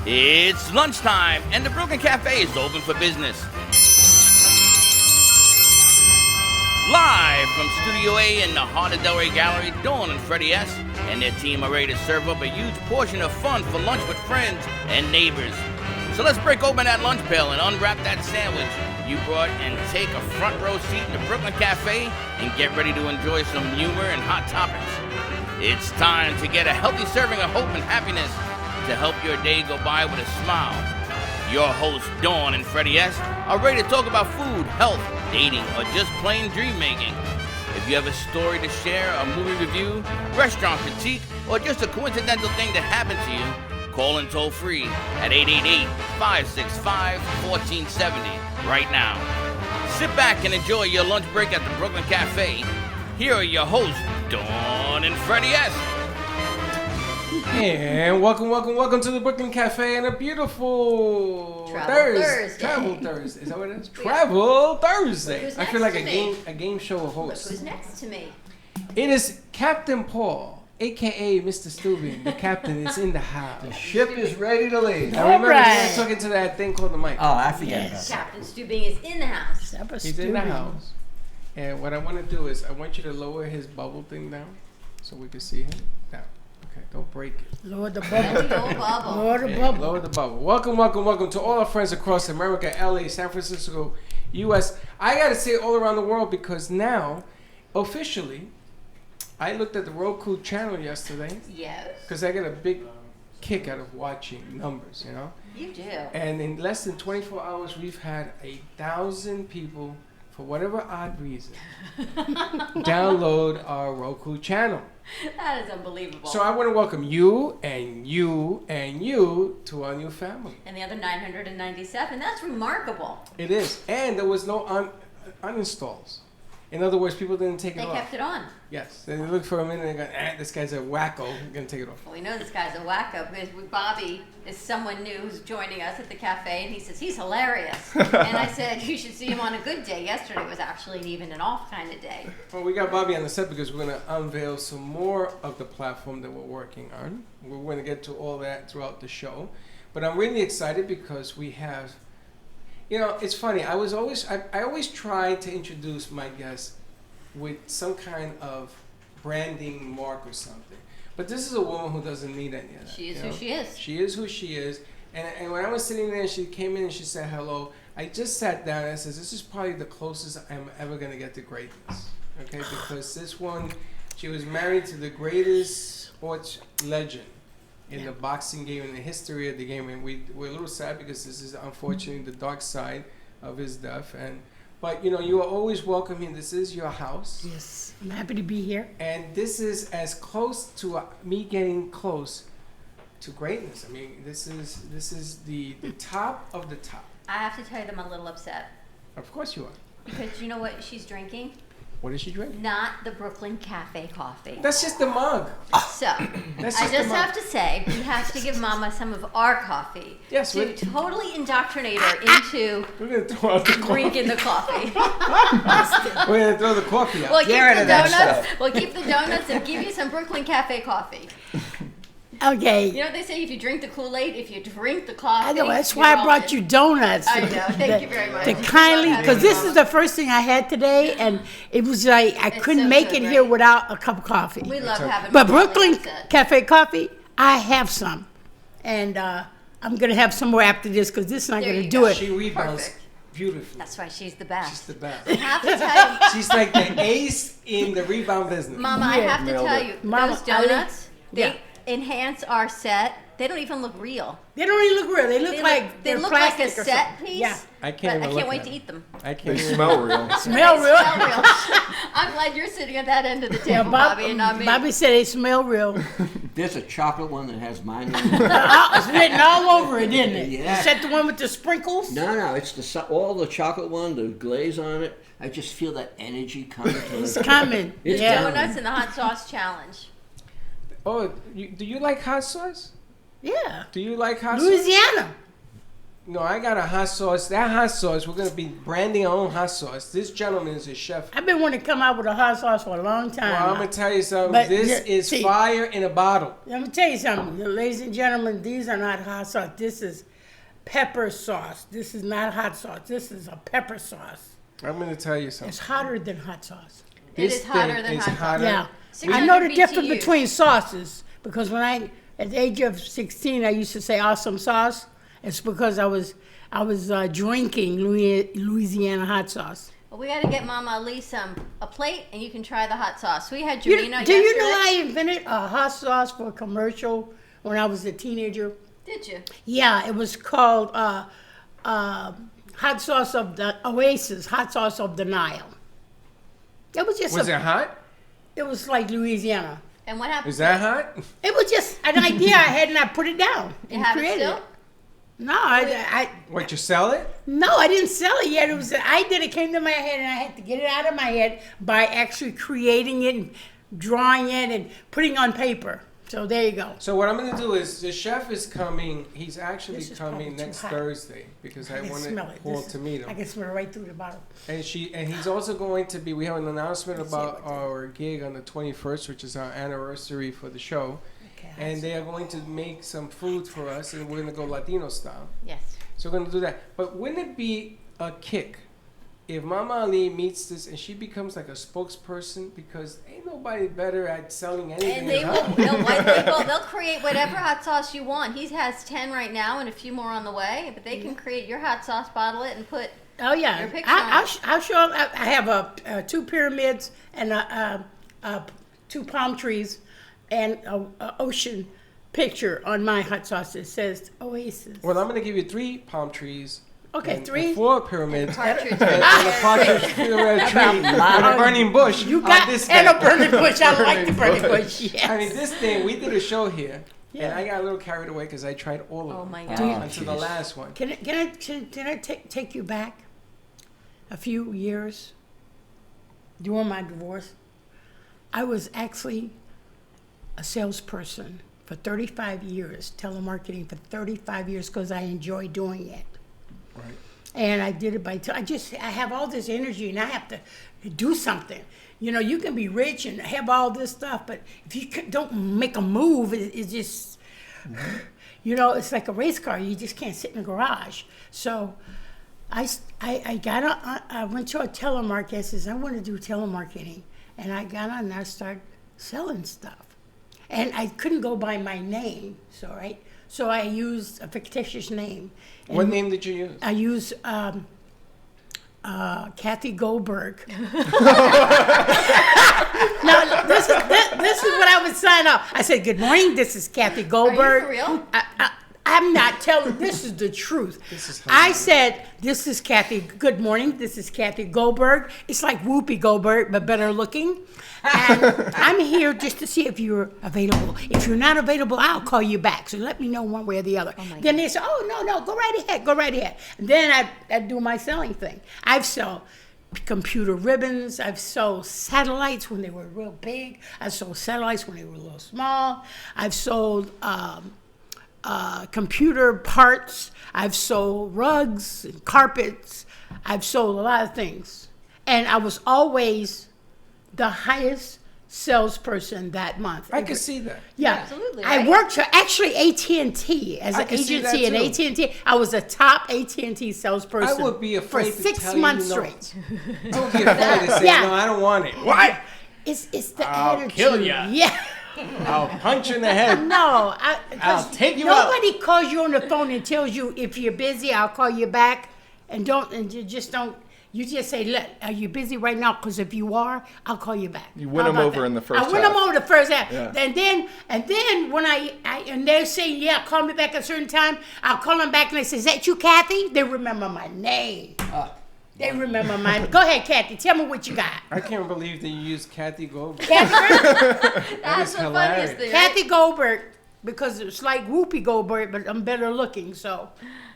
It's lunchtime, and the Brooklyn Cafe is open for business. Live from Studio A in the heart of Delray Gallery, Dawn and Freddie S. and their team are ready to serve up a huge portion of fun for lunch with friends and neighbors. So let's break open that lunch pail and unwrap that sandwich you brought and take a front row seat in the Brooklyn Cafe and get ready to enjoy some humor and hot topics. It's time to get a healthy serving of hope and happiness to help your day go by with a smile. Your hosts, Dawn and Freddie S., are ready to talk about food, health, dating, or just plain dream making. If you have a story to share, a movie review, restaurant critique, or just a coincidental thing that happened to you, call in toll free at 888-565-1470 right now. Sit back and enjoy your lunch break at the Brooklyn Cafe. Here are your hosts, Dawn and Freddie S. And welcome to the Brooklyn Cafe and a beautiful Thursday. Travel Thursday. Is that what it is? Travel Thursday. I feel like a game show host. Look who's next to me. It is Captain Paul, aka Mr. Steuben. The captain is in the house. The ship is ready to leave. I remember talking to that thing called the mic. Oh, I forget about that. Captain Stubing is in the house. He's in the house. And what I want to do is I want you to lower his bubble thing down so we can see him. Down. Okay, don't break it. Lower the That's bubble. the old bubble. Lower the Yeah, bubble. lower the bubble. Welcome to all our friends across America, LA, San Francisco, US. I gotta say all around the world because now, officially, I looked at the Roku channel yesterday Yes. because I get a big kick out of watching numbers, you know? You do. And in less than 24 hours, we've had 1,000 people, for whatever odd reason, download our Roku channel. That is unbelievable. So I want to welcome you and you and you to our new family. And the other 997, that's remarkable. It is. And there was no uninstalls. In other words, people didn't take They it off. kept it on. Yes. They looked for a minute and they go, this guy's a wacko. I'm going to take it off. Well, we know this guy's a wacko because Bobby is someone new who's joining us at the cafe, and he says he's hilarious. And I said you should see him on a good day. Yesterday was actually even an off kind of day. Well, we got Bobby on the set because we're going to unveil some more of the platform that we're working on. We're going to get to all that throughout the show. But I'm really excited because we have, you know, it's funny. I always try to introduce my guests with some kind of branding mark or something. But this is a woman who doesn't need any of that. She is you who know? she is. She is who she is. And when I was sitting there, she came in and she said hello. I just sat down and I said, this is probably the closest I'm ever going to get to greatness. Okay? Because this one, she was married to the greatest sports legend in the boxing game, in the history of the game. And we're a little sad because this is unfortunately the dark side of his death. But, you know, you are always welcome here. This is your house. Yes, I'm happy to be here. And this is as close to me getting close to greatness. I mean, this is the top of the top. I have to tell you that I'm a little upset Of course you are. because you know what she's drinking? What is she drinking? Not the Brooklyn Cafe coffee. That's just the mug. So, That's I just the just mug. have to say, we have to give Mama some of our coffee Yes, to we- totally indoctrinate her into We're going to throw out the coffee. drinking the coffee. We're going to throw the coffee out. We'll keep Get rid the of that donuts. stuff. We'll keep the donuts and give you some Brooklyn Cafe coffee. Okay. You know what they say? If you drink the Kool-Aid, if you drink the coffee. I know, that's you're why I all brought in. you donuts. I know, thank you very much. To We kindly, love because having this you, is the first thing I had today, and it was like I It's couldn't so make good, it here right? without a cup of coffee. We love having But Mama Brooklyn upset. Cafe coffee, I have some. And I'm going to have some more after this because this is not There going to you do go. it. She rebounds Perfect. beautifully. That's why she's the She's best. the best. I have to tell you, She's like the ace in the rebound business. Mama, I Yeah. have to Nailed tell it. you, Mama, those donuts, they yeah. enhance our set. They don't even look real. They don't even look real. They look like they they're look like a plastic or set something. piece. Yeah. I can't But I even can't look wait at to it. eat them. I can't They even smell real. Smell They real. smell real. I'm glad you're sitting at that end of the Yeah, table, Bobby, and not me. Bobby said they smell real. There's a chocolate one that has mine on it. It's written all over it, isn't it? Yeah. Is that the one with the sprinkles? No, it's all the chocolate one, the glaze on it. I just feel that energy coming to It's it. coming. It's yeah. coming. Donuts and the hot sauce challenge. Oh, do you like hot sauce? Yeah. Do you like hot sauce? Louisiana. No, I got a hot sauce. That hot sauce, we're gonna be branding our own hot sauce. This gentleman is a chef. I've been wanting to come out with a hot sauce for a long time. Well, I'm gonna tell you something. But This yeah, is see- fire in a bottle. Let me tell you something, ladies and gentlemen. These are not hot sauce. This is pepper sauce. This is not hot sauce. This is a pepper sauce. I'm gonna tell you something. It's hotter than hot sauce. It This is hotter thing than is hot sauce. hotter. Yeah, 600 I know the difference BTUs. between sauces because when at the age of 16, I used to say awesome sauce. It's because I was drinking Louisiana hot sauce. Well, we got to get Mama Ali a plate, and you can try the hot sauce. We had You, Jamina do you know yesterday. I invented a hot sauce for a commercial when I was a teenager? Did you? Yeah, it was called hot sauce of the Oasis, hot sauce of the Nile. It was just Was it hot? it was like Louisiana. And what happened? Is that hot? It was just an idea I had and I put it down You and have it created still? it. No, I What, you sell it? no, I didn't sell it yet. It was an idea that came to my head, and I had to get it out of my head by actually creating it and drawing it and putting on paper. So there you go. So what I'm gonna do is the chef is coming. He's actually This is coming probably too next hot. Thursday because I I can want smell it. Paul This to is- meet I him. can smell it right through the bottle. And he's also going to be. We have an announcement Let's see about what's our gig on the 21st, which is our anniversary for the show. Okay, And they are going to make some food for us, and we're gonna go Latino style. Yes. So we're gonna do that. But wouldn't it be a kick if Mama Ali meets this and she becomes like a spokesperson? Because ain't nobody better at selling anything And they than will. her. They'll white label. They'll create whatever hot sauce you want. He has 10 right now, and a few more on the way. But they can create your hot sauce, bottle it, and put. Oh yeah, Your picture on I'll show. I have two pyramids and two palm trees and a ocean picture on my hot sauce. It says Oasis. Well, I'm gonna give you 3 palm trees. Okay, and 3. 4 pyramids. Partridge. And a partridge pyramid tree and a burning bush. You on got this and thing. a burning bush. I like the burning bush. Yes. I mean, this thing, we did a show here, and Yeah. I got a little carried away because I tried all of Oh them my Do you- God. until the last one. Can I take you back a few years during my divorce? I was actually a salesperson for 35 years, telemarketing for 35 years because I enjoy doing it. Right. And I did it I have all this energy and I have to do something. You know, you can be rich and have all this stuff, but if you don't make a move, it's just, you know, it's like a race car. You just can't sit in the garage. So I went to a telemarketer. I says, I want to do telemarketing. And I got on and I started selling stuff. And I couldn't go by my name, so I used a fictitious name. And What name did you use? I used Kathy Goldberg. Now, this is what I would sign up. I said, good morning, this is Kathy Goldberg. for real? I'm not telling, this is the truth. This is I said, this is Kathy, good morning, this is Kathy Goldberg. It's like Whoopi Goldberg, but better looking. And I'm here just to see if you're available. If you're not available, I'll call you back. So let me know one way or the other. my Then they say, oh, no, go right ahead. And then I do my selling thing. I've sold computer ribbons. I've sold satellites when they were real big. I've sold satellites when they were a little small. I've sold computer parts. I've sold rugs and carpets. I've sold a lot of things. And I was always the highest salesperson that month. I could see that. Yeah, Absolutely, I right? worked for actually AT&T as I an can see that agency in too. AT&T. I was a top AT&T salesperson. I would be for afraid to 6 tell you months no. straight. I would be afraid to say, Yeah. no, I don't want it. What? It's the I'll attitude. kill ya. Yeah. I'll punch you in the head. No, I'll take you out. Nobody calls you on the phone and tells you if you're busy, I'll call you back, and you just don't. You just say, "Look, are you busy right now? Because if you are, I'll call you back." You win How them about over that? in the first I win them half. over the first half, Yeah. and then when and they say, "Yeah, call me back at a certain time," I'll call them back and they say, "Is that you, Kathy?" They remember my name. They remember my name. Go ahead, Kathy. Tell me what you got. I can't believe that you used Kathy Goldberg. Kathy, That's is the hilarious. funniest thing. Kathy Goldberg, because it's like Whoopi Goldberg, but I'm better looking, so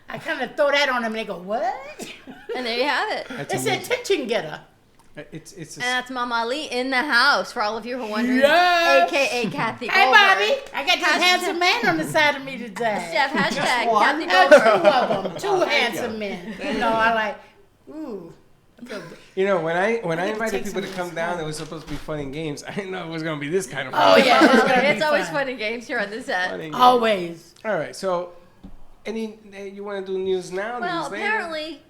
I kind of throw that on them and they go, what? And there you have it. That's It's an amazing. attention getter. It's And that's Mom Ali in the house, for all of you who are wondering. Yes. AKA Kathy Hey, Goldberg. Bobby, I got this handsome man on the side of me today. Steph, hashtag one? Kathy Oh, Goldberg. two of them, two handsome men. You know, I like, ooh. You know, when I to invited take people to some come of this down, home. it was supposed to be fun and games. I didn't know it was going to be this kind of Oh, fun. yeah. It's, gonna It's be always fun. fun and games here on the set. Fun and games. Always. All right, so you want to do news now? Well, news later? apparently,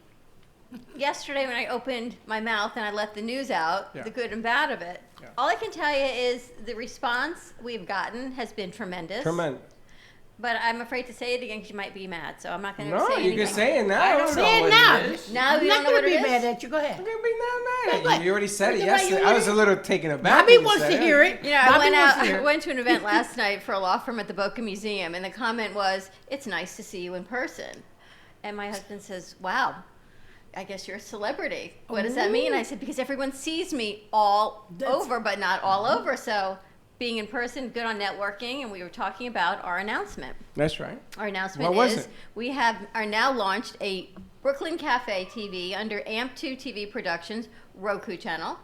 yesterday when I opened my mouth and I let the news out, Yeah. the good and bad of it, Yeah. all I can tell you is the response we've gotten has been tremendous. Tremendous. But I'm afraid to say it again because you might be mad, so I'm not going to No, say you anything. can say it now. I don't Say know it what now. it is. Now I'm you not don't know gonna what it be is? mad at you. Go ahead. I'm gonna be not mad. But You already said it but yesterday. you I was a already- little taken aback. Bobby when you wants said to it. hear it. You know, I Bobby went wants out. to hear I it. went to an event last night for a law firm at the Boca Museum, and the comment was, "It's nice to see you in person." And my husband says, "Wow, I guess you're a celebrity. What does that mean?" I said, "Because everyone sees me all That's- over, but not all over. So, being in person, good on networking." And we were talking about our announcement. That's right. Our announcement What was is it? we are now launched a Brooklyn Cafe TV under AMP2 TV Productions Roku channel.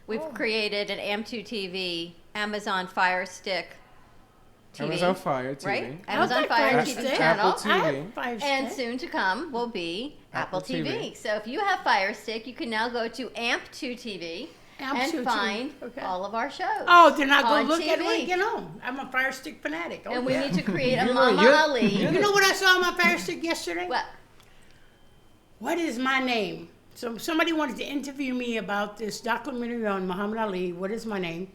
We've created an AMP2 TV Amazon Fire Stick TV. Amazon Fire TV. Right? I Amazon like Fire Fire TV Stick. channel. Apple I TV. have Fire And Stick. soon to come will be Apple Apple TV. TV. So if you have Fire Stick, you can now go to AMP2 TV AMP2 and find okay. all of our shows. Oh, then I go on look at it when I TV. get home. I'm a Fire Stick fanatic. Oh, And we yeah. need to create a You know, Mama you're- Ali. You know what I saw on my Fire Stick yesterday? What? What is my name? So somebody wanted to interview me about this documentary on Muhammad Ali. What is my name?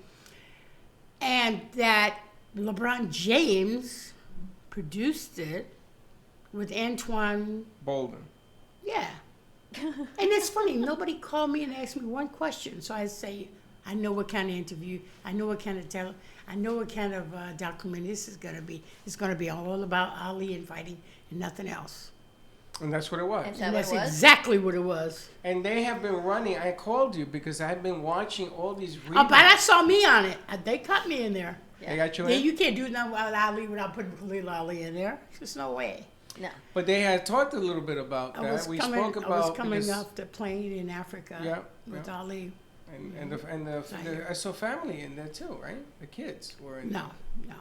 And that LeBron James produced it with Antoine. Bolden. Yeah. And it's funny. Nobody called me and asked me one question. So I say, I know what kind of interview. I know what kind of I know what kind of documentary this is going to be. It's going to be all about Ali and fighting and nothing else. And that's what it was. Is that And what that's it was? exactly what it was. And they have been running. I called you because I have been watching all these reruns. Oh, but I saw me on it. They cut me in there. They got you Yeah, in? you can't do nothing with Ali without putting Khalil Ali in there. There's no way. No. But they had talked a little bit about I that. was We coming. spoke I was about coming because- off the plane in Africa Yeah, with yeah. Ali. I saw family in there too, right? The kids were in No, no.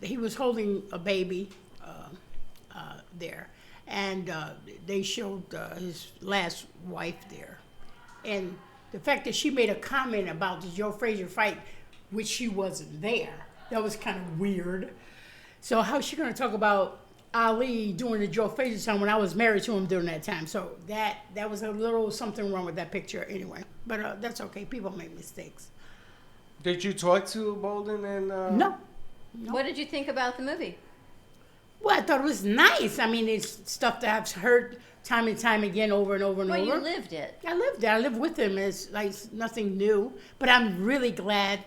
He was holding a baby there, and they showed his last wife there, and the fact that she made a comment about the Joe Frazier fight, which she wasn't there, that was kind of weird. So how's she going to talk about Ali during the Joe Frazier time when I was married to him during that time? So that was a little something wrong with that picture anyway. But that's okay. People make mistakes. Did you talk to Bolden and? No. What did you think about the movie? Well, I thought it was nice. I mean, it's stuff that I've heard time and time again over and over and Well, over. you lived it. I lived there. I lived with him. It's like nothing new. But I'm really glad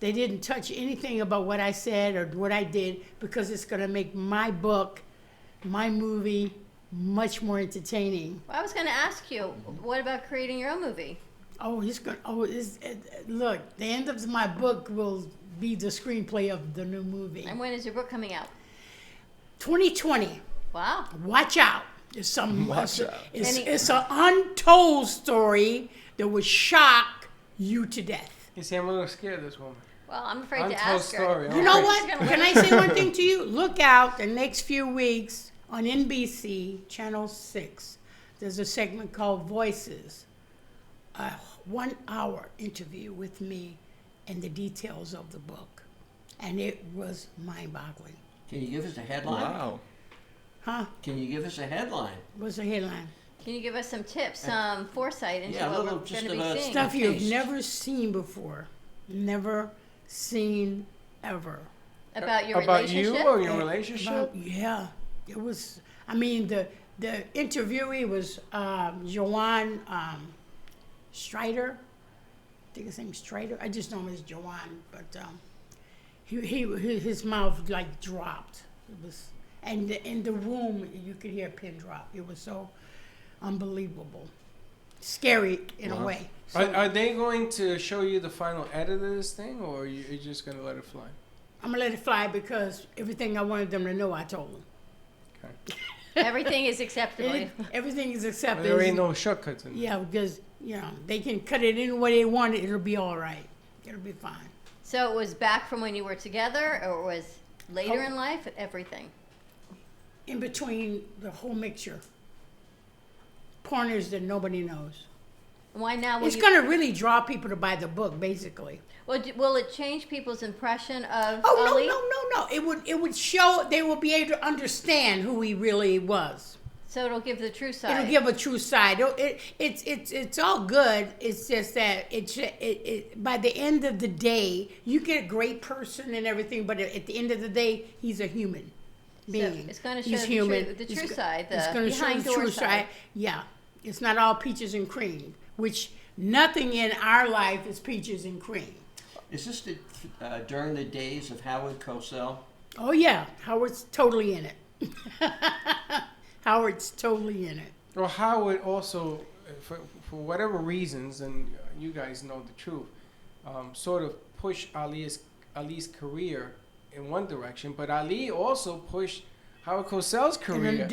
they didn't touch anything about what I said or what I did because it's going to make my book, my movie, much more entertaining. Well, I was going to ask you, what about creating your own movie? Oh, look, the end of my book will be the screenplay of the new movie. And when is your book coming out? 2020. Wow. Watch out. It's out. It's an untold story that would shock you to death. You see, I'm a little scared of this woman. Well, I'm afraid to Untold ask story. her. You know Okay. what? She's gonna Can I say one thing to you? Look out the next few weeks on NBC, Channel 6. There's a segment called Voices, a 1-hour interview with me and the details of the book. And it was mind-boggling. Can you give us a headline? Huh? Can you give us a headline? What's the headline? Can you give us some tips, some foresight into Yeah, a what little we're just going to about be seeing? Stuff you've Taste. never seen before. Never seen ever. About your About relationship? you or your relationship? Yeah, it was. I mean, the interviewee was Joanne Strider. I think his name's Strider. I just know him as Joanne, but his mouth like dropped. It was, and in the room you could hear a pin drop. It was so unbelievable, scary in a way. So, Are they going to show you the final edit of this thing, or you're just going to let it fly? I'm gonna let it fly because everything I wanted them to know, I told them. Okay. Everything is acceptable. Everything is accepted. There ain't no shortcuts in it. Yeah, because they can cut it any way they want it. It'll be all right. It'll be fine. So it was back from when you were together, or it was later Oh. in life? Everything. In between the whole mixture, corners that nobody knows. Why now? Will It's you, going to really draw people to buy the book, basically. will it change people's impression of Oh Ali? no! It would show they will be able to understand who he really was. So it'll give the true side. It'll give a true side. It's all good. It's just that by the end of the day, you get a great person and everything, but at the end of the day, he's a human being. it's gonna show He's the human. true- the It's true go- side, the it's gonna show behind the door true side. Yeah, it's not all peaches and cream. Which nothing in our life is peaches and cream. Is this during the days of Howard Cosell? Oh yeah, Howard's totally in it. Howard's totally in it. Well, Howard also, for whatever reasons, and you guys know the truth, sort of pushed Ali's career in one direction, but Ali also pushed Howard Cosell's career in a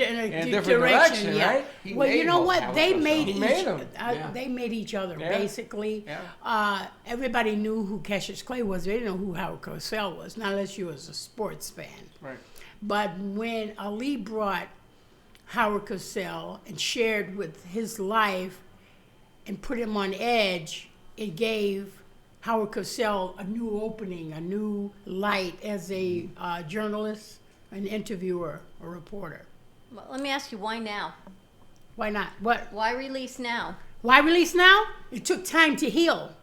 different direction, yeah. right? He Well, you made know both what? Howard They Cosell. made He each made 'em. Yeah. They made each other, Yeah. basically. Yeah. Everybody knew who Cassius Clay was. They didn't know who Howard Cosell was, not unless you was a sports fan. Right. But when Ali brought Howard Cosell and shared with his life and put him on edge, it gave Howard Cosell a new opening, a new light as a journalist, an interviewer, a reporter. Well, let me ask you, why now? Why not? What? Why release now? Why release now? It took time to heal.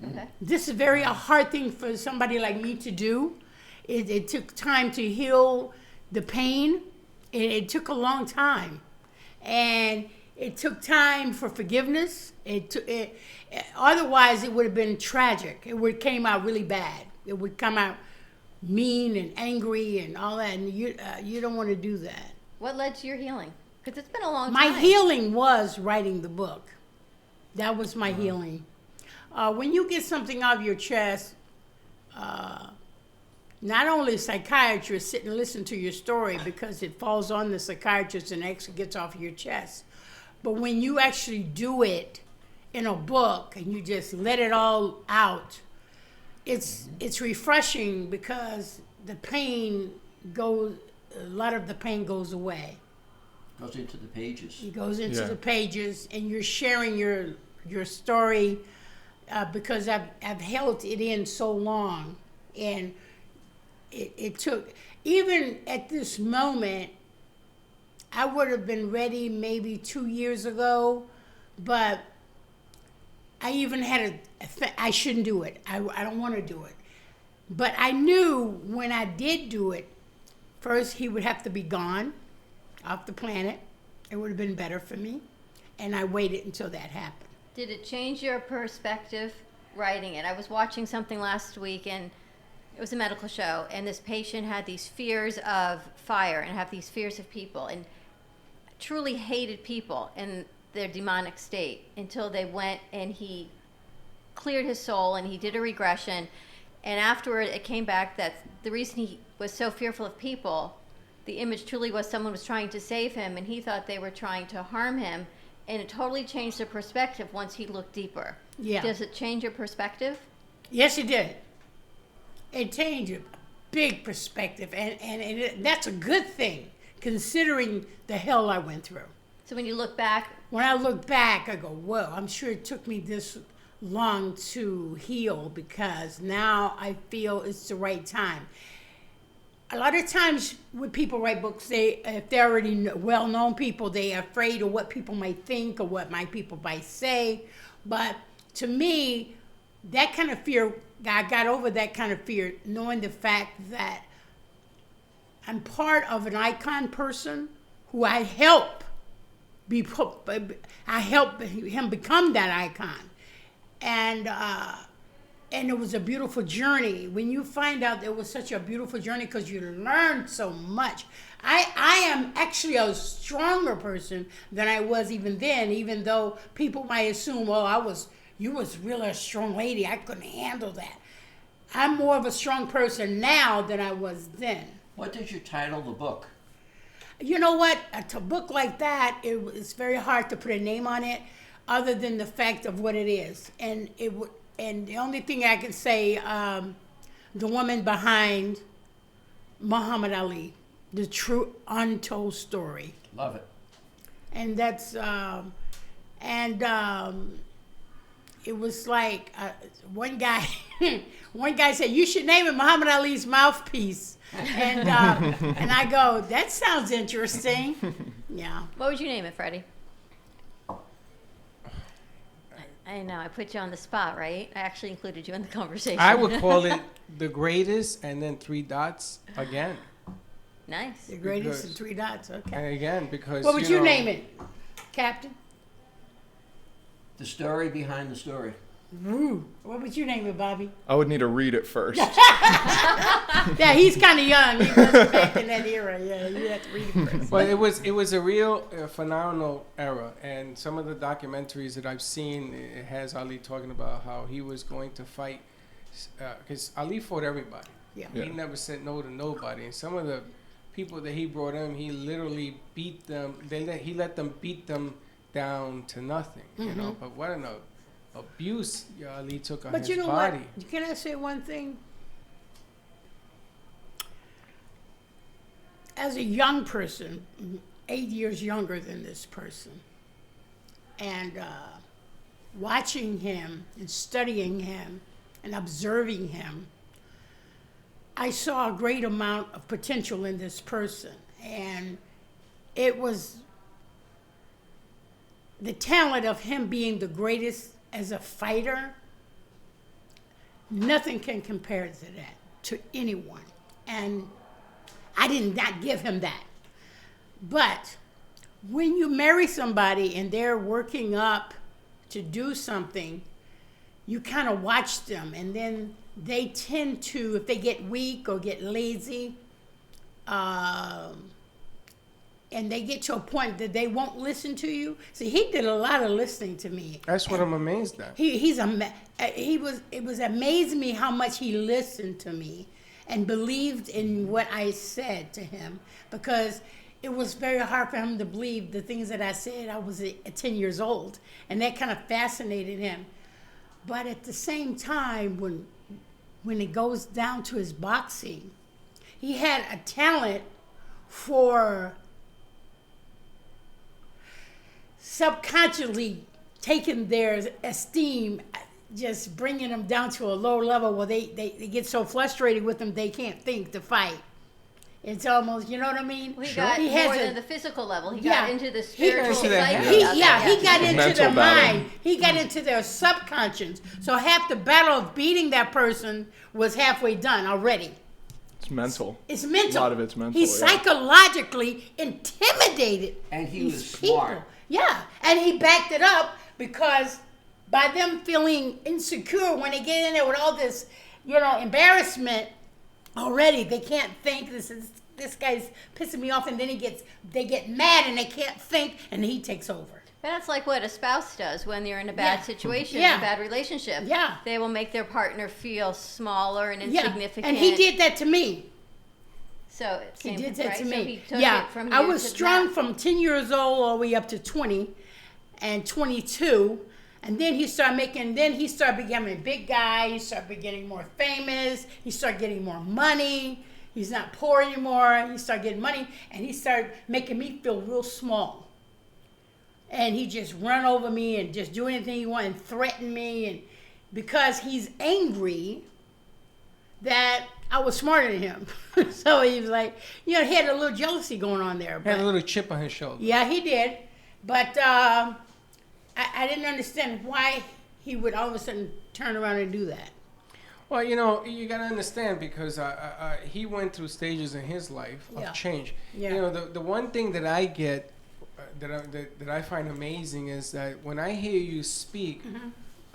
Okay. This is a hard thing for somebody like me to do. It took time to heal the pain. It took a long time. And it took time for forgiveness. Otherwise, it would have been tragic. It would have came out really bad. It would come out mean and angry and all that. And you don't want to do that. What led to your healing? Because it's been a long My time. healing was writing the book. That was my healing. When you get something off your chest, not only psychiatrists sit and listen to your story because it falls on the psychiatrist and actually gets off your chest, but when you actually do it in a book and you just let it all out, it's refreshing because the pain goes. A lot of the pain goes away. Goes into the pages. It goes into Yeah. the pages, and you're sharing your story because I've held it in so long, and it took, even at this moment, I would have been ready maybe 2 years ago, but I even had I shouldn't do it. I don't want to do it. But I knew when I did do it, first he would have to be gone off the planet. It would have been better for me. And I waited until that happened. Did it change your perspective writing it? I was watching something last week, and it was a medical show, and this patient had these fears of fire and have these fears of people, and truly hated people in their demonic state until they went and he cleared his soul and he did a regression. And afterward, it came back that the reason he was so fearful of people, the image truly was someone was trying to save him, and he thought they were trying to harm him. And it totally changed the perspective once he looked deeper. Yeah. Does it change your perspective? Yes, it did. It changed a big perspective. That's a good thing, considering the hell I went through. So when you look back, When I look back, I go, whoa, I'm sure it took me this long to heal because now I feel it's the right time. A lot of times when people write books, if they're already well-known people, they're afraid of what people might think or what people might say. But to me, that kind of fear, I got over that kind of fear, knowing the fact that I'm part of an icon person who I help him become that icon. And it was a beautiful journey. When you find out it was such a beautiful journey because you learned so much. I am actually a stronger person than I was even then, even though people might assume, you was really a strong lady. I couldn't handle that. I'm more of a strong person now than I was then. What did you title the book? you know what? A book like that, it's very hard to put a name on it, other than the fact of what it is. And and the only thing I can say, the woman behind Muhammad Ali, the true untold story. Love it. And that's it was like one guy said, you should name it Muhammad Ali's mouthpiece, and I go, that sounds interesting. Yeah. What would you name it, Freddie? I know I put you on the spot, right? I actually included you in the conversation. I would call it The Greatest and then 3 dots again. Nice. The greatest Because- in 3 dots. Okay. And again, because What would you know, name it, Captain? The story behind the story. Ooh. What would you name it, Bobby? I would need to read it first. Yeah, he's kind of young. He wasn't back in that era. Yeah, you have to read it first. Well, it was a real phenomenal era, and some of the documentaries that I've seen, it has Ali talking about how he was going to fight, because Ali fought everybody. Yeah. He never said no to nobody, and some of the people that he brought in, he literally beat them. He let them beat them down to nothing, you know. But what an abuse Ali took on But his you know body. what? Can I say one thing? As a young person, 8 years younger than this person, and watching him and studying him and observing him, I saw a great amount of potential in this person. And it was the talent of him being the greatest as a fighter. Nothing can compare to that, to anyone. And I did not give him that. But when you marry somebody and they're working up to do something, you kind of watch them, and then they tend to, if they get weak or get lazy, and they get to a point that they won't listen to you. See, he did a lot of listening to me. That's what I'm amazed at. It was amazed me how much he listened to me and believed in what I said to him, because it was very hard for him to believe the things that I said. I was 10 years old, and that kind of fascinated him. But at the same time, when it goes down to his boxing, he had a talent for subconsciously taking their esteem, just bringing them down to a low level where they get so frustrated with them they can't think to fight. It's almost, you know what I mean? He got He has more a- than the physical level. He Yeah. got into the spiritual into the psyche. head. He of it. got into Mental their battle. mind. He got into their subconscious. So half the battle of beating that person was halfway done already. It's mental. It's mental. A lot of it's mental, He yeah. psychologically intimidated And he these was people. smart. Yeah, and he backed it up because by them feeling insecure when they get in there with all this, embarrassment already, they can't think. This guy's pissing me off, and then they get mad and they can't think, and he takes over. But that's like what a spouse does when you're in a bad Yeah. situation, Yeah. a bad relationship. Yeah. They will make their partner feel smaller and Yeah, insignificant. and he did that to me. So He same, did that right? to So me. he took Yeah, it from I you was to strong that. from 10 years old all the way up to 20 and 22. And then he started becoming a big guy. He started getting more famous. He started getting more money. He's not poor anymore. He started getting money, and he started making me feel real small. And he just run over me and just do anything he wanted and threaten me. And because he's angry that I was smarter than him. So he was like, he had a little jealousy going on there. He had a But, little chip on his shoulder. yeah, he did. But I didn't understand why he would all of a sudden turn around and do that. Well, you got to understand, because he went through stages in his life of Yeah. change. Yeah. The one thing that I get, that I find amazing, is that when I hear you speak,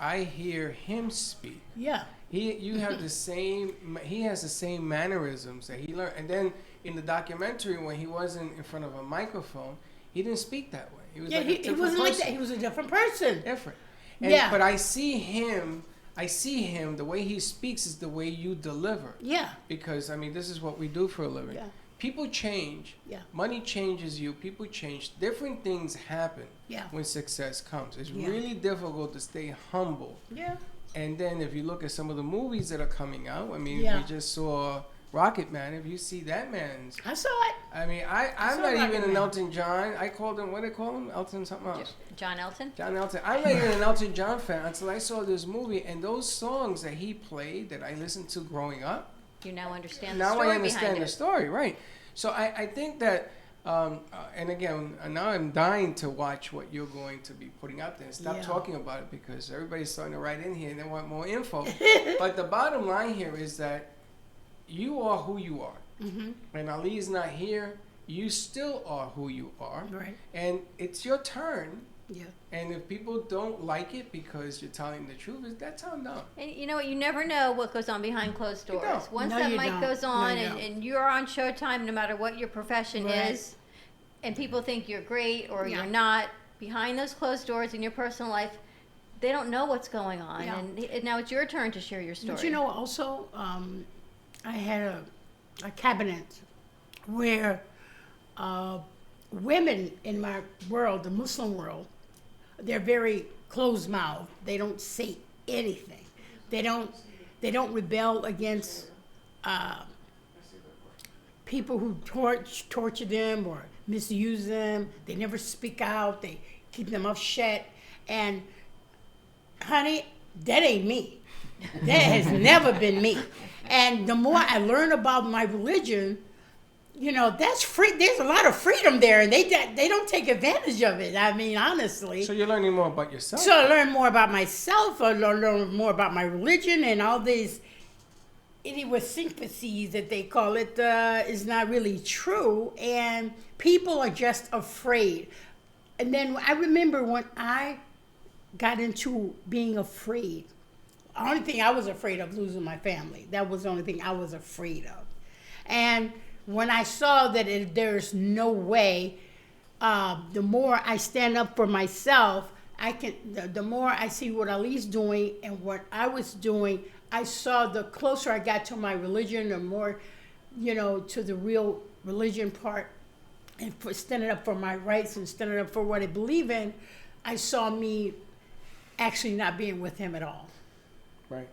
I hear him speak. Yeah. He has the same mannerisms that he learned. And then in the documentary, when he wasn't in front of a microphone, he didn't speak that way. He was Yeah, like a he different wasn't like person. that. He was a different person. Different. And, Yeah. But I see him, the way he speaks is the way you deliver. Yeah. Because, this is what we do for a living. Yeah. people change. Yeah. Money changes you. People change. Different things happen Yeah. when success comes. It's Yeah. really difficult to stay humble. Yeah. And then if you look at some of the movies that are coming out, I mean, Yeah. we just saw Rocket Man. If you see that man's, I saw it. I mean, I'm saw not Rocket even an Man. Elton John. I called him, what do they call him? Elton something else. John Elton. John Elton. I'm not even an Elton John fan until I saw this movie and those songs that he played that I listened to growing up. You now understand the Now story I understand behind the it. story, right? So I think that, and again, now I'm dying to watch what you're going to be putting out there. And stop Yeah. talking about it because everybody's starting to write in here and they want more info. But the bottom line here is that you are who you are. Mm-hmm. And Ali's not here. You still are who you are. Right. And it's your turn. Yeah. And if people don't like it because you're telling the truth, that's on them. And you know what? You never know what goes on behind closed You doors. don't. Once No, that you mic don't. goes No, on you and, don't. and you're on Showtime, no matter what your profession Right. is, and people think you're great or Yeah. you're not, behind those closed doors in your personal life, they don't know what's going on. Yeah. And now it's your turn to share your story. But you know, also, I had a cabinet where women in my world, the Muslim world, they're very closed-mouthed. They don't say anything. They don't rebel against people who torture them or misuse them. They never speak out. They keep them up shut. And honey, that ain't me. That has never been me. And the more I learn about my religion, you know, that's free. There's a lot of freedom there, and they don't take advantage of it. I mean, honestly. So you're learning more about yourself. So I learn more about myself. I learn more about my religion and all these idiosyncrasies that they call it is not really true, and people are just afraid. And then I remember when I got into being afraid. The only thing I was afraid of losing my family. That was the only thing I was afraid of. And when I saw that there's no way, the more I stand up for myself, the more I see what Ali's doing and what I was doing, I saw the closer I got to my religion, the more, you know, to the real religion part, and for standing up for my rights and standing up for what I believe in, I saw me actually not being with him at all. Right.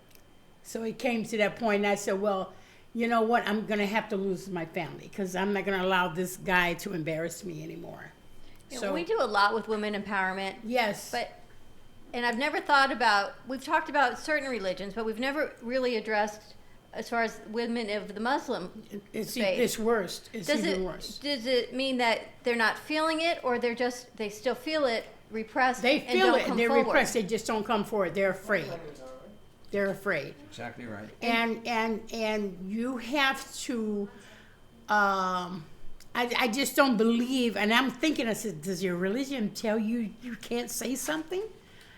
So it came to that point, and I said, well, you know what? I'm going to have to lose my family because I'm not going to allow this guy to embarrass me anymore. You know, So, we do a lot with women empowerment. yes. And I've never thought about, we've talked about certain religions, but we've never really addressed as far as women of the Muslim It's faith. worse. It's Does even it, worse. does it mean that they're not feeling it, or they still feel it, repressed, They and feel don't it come and they're forward? repressed. They just don't come forward. They're afraid. They're afraid. Exactly right. And you have to, I just don't believe, and I'm thinking, I said, does your religion tell you you can't say something?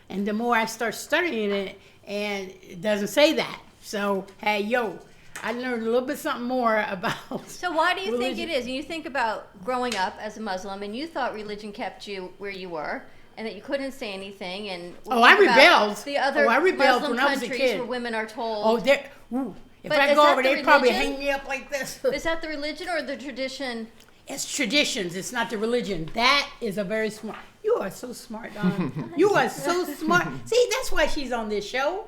And the more I start studying it, and it doesn't say that. So, hey, I learned a little bit something more about. So why do you think religion. it is? And you think about growing up as a Muslim, and you thought religion kept you where you were, and that you couldn't say anything. And we Oh, I think about rebelled. The other Oh, I rebelled Muslim when I was a countries kid. where women are told. Oh, there. Ooh, if But I is go that over, the they'd probably religion? hang me up like this. Is that the religion or the tradition? It's traditions. It's not the religion. That is a very smart. You are so smart, Donna. You are so smart. See, that's why she's on this show.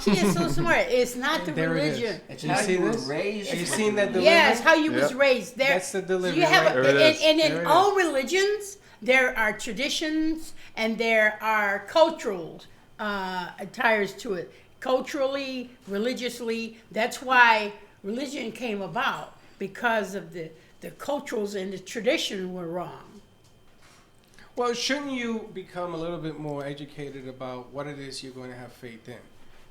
She is so smart. It's not the There it is. religion. It's You how see you were this? raised. Are you seeing that delivery? Yes, how you was Yep. raised. There, That's the delivery You have right a, there. There it is. and There in it all religions, there are traditions and there are cultural attires to it. Culturally, religiously, that's why religion came about, because of the cultures and the tradition were wrong. Well, shouldn't you become a little bit more educated about what it is you're going to have faith in?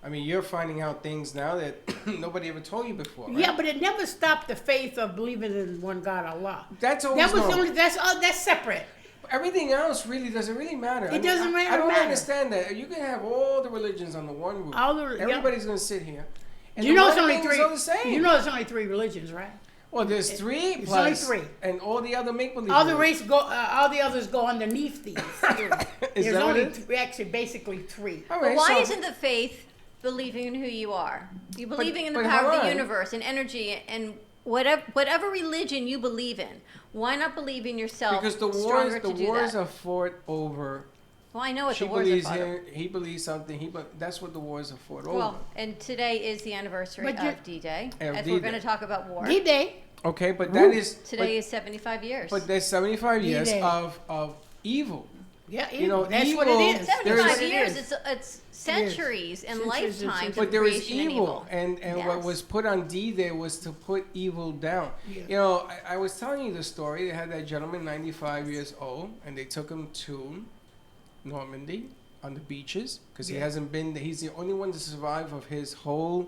I mean, you're finding out things now that nobody ever told you before, right? Yeah, but it never stopped the faith of believing in one God, Allah. That's always That was the known. only. That's separate. Everything else really doesn't really matter. It doesn't I don't matter. understand that. You can have all the religions under one roof. All the- yeah. Everybody's going to sit here. And You the know, it's one only thing three. is all the same. You know, it's only three religions, right? Well, there's three It's plus, only three. and all the other make-believe. All the religions. race go. All the others go underneath these. Three. Is There's that what only it is? three, actually, basically three. All But right, why so- isn't the faith believing in who you are? You believing in the but power hold of the on. universe and energy and whatever religion you believe in, why not believe in yourself? Because the stronger to do wars that? are fought over. Well, I know what She the wars are believes fought over. him. He believes something. That's what the wars are fought over. Well, and today is the anniversary But you- of D-Day, Of as we're D-Day. going to talk about war. D-Day. Okay, but that is Today is 75 years. But there's 75 years D-Day. of evil. Yeah, You know, that's what evil- it is. there 75 is- years. It's centuries and Centuries and lifetimes centuries. of But there is creation and evil, and what Yes. was put on D-Day was to put evil down. Yeah. You know, I was telling you the story. They had that gentleman, 95 years old, and they took him to Normandy on the beaches because he Yeah. hasn't been. He's the only one to survive of his whole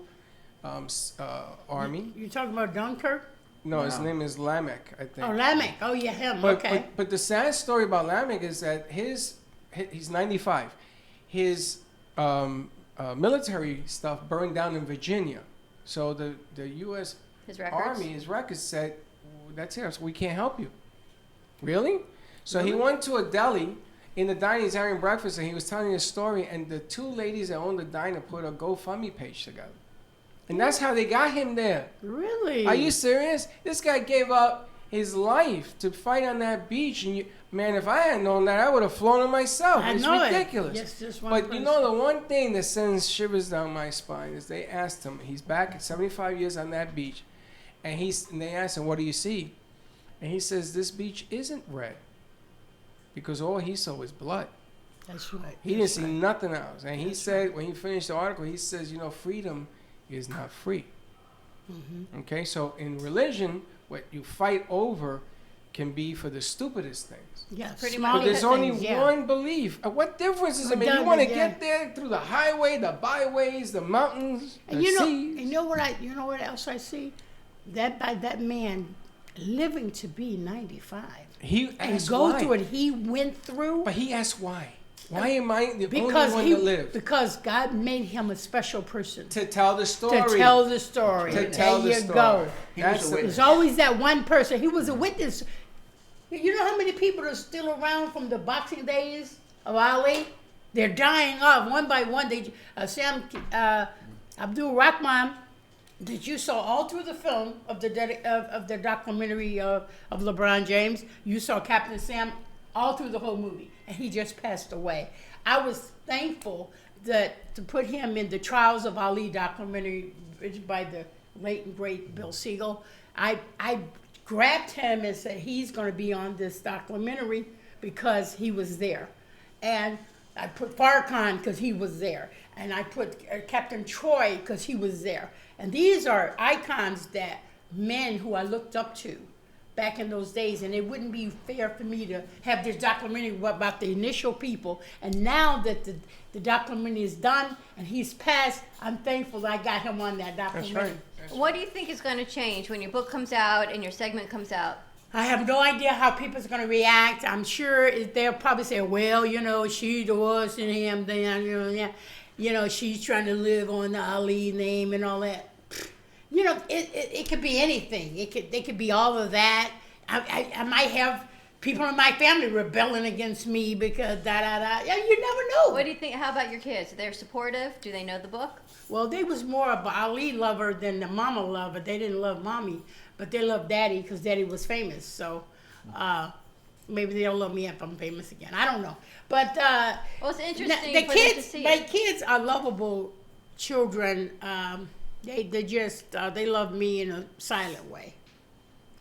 army. You talking about Dunkirk? No, his Wow. name is Lamech, I think. Oh, Lamech. Oh, yeah, him. But, Okay. but the sad story about Lamech is that he's 95. His military stuff burned down in Virginia. So the U.S. his records. Army, his records said, that's it, so we can't help you. Really? So he went to a deli in the diner, he's having breakfast, and he was telling a story, and the two ladies that owned the diner put a GoFundMe page together. And that's how they got him there. Really? Are you serious? This guy gave up his life to fight on that beach, and man, if I had known that, I would have flown it myself. I It's know ridiculous. It. Yes, just one But person. you know, the one thing that sends shivers down my spine is they asked him. He's back at 75 years on that beach, and they asked him, "What do you see?" And he says, "This beach isn't red, because all he saw was blood. That's right. He didn't That's see right. nothing else." And he That's said, when he finished the article, he says, "You know, freedom is not free." Mm-hmm. Okay, so in religion, what you fight over can be for the stupidest things. Yeah, Pretty small much. But there's things, only yeah. one belief. What difference does it Well make? You done, want to yeah. get there through the highway, the byways, the mountains, And the you know, seas. you know what else I see? That man living to be 95 He and asked go why. through what he went through. But he asked why. Why am I the Because only one to live? because God made him a special person To tell the story. to tell the story. To tell there the you story. go. He was That's a the- witness. There's always that one person. He was a witness. You know how many people are still around from the boxing days of Ali? They're dying off one by one. They Abdul Rahman, that you saw all through the film of the documentary of LeBron James. You saw Captain Sam all through the whole movie, and he just passed away. I was thankful that to put him in the Trials of Ali documentary written by the late and great Bill Siegel. I grabbed him and said he's going to be on this documentary because he was there, and I put Farrakhan because he was there, and I put Captain Troy because he was there. And these are icons that men who I looked up to back in those days, and it wouldn't be fair for me to have this documentary about the initial people. And now that the documentary is done and he's passed, I'm thankful that I got him on that That's documentary. right. What do you think is going to change when your book comes out and your segment comes out? I have no idea how people's going to react. I'm sure they'll probably say, well, you know, she divorced and him, then, you know, she's trying to live on the Ali name and all that. You know, it could be anything. They could be all of that. I might have people in my family rebelling against me because da-da-da. Yeah, you never know. What do you think? How about your kids? They're supportive? Do they know the book? Well, they was more of an Ali lover than the mama lover. They didn't love mommy, but they loved daddy because daddy was famous. So maybe they'll love me if I'm famous again. I don't know. But Well, it's interesting the for them to kids, see my it. kids are lovable children. They just they love me in a silent way.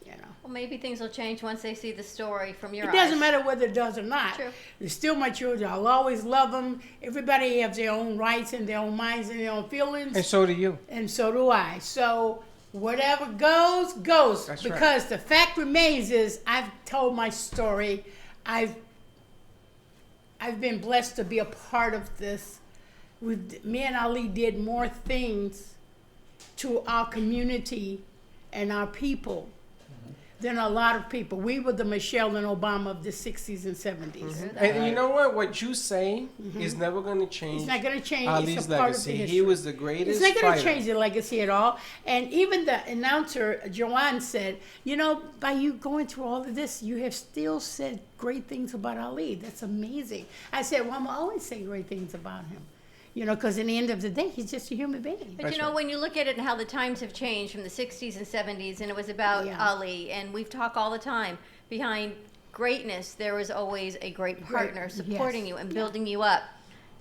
You know. Well, maybe things will change once they see the story from your It eyes. doesn't matter whether it does or not. True. They're still my children. I'll always love them. Everybody has their own rights and their own minds and their own feelings. And so do you. And so do I. So whatever goes, goes. That's right. Because the fact remains is I've told my story. I've been blessed to be a part of this. Me and Ali did more things to our community and our people than a lot of people. We were the Michelle and Obama of the 60s and 70s. And you know what? What you say is never going to change It's not going to change. Ali's it's a part of the legacy. history. He was the greatest It's not going fighter. to change the legacy at all. And even the announcer, Joanne, said, you know, by you going through all of this, you have still said great things about Ali. That's amazing. I said, well, I'm always say great things about him. You know, because in the end of the day, he's just a human being. But you know, when you look at it and how the times have changed from the 60s and 70s, and it was about Yeah. Ali, and we've talked all the time, behind greatness, there was always a great partner supporting yes. you and building you up.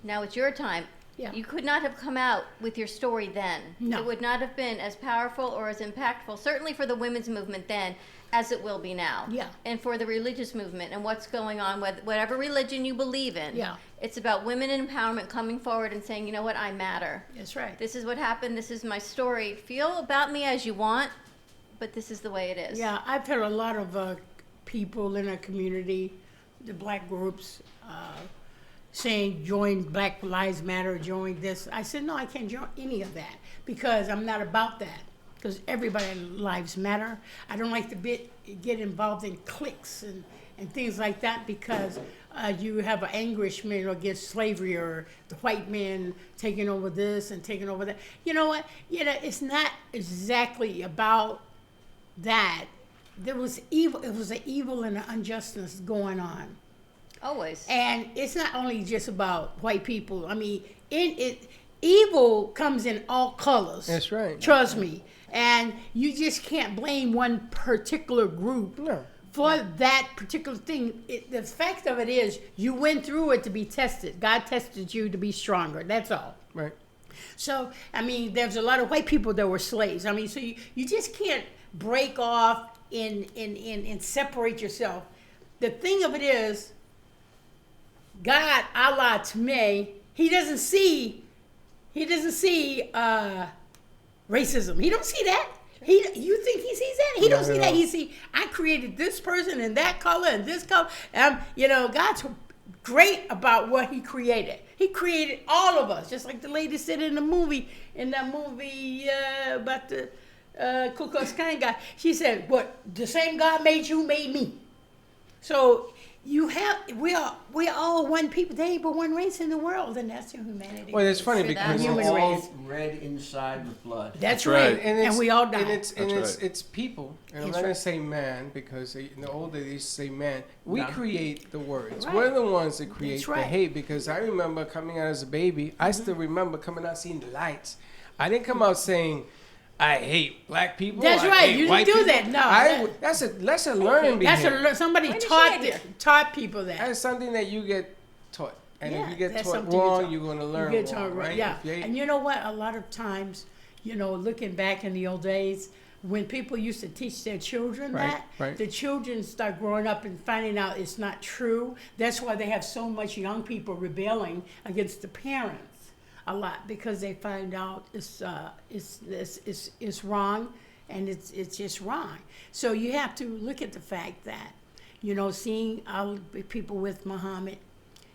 Now it's your time. Yeah. You could not have come out with your story then. No. It would not have been as powerful or as impactful, certainly for the women's movement then, as it will be now. Yeah. And for the religious movement and what's going on with whatever religion you believe in. Yeah. It's about women empowerment coming forward and saying, you know what, I matter. That's right. This is what happened. This is my story. Feel about me as you want, but this is the way it is. Yeah, I've heard a lot of people in our community, the black groups, saying join Black Lives Matter, join this. I said, no, I can't join any of that because I'm not about that. Because everybody's lives matter. I don't like to get involved in cliques and things like that because you have an anguishment against slavery or the white man taking over this and taking over that. You know what? You know, it's not exactly about that. There was evil. It was an evil and an injustice going on. Always. And it's not only just about white people. I mean, evil comes in all colors. That's right. Trust me. And you just can't blame one particular group for that particular thing. The fact of it is, you went through it to be tested. God tested you to be stronger. That's all. Right. So, I mean, there's a lot of white people that were slaves. I mean, so you just can't break off and separate yourself. The thing of it is, God, Allah, to me, he doesn't see racism. He don't see that. You think he sees that? He don't see that. He see, I created this person in that color and this color. You know, God's great about what he created. He created all of us, just like the lady said in that movie about the Ku Klux Klan guy. She said, "What? The same God made you, made me." So we are all one people. There ain't but one race in the world, and that's humanity. Well, it's funny For that. because Human We're all race. red inside with blood. That's right. right. And we all die. It's people. And I'm That's not gonna right. say man because in the old days they used to say man. We No. create the words. Right. We're the ones that create That's the right. hate because I remember coming out as a baby. I still remember coming out seeing the lights. I didn't come out saying I hate black people. That's I right. hate You didn't white do people. that. No, That's a learning behavior. somebody When did you get here? taught people that. That's something that you get taught. And Yeah, if you get that's taught something you're wrong, taught. you're gonna learn You get wrong, taught right? Yeah, If you hate- and you know what? A lot of times, you know, looking back in the old days, when people used to teach their children Right, right. the children start growing up and finding out it's not true. That's why they have so much young people rebelling against the parents a lot because they find out it's wrong, and it's just wrong. So you have to look at the fact that, you know, seeing our people with Muhammad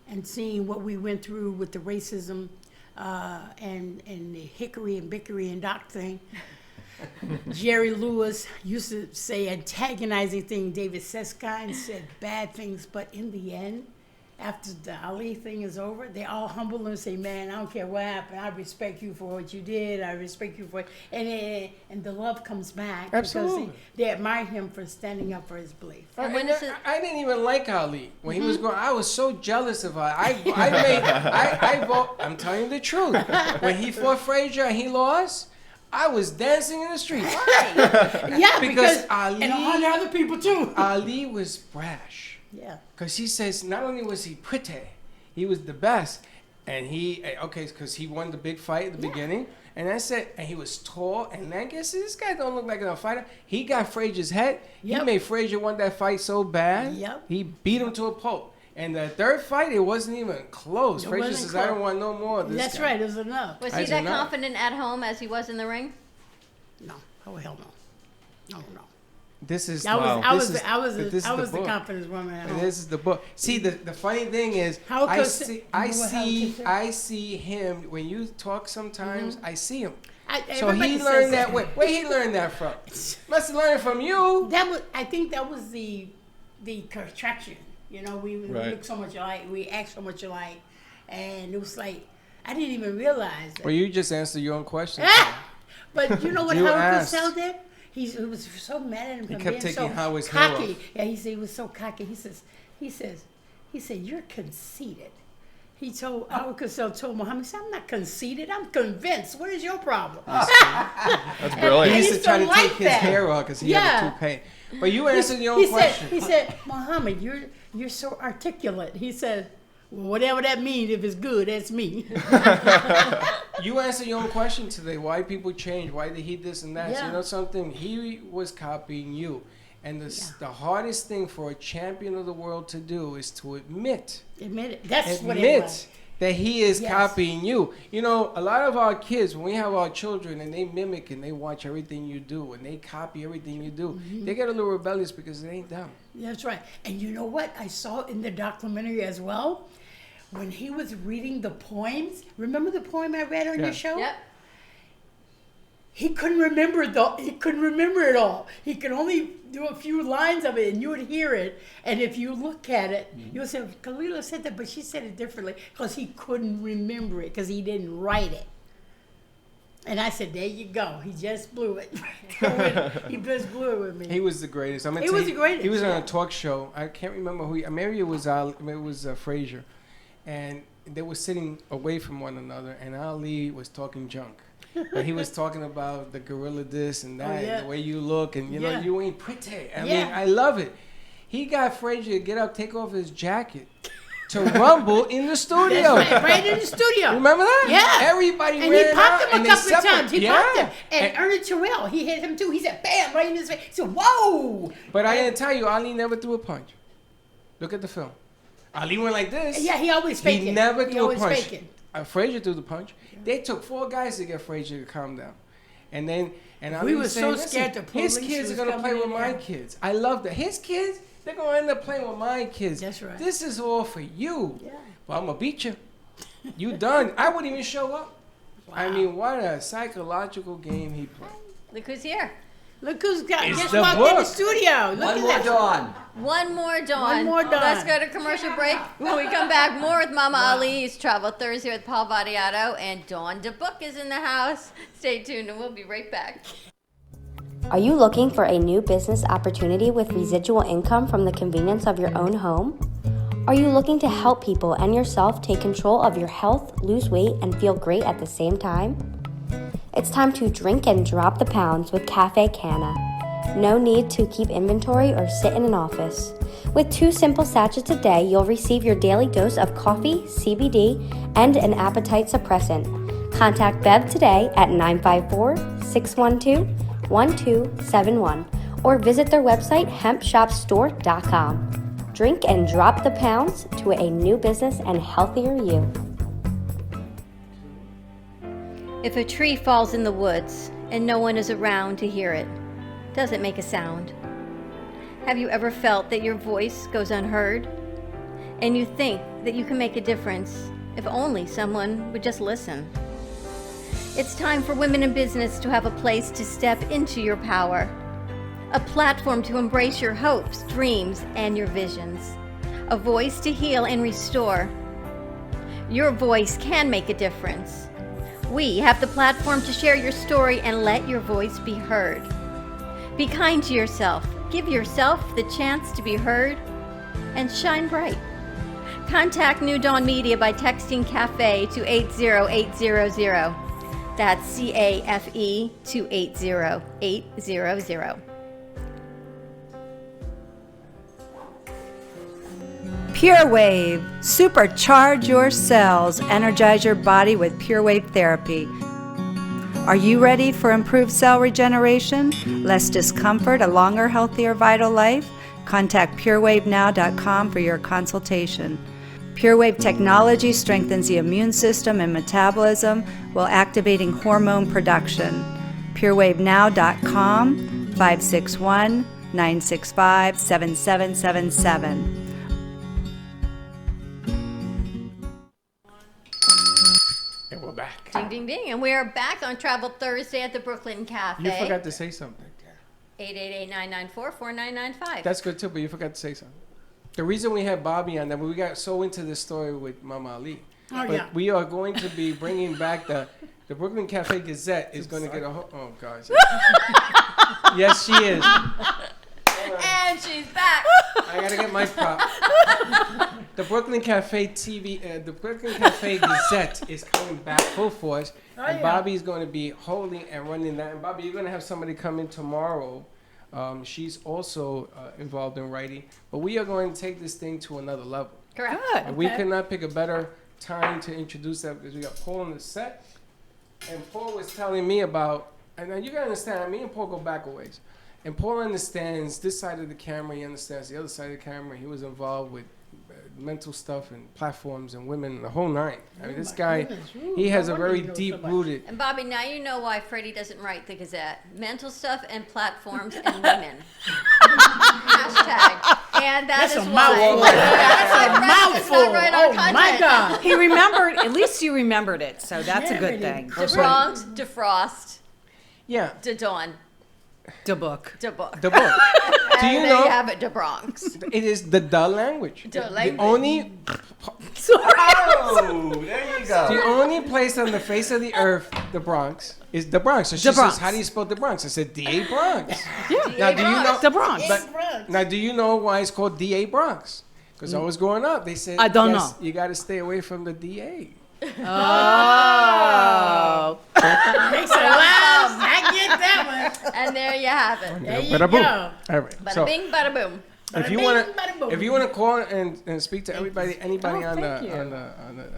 and seeing what we went through with the racism and the hickory and bickory and dock thing. Jerry Lewis used to say antagonizing things. David Seskine said bad things, but in the end, after the Ali thing is over, they all humble and say, "Man, I don't care what happened. I respect you for what you did. I respect you for," and the love comes back Absolutely. because they admire him for standing up for his belief. And when And this is- I didn't even like Ali when he was going. I was so jealous of her. I vote. I'm telling you the truth. When he fought Frazier and he lost, I was dancing in the street. Yeah, Because Ali- and all the other people too. Ali was brash Yeah. because he says not only was he pretty, he was the best, and because he won the big fight at the beginning. And I said, and he was tall, and I guess this guy don't look like a fighter. He got Frazier's head. He Yep. made Frazier won that fight so bad. Yep. He beat him to a pulp. And the third fight, it wasn't even close. It Frazier wasn't says, "I don't close. want no more of this That's guy." right. It was enough. Was I he do that not. confident at home as he was in the ring? No. Oh hell no. No. This is I was Wow. I this was is- I was but this is I was the book. confidence woman at home. This is the book. See, the funny thing is, How I could- see, how could- him when you talk. Sometimes I see him. So everybody he says learned that way. Where he learned that from? Must have learned it from you. I think that was the contraction. You know, we Right. look so much alike, we act so much alike, and it was like I didn't even realize that. Well, you just answered your own question. But you know what You Howard asked. Cosell did? He was so mad at him He for kept being taking so Howard's hair cocky. off. Yeah, he said he was so cocky. He said, "You're conceited. He told Alka-Seltz told Muhammad, he said, I'm not conceited, I'm convinced. What is your problem? That's He brilliant. used used to try to to like take his that. hair off because he Yeah. had a toupee. But you answered your own question. He said, Muhammad, you're so articulate. He said, well, whatever that means, if it's good, that's me. You answered your own question today. Why people change? Why they hate this and that? So Yeah. you know something? He was copying you. And the hardest thing for a champion of the world to do is to admit Admit it. That's what it was. that he is Yes. copying you. You know, a lot of our kids, when we have our children and they mimic and they watch everything you do and they copy everything you do, they get a little rebellious because it ain't them. That's right. And you know what? I saw in the documentary as well, when he was reading the poems. Remember the poem I read on Yeah. your show? Yep. He couldn't remember He couldn't remember it all. He could only do a few lines of it, and you would hear it. And if you look at it, you would say, "Kalila said that, but she said it differently," because he couldn't remember it because he didn't write it. And I said, "There you go. He just blew it. He just blew it with me." He was the greatest. I'm gonna He tell was you, the greatest, He was on yeah. a talk show. I can't remember who. Maybe it was Frazier, and they were sitting away from one another, and Ali was talking junk. But he was talking about the gorilla this and that, yeah. and the way you look, and you know Yeah. you ain't pretty. I mean, Yeah. I love it. He got Frazier to get up, take off his jacket, to rumble in the studio. That's right in the studio. Remember that? Yeah. Everybody And ran he popped out, him and a they couple of separate- times. He yeah. popped him. And Ernie Terrell, he hit him too. He said, bam, right in his face. He said, whoa. But I didn't tell you, Ali never threw a punch. Look at the film. Ali went like this. Yeah, he always faked it. He never He threw a always punch. fake it. Frazier threw the punch. They took 4 guys to get Frazier to calm down. And then, and We Ali were was so saying, "Listen, scared the his police kids was are going to play coming with in my there." kids. I love that. His kids, they're going to end up playing with my kids. That's right. This is all for you. Yeah. Well, I'm going to beat you. You done. I wouldn't even show up. I mean, what a psychological game he played. Look who's here. Look who's got It's just the walked in the book. studio. Look One at more that. dawn. One more dawn. One more dawn. Let's go to commercial break. When we come back, more with Mama Ali's Travel Thursday with Paul Vadiato, and Dawn DeBook is in the house. Stay tuned, and we'll be right back. Are you looking for a new business opportunity with residual income from the convenience of your own home? Are you looking to help people and yourself take control of your health, lose weight, and feel great at the same time? It's time to drink and drop the pounds with Cafe Canna. No need to keep inventory or sit in an office. With 2 simple sachets a day, you'll receive your daily dose of coffee, CBD, and an appetite suppressant. Contact Bev today at 954-612-1271 or visit their website hempshopstore.com. Drink and drop the pounds to a new business and healthier you. If a tree falls in the woods and no one is around to hear it, does it make a sound? Have you ever felt that your voice goes unheard? And you think that you can make a difference if only someone would just listen? It's time for women in business to have a place to step into your power, a platform to embrace your hopes, dreams, and your visions, a voice to heal and restore. Your voice can make a difference. We have the platform to share your story and let your voice be heard. Be kind to yourself, give yourself the chance to be heard, and shine bright. Contact New Dawn Media by texting CAFE to 80800. That's CAFE to 80800. Pure Wave. Supercharge your cells. Energize your body with Pure Wave therapy. Are you ready for improved cell regeneration, less discomfort, a longer, healthier, vital life? Contact purewavenow.com for your consultation. Pure Wave technology strengthens the immune system and metabolism while activating hormone production. purewavenow.com 561-965-7777. And we're back. Ding, ding, ding. And we are back on Travel Thursday at the Brooklyn Cafe. You forgot to say something. 888-994-4995. That's good too, but you forgot to say something. The reason we had Bobby on that, we got so into this story with Mama Ali. Oh, But yeah. we are going to be bringing back the Brooklyn Cafe Gazette is going to get a oh gosh. Yes, she is. And she's back. I gotta get my prop. The Brooklyn Cafe the Brooklyn Cafe Gazette is coming back full force, and Bobby's going to be holding and running that. And Bobby, you're going to have somebody come in tomorrow. She's also involved in writing, but we are going to take this thing to another level. Correct. And we could not pick a better time to introduce that because we got Paul on the set, and Paul was telling me about. And now you gotta understand, me and Paul go back a ways. And Paul understands this side of the camera, he understands the other side of the camera. He was involved with mental stuff and platforms and women, the whole nine. I mean, this guy, he has a very deep-rooted... And Bobby, now you know why Freddie doesn't write the Gazette. Mental stuff and platforms and women. Hashtag. And That's is a why. mouthful. That's why Freddie does not write our Oh content. my God. He remembered, at least you remembered it, so that's a Yeah, good but thing. De Bronx, De Frost, Yeah, De Dawn, The book. De Book. the book. Do you And there know... you have it, De Bronx. It is the language. The The language. only... Oh, there you go. The only place on the face of the earth, the Bronx, is the Bronx. So she The Bronx. says, how do you spell the Bronx? I said, D.A. Bronx. Yeah. Now, do you know... The Bronx. But, now, do you know why it's called D.A. Bronx? Because I was growing up, they said, I don't yes, know. you got to stay away from the D.A. Oh. Makes a laugh. I get that one. And there you have it. There you Bada boom. go. All right. Bada So, bing, bada boom. if you Bada want bing, bada boom. to, if you want to call and speak to everybody, anybody Oh, on thank you.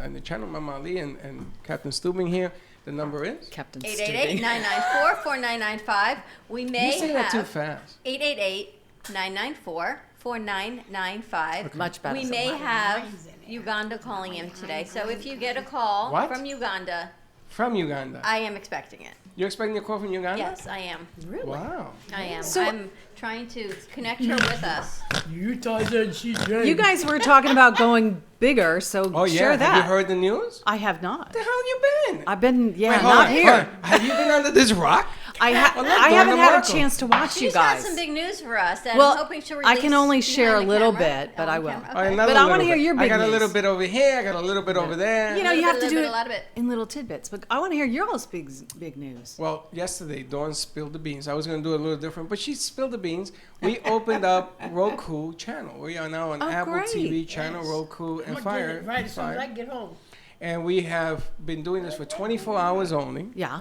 on the channel, Mama Ali and Captain Stubing here, the number is. Captain 888-994-4995. We You may say that too have fast. 888-994-4995. Much better. We may have Uganda calling in today. So if you get a call What? from Uganda, From Uganda. I am expecting it. You're expecting a call from Uganda? Yes, I am. Wow. I am. So- I'm trying to connect her with us. Utah said she's ready. You guys were talking about going bigger, so Oh, yeah. share that. Have you heard the news? I have not. Where the hell you been? I've been, Wait, hold not on, here. hold on. Have you been under this rock? I Well, look, I haven't Donna had a Marco. chance to watch you She's got guys. some big news for us, and Well, I'm hoping she'll I release can only behind share a the little camera. bit, but On I the will. camera, All right, okay. another But I little wanna hear bit. your I big got a little news. bit over here. I got a little bit over there. You know, you have to do a it lot of it. in little tidbits, but I want to hear your all's big news. Well, yesterday, Dawn spilled the beans. I was going to do it a little different, but she spilled the beans. We opened up Roku channel. We are now on Oh, Apple great. TV channel, Yes. Roku, I'm and gonna Fire. get it right as soon as I Fire. get home. And we have been doing this for 24 hours only. Yeah.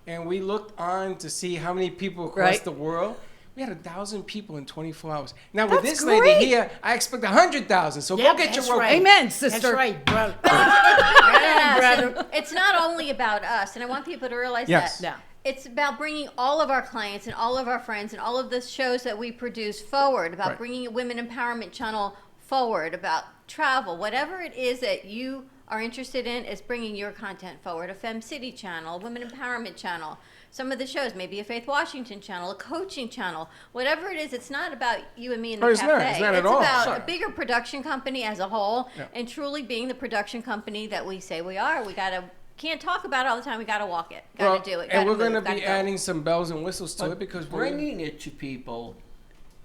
And we looked on to see how many people across Right. the world. We had 1,000 people in 24 hours. Now, with That's this great. lady here, I expect 100,000. So Yeah, go get your that's Roku. right. Amen, sister. That's right, brother. Yes, brother. and it's not only about us, and I want people to realize Yes. that. Yeah. It's about bringing all of our clients and all of our friends and all of the shows that we produce forward, about Right. bringing a Women Empowerment Channel forward, about travel, whatever it is that you are interested in is bringing your content forward. A Fem City channel, a Women Empowerment channel, some of the shows, maybe a Faith Washington channel, a coaching channel, whatever it is, it's not about you and me in the Oh, it's cafe. not. It's not at all. about Sorry. a bigger production company as a whole, Yeah. and truly being the production company that we say we are. We gotta can't talk about it all the time. We gotta walk it. Gotta Well, do it. and gotta we're going to move, gotta be go. adding some bells and whistles to it because we're bringing it to people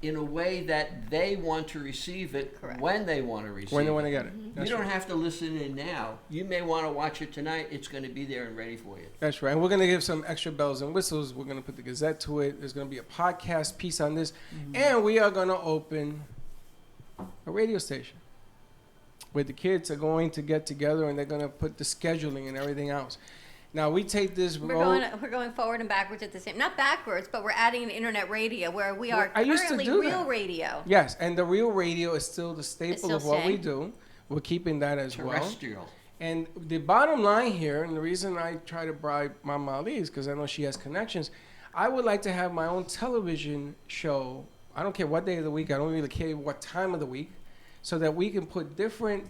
in a way that they want to receive it Correct. when they want to receive when they it. want to get it. You That's don't right. have to listen in now. You may want to watch it tonight. It's going to be there and ready for you. That's right. And we're going to give some extra bells and whistles. We're going to put the Gazette to it. There's going to be a podcast piece on this. And we are going to open a radio station where the kids are going to get together and they're going to put the scheduling and everything else. Now, we take this We're road. going forward and backwards at the same. Not backwards, but we're adding an internet radio where we are I used to currently do real that. radio. Yes, and the real radio is still the staple still of what we staying. do. We're keeping that as well. Terrestrial. And the bottom line here, and the reason I try to bribe Mama Ali is because I know she has connections. I would like to have my own television show. I don't care what day of the week. I don't really care what time of the week, so that we can put different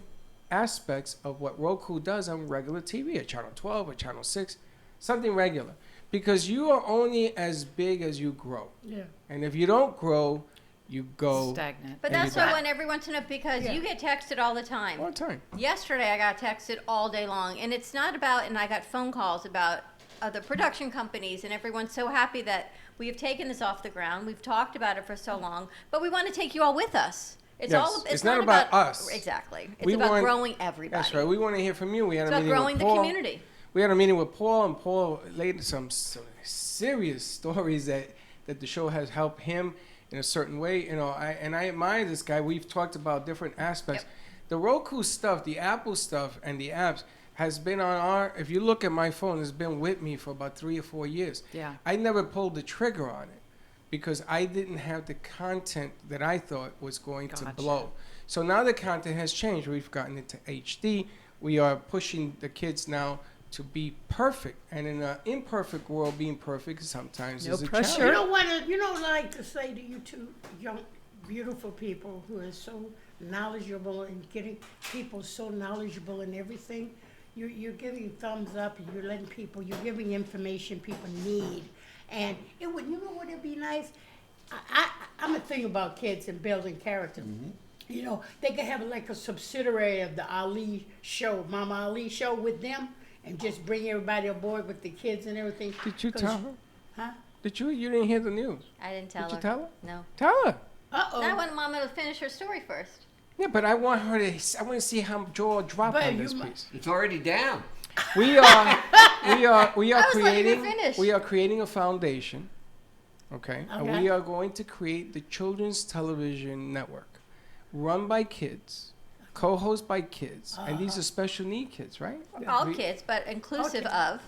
aspects of what Roku does on regular TV, at Channel 12 or Channel 6, something regular. Because you are only as big as you grow. Yeah. And if you don't grow, you go Stagnant. But And that's you what I die. want everyone to know because you get texted all the time. all the time. Yesterday I got texted all day long, and it's not about. And I got phone calls about other production companies, and everyone's so happy that we have taken this off the ground. We've talked about it for so long, but we want to take you all with us. It's Yes, all. it's not about us. Exactly. It's We about want- growing everybody. That's right. We want to hear from you. We had It's a about meeting growing with the Paul. community. We had a meeting with Paul, and Paul laid some serious stories that the show has helped him in a certain way. You know, I admire this guy. We've talked about different aspects. Yep. the Roku stuff, the Apple stuff, and the apps has been on our. If you look at my phone, it's been with me for about 3 or 4 years. Yeah. I never pulled the trigger on it because I didn't have the content that I thought was going to Gotcha. blow. So now the content has changed. We've gotten into HD. We are pushing the kids now to be perfect, and in an imperfect world, being perfect sometimes No is a pressure. You challenge. don't like to say to you two young, beautiful people who are so knowledgeable and getting people so knowledgeable in everything. You're giving thumbs up and you're letting people, you're giving information people need. And it would, you know what it'd be nice? I'm a thing about kids and building character. You know, they could have like a subsidiary of the Ali show, Mama Ali show with them, and just bring everybody aboard with the kids and everything. Did you 'Cause- tell her? Huh? Did you? You didn't hear the news. I didn't tell Did her. you tell her? No. Tell her. Uh-oh. I want Mama to finish her story first. Yeah, but I want her to. I want to see how jaw drop But on you this mu- piece. It's already down. We are I was letting her creating. finish. We are creating a foundation. Okay. And Okay. we are going to create the Children's Television Network, run by kids, co-hosted by kids, and these are special need kids, right? All We- kids, but inclusive kids. of.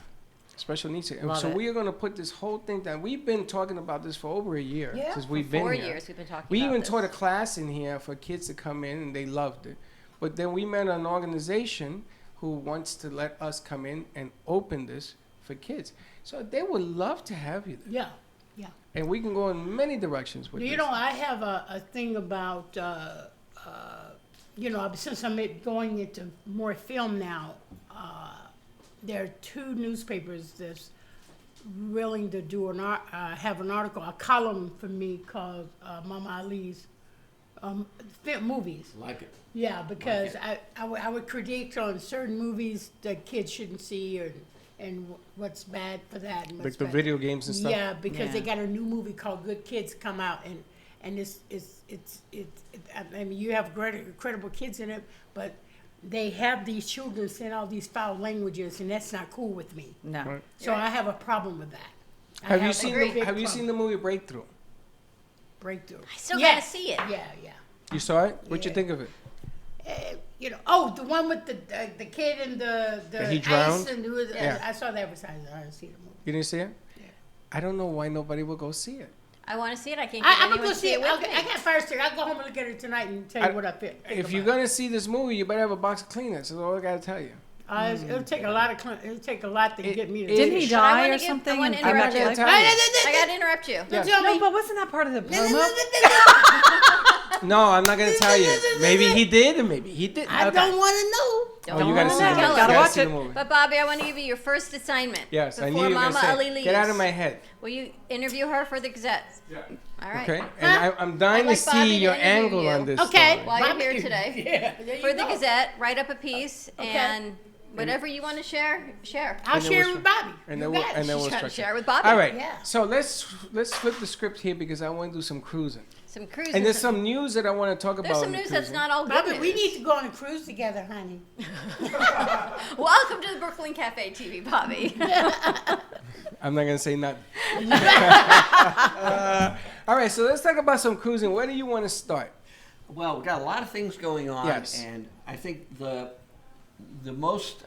Special needs. And Love so it. we are going to put this whole thing down. We've been talking about this for over a year Yeah. since For we've been 4 here. years we've been talking We about even this. taught a class in here for kids to come in, and they loved it. But then we met an organization who wants to let us come in and open this for kids. So they would love to have you there. Yeah. And we can go in many directions with You this. know, I have a thing about, since I'm going into more film now, there are 2 newspapers that's willing to do have an article, a column for me called Mama Ali's movies. Like it. Yeah, because I would critique on certain movies that kids shouldn't see and what's bad for that. And Like what's the bad. video games and stuff. Yeah, because they Yeah. got a new movie called Good Kids come out, and it's I mean, you have incredible kids in it, but they have these children saying all these foul languages, and that's not cool with me. No. Right. So I have a problem with that. I Have you a seen big the, Have you problem. seen the movie Breakthrough? Breakthrough? I still Yes. gotta see it. Yeah. You saw it? What'd you Yeah. think of it? The one with the kid and the That he ice drowned? and Yeah. I saw the advertisement. I didn't see the movie. You didn't see it? I don't know why nobody will go see it. I want to see it. I can't get I'm anyone gonna go to see it. with I me. got fire stick. I'll go home and look at it tonight and tell you what I feel. If you're gonna see this movie, you better have a box of Kleenex. That's all I gotta tell you. It'll take a lot of. It'll take a lot to get me to. Didn't he see it. But I die wanna or give- I something? wanna and I'm not interrupt gonna you. tell you. I gotta interrupt you. Don't tell No, me. but wasn't that part of the promo? No, I'm not gonna tell you. Maybe he did, and maybe he didn't. I don't want to know. Oh, you gotta see the wanna movie. know. You Gotta gotta watch see the it. movie. But Bobby, I want to give you your first assignment. Yes, I knew before you were Mama gonna Ali say. leaves. Get out of my head. Will you interview her for the Gazette? Yeah. All right. Okay. And I'm dying I'd like to Bobby see to your interview angle you. on this. Okay. story. While you're Bobby- here today. Yeah, there you For the go. Gazette, write up a piece Okay. and whatever you want to share. I'll And then share we'll it with Bobby. And You then we'll got it. and then we'll Share- structure. share with Bobby. All right. Yeah. So let's flip the script here because I want to do some cruising. Some cruises. And there's some news that I want to talk about. There's some in the news that's cruising. not all good Bobby, news. we need to go on a cruise together, honey. Welcome to the Brooklyn Cafe TV, Bobby. I'm not gonna say nothing. All right, so let's talk about some cruising. Where do you want to start? Well, we've got a lot of things going on, Yes. and I think the most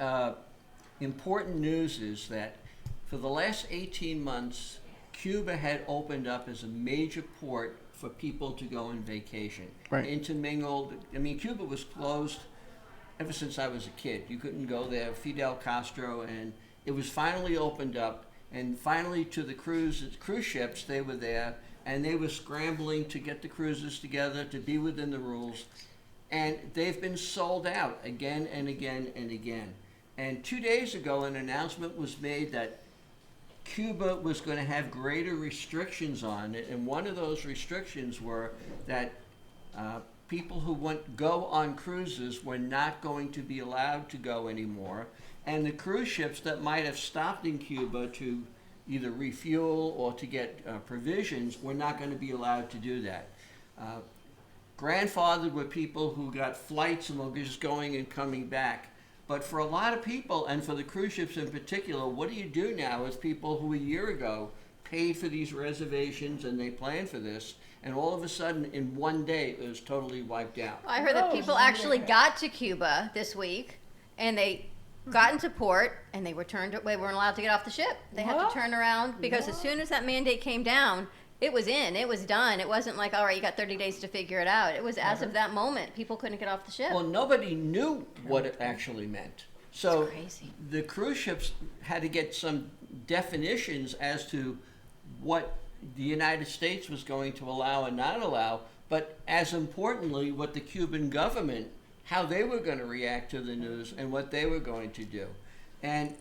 important news is that for the last 18 months, Cuba had opened up as a major port for people to go on vacation, Right. intermingled. I mean, Cuba was closed ever since I was a kid. You couldn't go there. Fidel Castro, and it was finally opened up. And finally, to the cruise ships, they were there, and they were scrambling to get the cruises together to be within the rules. And they've been sold out again and again and again. And 2 days ago, an announcement was made that Cuba was going to have greater restrictions on it, and one of those restrictions were that people who go on cruises were not going to be allowed to go anymore, and the cruise ships that might have stopped in Cuba to either refuel or to get provisions were not going to be allowed to do that. Grandfathered were people who got flights and were just going and coming back. But for a lot of people, and for the cruise ships in particular, what do you do now with people who a year ago paid for these reservations and they planned for this, and all of a sudden, in one day, it was totally wiped out. I heard that people actually got to Cuba this week, and they got into port, and they weren't allowed to get off the ship. They had to turn around because as soon as that mandate came down, it was done. It wasn't like, all right, you got 30 days to figure it out. It was as of that moment, people couldn't get off the ship. Well, nobody knew what it actually meant. So crazy. the cruise ships had to get some definitions as to what the United States was going to allow and not allow, but as importantly, what the Cuban government, how they were going to react to the news and what they were going to do. And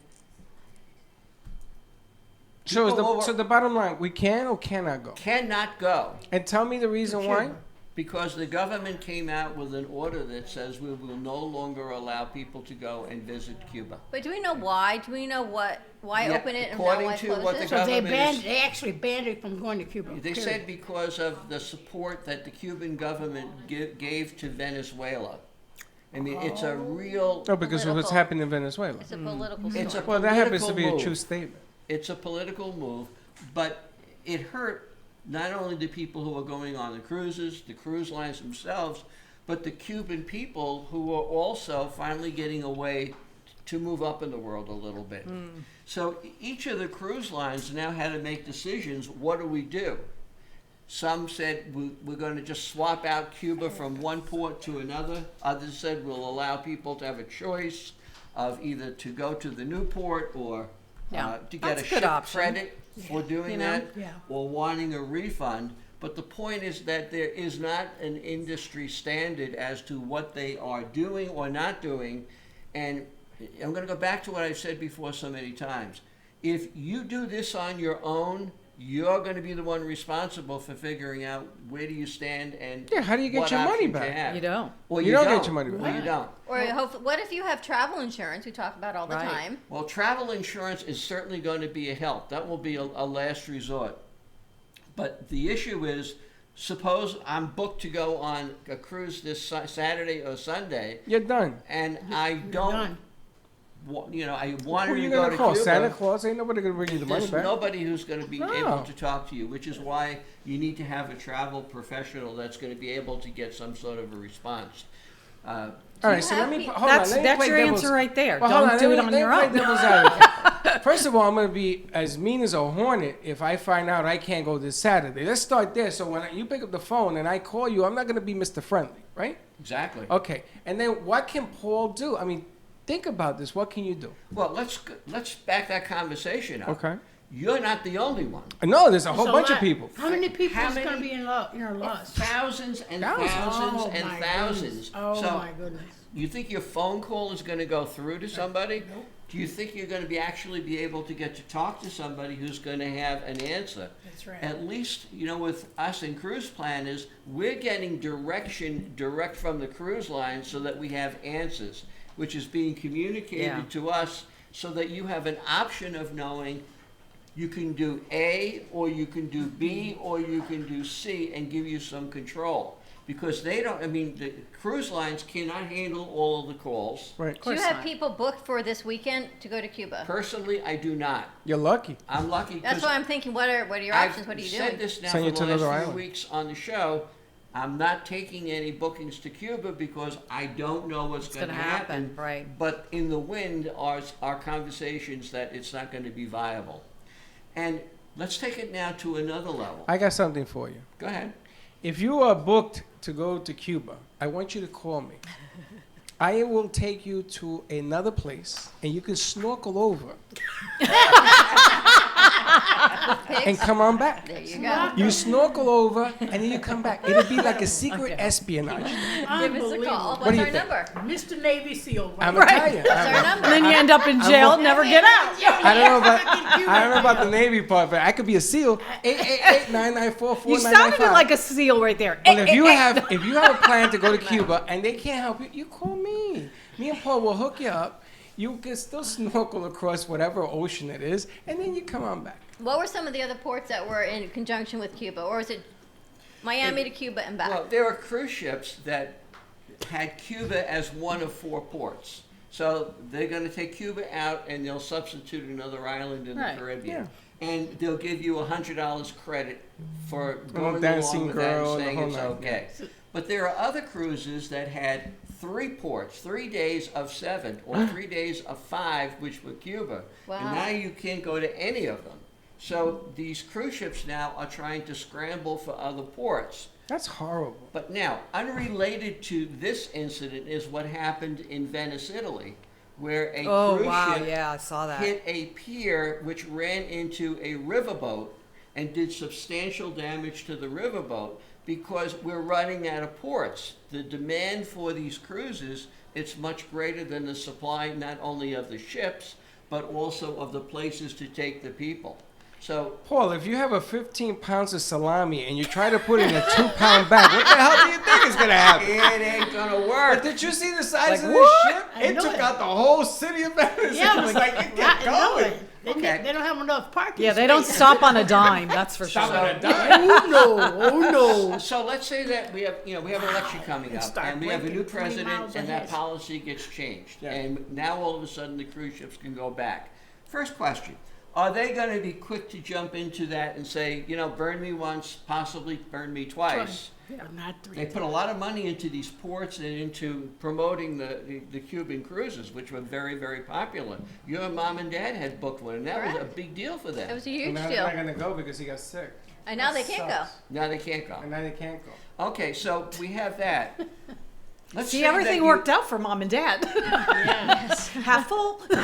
so the bottom line, we can or cannot go? cannot go. And tell me the reason why. Because the government came out with an order that says we will no longer allow people to go and visit Cuba. But do we know why? Do we know why Yeah, open it and now according why to close what the it? So government is- they actually banned it from going to Cuba. They period. said because of the support that the Cuban government gave to Venezuela. I mean, it's a real, No, because of what's Political. happening in Venezuela. It's a political it's a story. Well, that happens to be political a true move. statement. It's a political move, but it hurt not only the people who were going on the cruises, the cruise lines themselves, but the Cuban people who were also finally getting a way to move up in the world a little bit. So each of the cruise lines now had to make decisions. What do we do? Some said we're going to just swap out Cuba from one port to another. Others said we'll allow people to have a choice of either to go to the new port or to get that's a a good ship option. credit for doing You know? that, Yeah. or wanting a refund. But the point is that there is not an industry standard as to what they are doing or not doing. And I'm going to go back to what I've said before so many times. If you do this on your own, you're going to be the one responsible for figuring out where do you stand and Yeah, how do you get what your money options back? have. You don't. Or You don't get your money back. Or you don't. Or what if you have travel insurance? We talk about all the Right. time. Well, travel insurance is certainly going to be a help. That will be a last resort. But the issue is, suppose I'm booked to go on a cruise this Saturday or Sunday, You're done. and I don't, done. I Who wanted are to you go gonna to call? Cuba. Santa Claus? Ain't nobody gonna bring you the money There's back. nobody who's going to be No. able to talk to you, which is why you need to have a travel professional that's going to be able to get some sort of a response. All right, so let me hold on. That's Let me that's play your devil's- answer right there. Well, hold Don't on, do let it me- on let your me play own. devil's advocate. First of all, I'm gonna be as mean as a hornet if I find out I can't go this Saturday. Let's start there. So when you pick up the phone and I call you, I'm not gonna be Mr. Friendly, right? Exactly. Okay. And then what can Paul do? I mean, think about this. What can you do? Well, let's back that conversation up. Okay. You're not the only one. No, there's a whole So bunch of lot- people. How many people How is going to many- be in your loss? Thousands and Thousands. thousands Oh, and my thousands. goodness. Oh, So my goodness. you think your phone call is going to go through to somebody? Do you think you're going to actually be able to get to talk to somebody who's going to have an answer? That's right. At least, with us in Cruise Planners, we're getting direct from the cruise line so that we have answers, which is being communicated Yeah. to us so that you have an option of knowing you can do A, or you can do B, or you can do C, and give you some control. Because the cruise lines cannot handle all of the calls. Right. Do you have people booked for this weekend to go to Cuba? Personally, I do not. You're lucky. I'm lucky. That's 'cause why I'm thinking, what are your options? What are you I've said doing? this now Send you for to the another last few island. weeks on the show. I'm not taking any bookings to Cuba because I don't know what's going to gonna happen. happen, right. But in the wind are conversations that it's not going to be viable. And let's take it now to another level. I got something for you. Go ahead. If you are booked to go to Cuba, I want you to call me. I will take you to another place, and you can snorkel over and come on back. There you go. You snorkel over, and then you come back. It'll be like a secret espionage. Give us a call. What What's do you our think? number? Mr. Navy SEAL. I'm Right. Italian. What's our number? And then you end up in jail, never get out. I don't know about the Navy part, but I could be a SEAL. 888-994-4995. You sounded like a seal right there. Well, if you have a plan to go to Cuba and they can't help you, you call me. Me and Paul will hook you up. You can still snorkel across whatever ocean it is, and then you come on back. What were some of the other ports that were in conjunction with Cuba? Or is it Miami to Cuba and back? Well, there are cruise ships that had Cuba as one of 4 ports. So they're going to take Cuba out and they'll substitute another island in Right. the Caribbean. and they'll give you $100 credit for going dancing along with girl, that and the saying whole it's nine, okay. But there are other cruises that had 3 ports, 3 days of 7, or 3 days of 5, which were Cuba. Wow. And now you can't go to any of them. So these cruise ships now are trying to scramble for other ports. That's horrible. But now, unrelated to this incident is what happened in Venice, Italy, where a cruise ship Yeah, I saw that. hit a pier which ran into a riverboat and did substantial damage to the riverboat because we're running out of ports. The demand for these cruises, it's much greater than the supply not only of the ships, but also of the places to take the people. So Paul, if you have a 15 pounds of salami and you try to put it in a 2-pound bag, what the hell do you think is gonna happen? it ain't gonna work. But did you see the size Like, of this what? ship? I It know took it. out the whole city of Venice. Yeah, It was like it kept I know going. it. Okay. They don't have enough parking. Yeah, they don't spaces. stop on a dime, that's for Stop sure. on a dime. Oh no! So let's say that we have an election coming up, start and we have a new blinking 20 president, miles and that ahead. policy gets changed, Yeah. and now all of a sudden the cruise ships can go back. First question: are they going to be quick to jump into that and say, burn me once, possibly burn me twice? Yeah, not 3. They put a lot of money into these ports and into promoting the Cuban cruises, which were very, very popular. Your mom and dad had booked one, and that was a Correct. big deal for It them. was a And huge now they're deal. not gonna go because he got sick. And now they That can't sucks. Now they can't go. And now they can't go. Okay, so we have that. Let's See, say everything that you- worked out for mom and dad. Half full. go.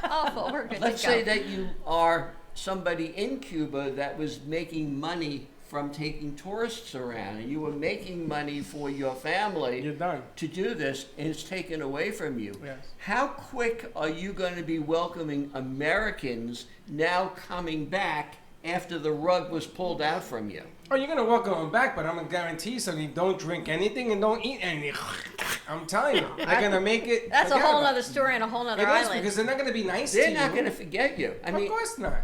Awful. We're good Let's to go. say that you are somebody in Cuba that was making money from taking tourists around, and you were making money for your family You're done. to do this, and it's taken away from you. Yes. How quick are you going to be welcoming Americans now coming back after the rug was pulled out from you? Oh, you're gonna welcome them back, but I'm gonna guarantee something. Don't drink anything and don't eat anything. I'm telling you, they're gonna make it. That's a forget whole about other story and a whole it. other It is island. because they're not gonna be nice to They're you. not going to forget you. I mean, Of course not.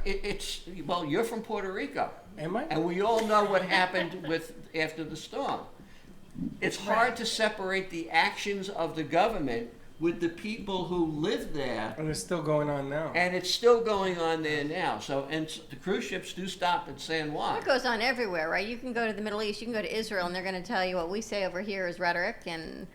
well, you're from Puerto Rico. Am I? And we all know what happened after the storm. It's hard to separate the actions of the government with the people who live there, And it's still going on now. and it's still going on there now. So, and the cruise ships do stop at San Juan. It goes on everywhere, right? You can go to the Middle East, you can go to Israel, and they're going to tell you what we say over here is rhetoric, and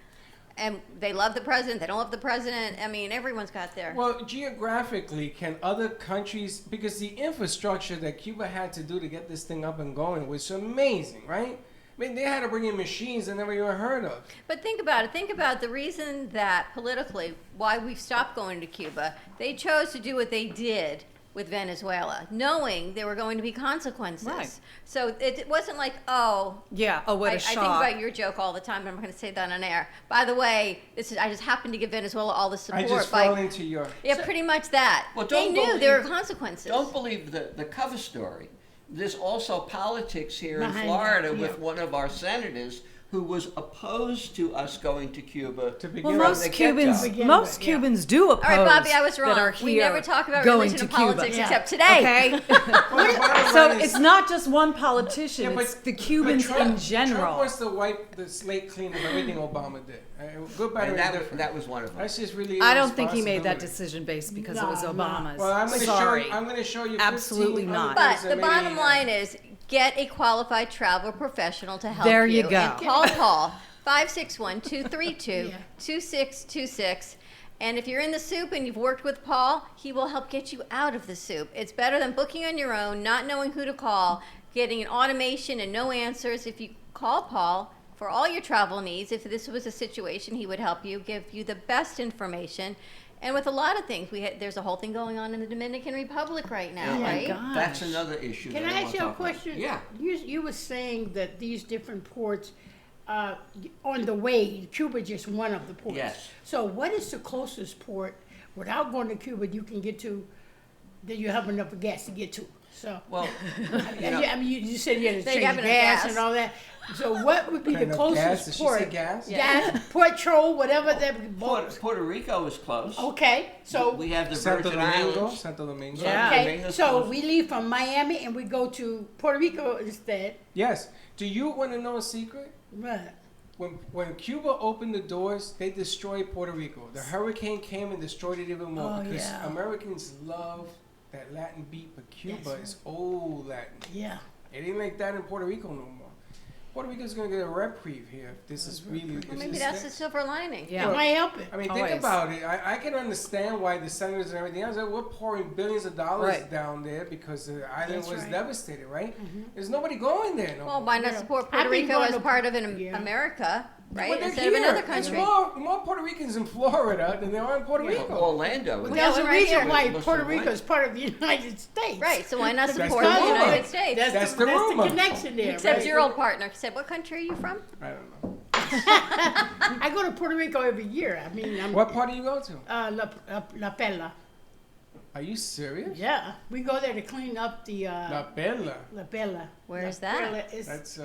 they love the president, they don't love the president. I mean, everyone's got their. Well, geographically, can other countries, because the infrastructure that Cuba had to do to get this thing up and going was amazing, right? I mean, they had to bring in machines I never even heard of. But think about it. Think about the reason that politically, why we've stopped going to Cuba. They chose to do what they did with Venezuela, knowing there were going to be consequences. Right. So it wasn't like, oh, Yeah, oh, what I a think shock. about your joke all the time, but I'm going to say that on air. By the way, I just happened to give Venezuela all the support. I just by, fell into your. yeah, pretty much that. Well, They don't knew there were believe- consequences. Don't believe the cover story. There's also politics here in Behind Florida that, with yeah. one of our senators who was opposed to us going to Cuba. To begin Well, with. most the get-go. Cubans, Begin most with, yeah. Cubans do oppose. All right, Bobby, I was wrong. That are We here never talk about going religion to and politics Cuba. except today. Okay. Well, the bottom So line is- it's not just one politician; Yeah, it's the but Cubans Trump, in general. Trump wants to wipe the slate clean of everything Obama did. Good, better, And and different. that was one of them. That's just really. I don't think he made that irresponsibility. decision based because it No, was no. Obama's. Well, I'm going to Sorry. show. I'm going to show you. 15 Absolutely other not. things But that the bottom maybe, line is get a qualified travel professional to help There you you. go. And call Paul 561-232-2626. And if you're in the soup and you've worked with Paul, he will help get you out of the soup. It's better than booking on your own, not knowing who to call, getting an automation and no answers. If you call Paul for all your travel needs, if this was a situation, he would help you, give you the best information. And with a lot of things, there's a whole thing going on in the Dominican Republic right now, Yeah, right? God. That's another issue. Can that I want ask to you a talk about. question? Yeah. You were saying that these different ports, on the way, Cuba just one of the ports. Yes. So what is the closest port without going to Cuba you can get to that you have enough gas to get to? So Well, I mean, you said you had to They change have enough gas gas. and all that. So what would be the Enough gas? Did closest she port? say gas? Gas, petrol, whatever that. Puerto Rico is close. Okay, so we have the Santo Virgin Domingo. Islands. Santo Domingo. Yeah. okay, Domingo's so close. we leave from Miami and we go to Puerto Rico instead. Yes. Do you want to know a secret? Right. When Cuba opened the doors, they destroyed Puerto Rico. The hurricane came and destroyed it even more Oh, because yeah. Americans love that Latin beat, but Cuba That's is old Latin. Yeah. It ain't like that in Puerto Rico no more. Puerto Rico's gonna get a reprieve here if this is really. Well, maybe that's the silver lining. Yeah. It might help it. I mean, Always. think about it. I can understand why the senators and everything else, we're pouring billions of dollars Right. down there because the island That's was right. devastated, right? There's nobody going there no Well, more. why not Yeah. support I've Puerto been Rico going as to- part of an yeah. America, right? But they're Instead of here. another There's country. more Puerto Ricans in Florida than there are in Puerto Rico. Orlando. We There's got a one right reason here. why Must Puerto have Rico went. is part of the United States. Right, so why not That's support the the rumor. United States? That's the that's rumor. the connection there. Except right? your old partner said, what country are you from? I don't know. I go to Puerto Rico every year. I mean, I'm What part do you go to? La Pela. Are you serious? Yeah, we go there to clean up the La Bella. La Pela. Where's La that? Pela is- That's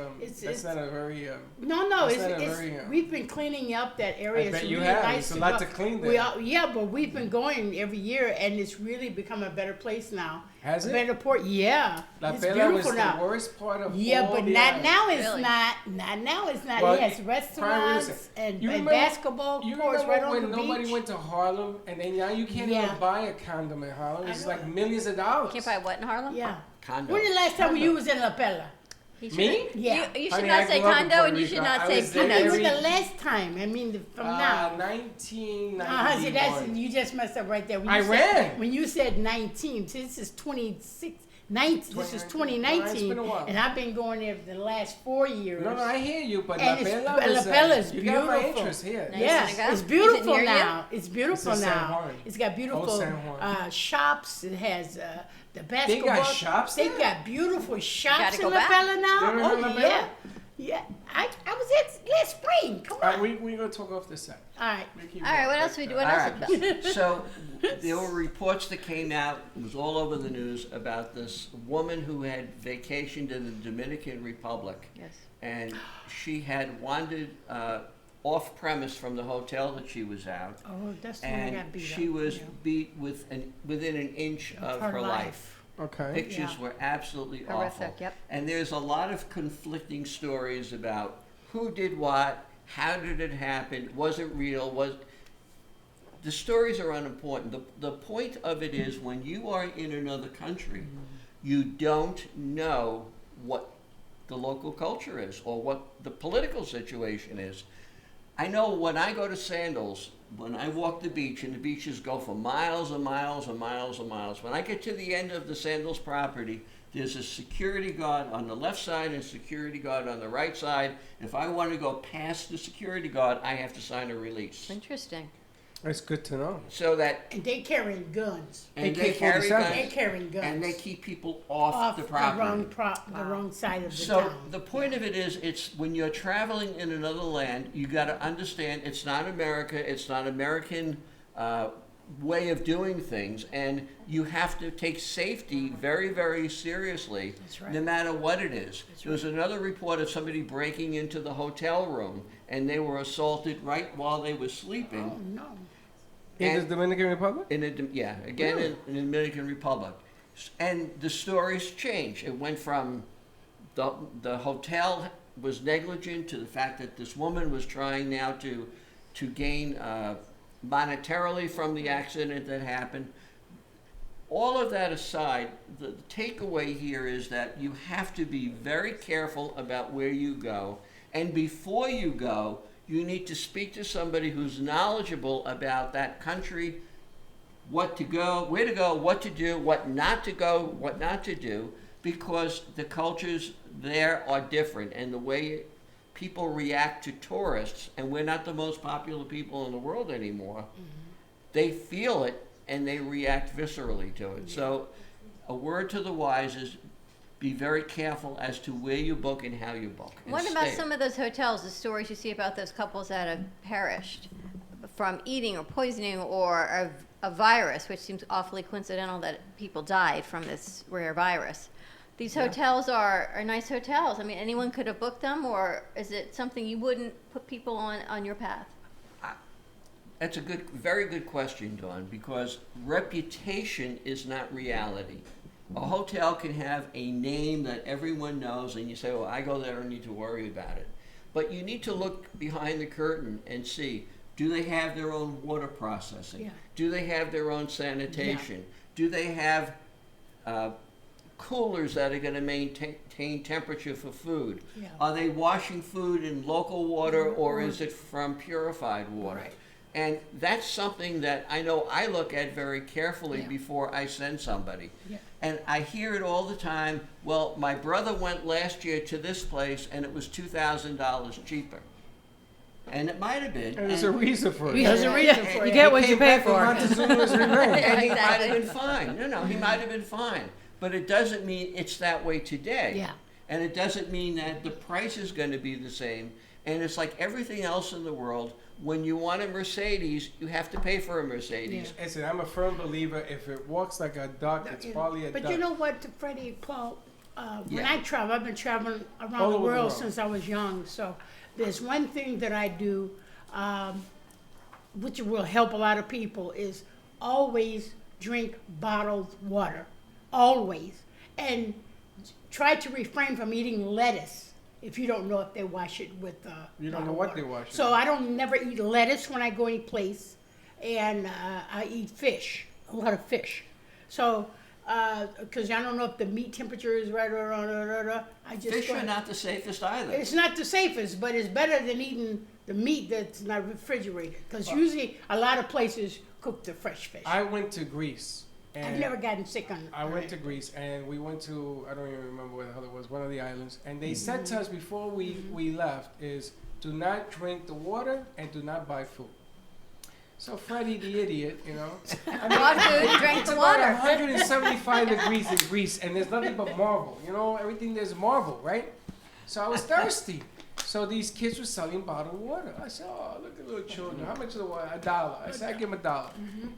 it's- not a very no, that's it's, not a it's very, we've been cleaning up that area. I It's bet you really have. nice It's a lot go. to clean We there. are, yeah, but we've been going every year, and it's really become a better place now. Has A it? better port, yeah. La It's Bella was beautiful the now. worst part of Yeah, all but the not island. now. It's Really? not. Not now. It's not. Well, It has prime restaurants minister. and You remember- basketball You courts remember right on when the nobody beach. went to Harlem, and then now you can't Yeah. even buy a condom in Harlem. I It's know. like millions of dollars. Can't buy what in Harlem? Yeah. Condo. When the last time you was in La Pela? He Me? shouldn't- Yeah. You should Honey, not I say grew up in condo, Puerto and you should Rico. not I say was there I mean, every- when the last time? I mean, from now. 1991. See, that's you just messed up right there. When I you said, ran. When you said 19, see, this is 26. 19, this is 2019, It's been a while. and I've been going there for the last 4 years. No, I hear you, but And La it's- Bella La was, Bella's you got my beautiful. interest here. Nice. Yeah, Is it it's Is it beautiful near you? now. It's beautiful It's in San now. Juan. It's got beautiful San Juan. shops. It has the They basketball. got shops They there? got beautiful shops Gotta in go La back. Bella now. You ever Oh been to La yeah, Bella? yeah. I was at last spring. Come on. We're going to talk off the set. All right. We keep All right, going. what else we do? What All else? right. we do? So there were reports that came out, it was all over the news, about this woman who had vacationed in the Dominican Republic. Yes. And she had wandered off premise from the hotel that she was at. Oh, that's the one I And got beat she up. was Yeah. beat within an inch of her life. Okay. Pictures Yeah. were absolutely Horrific, awful. yep. And there's a lot of conflicting stories about who did what, how did it happen, was it real, the stories are unimportant. The point of it is when you are in another country, you don't know what the local culture is or what the political situation is. I know when I go to Sandals, when I walk the beach, and the beaches go for miles and miles and miles and miles, when I get to the end of the Sandals property, there's a security guard on the left side and a security guard on the right side. If I want to go past the security guard, I have to sign a release. Interesting. That's good to know. So that, And they carrying guns. and they AK-47. carry They're guns, carrying guns. and they keep people off off the property. the wrong side of the So town. the point of it is, it's when you're traveling in another land, you got to understand it's not America, it's not American way of doing things, and you have to take safety very, very seriously, That's right. no matter what it is. There was another report of somebody breaking into the hotel room, and they were assaulted right while they were sleeping. Oh no. In the And- Dominican Republic? in the Dominican Republic, and the stories change. It went from the hotel was negligent to the fact that this woman was trying now to gain monetarily from the accident that happened. All of that aside, the takeaway here is that you have to be very careful about where you go, and before you go, you need to speak to somebody who's knowledgeable about that country, what to go, where to go, what to do, what not to go, what not to do, because the cultures there are different, and the way people react to tourists, and we're not the most popular people in the world anymore, they feel it and they react viscerally to it. So a word to the wise is be very careful as to where you book and how you book. and What about stay. some of those hotels, the stories you see about those couples that have perished from eating or poisoning or a virus, which seems awfully coincidental that people died from this rare virus? These hotels are nice hotels. I mean, anyone could have booked them, or is it something you wouldn't put people on your path? That's a very good question, Dawn, because reputation is not reality. A hotel can have a name that everyone knows, and you say, well, I go there, I don't need to worry about it. But you need to look behind the curtain and see, do they have their own water processing? Yeah. Do they have their own sanitation? Do they have coolers that are going to maintain temperature for food. Yeah. Are they washing food in local water or is it from purified water? Right. And that's something that I know I look at very carefully Yeah. before I send somebody. Yeah. And I hear it all the time, well, my brother went last year to this place and it was $2,000 cheaper. And it might have been. And there's a reason for it. There's a reason for it. You get He what you came pay back from for. Montezuma's revenge. And he might have Exactly. been fine. No, he might have been fine. But it doesn't mean it's that way today. Yeah. And it doesn't mean that the price is going to be the same. And it's like everything else in the world. When you want a Mercedes, you have to pay for a Mercedes. Listen, I'm a firm believer. If it walks like a duck, it's probably a But duck. you know what, Freddie, Paul, when Yeah. I travel, I've been traveling around All the over the world world. since I was young. So there's one thing that I do, which will help a lot of people, is always drink bottled water. Always. And try to refrain from eating lettuce if you don't know if they wash it with You don't know bottled what water. they wash it So with. I don't never eat lettuce when I go any place. And I eat fish, a lot of fish. So, because I don't know if the meat temperature is right or I just Fish go are ahead. not the safest either. It's not the safest, but it's better than eating the meat that's not refrigerated. Because usually a lot of places cook the fresh fish. I went to Greece. I've And never gotten sick on. I went to Greece and we went to, I don't even remember where the hell it was, one of the islands. And they said to us before we left is, do not drink the water and do not buy food. So Freddie the idiot, you know. Bought food, drank It's the about water. 175 degrees in Greece and there's nothing but marble. You know, everything there's marble, right? So I was thirsty. So these kids were selling bottled water. I said, oh, look at little children. How much is the water? $1. I said, I give them $1.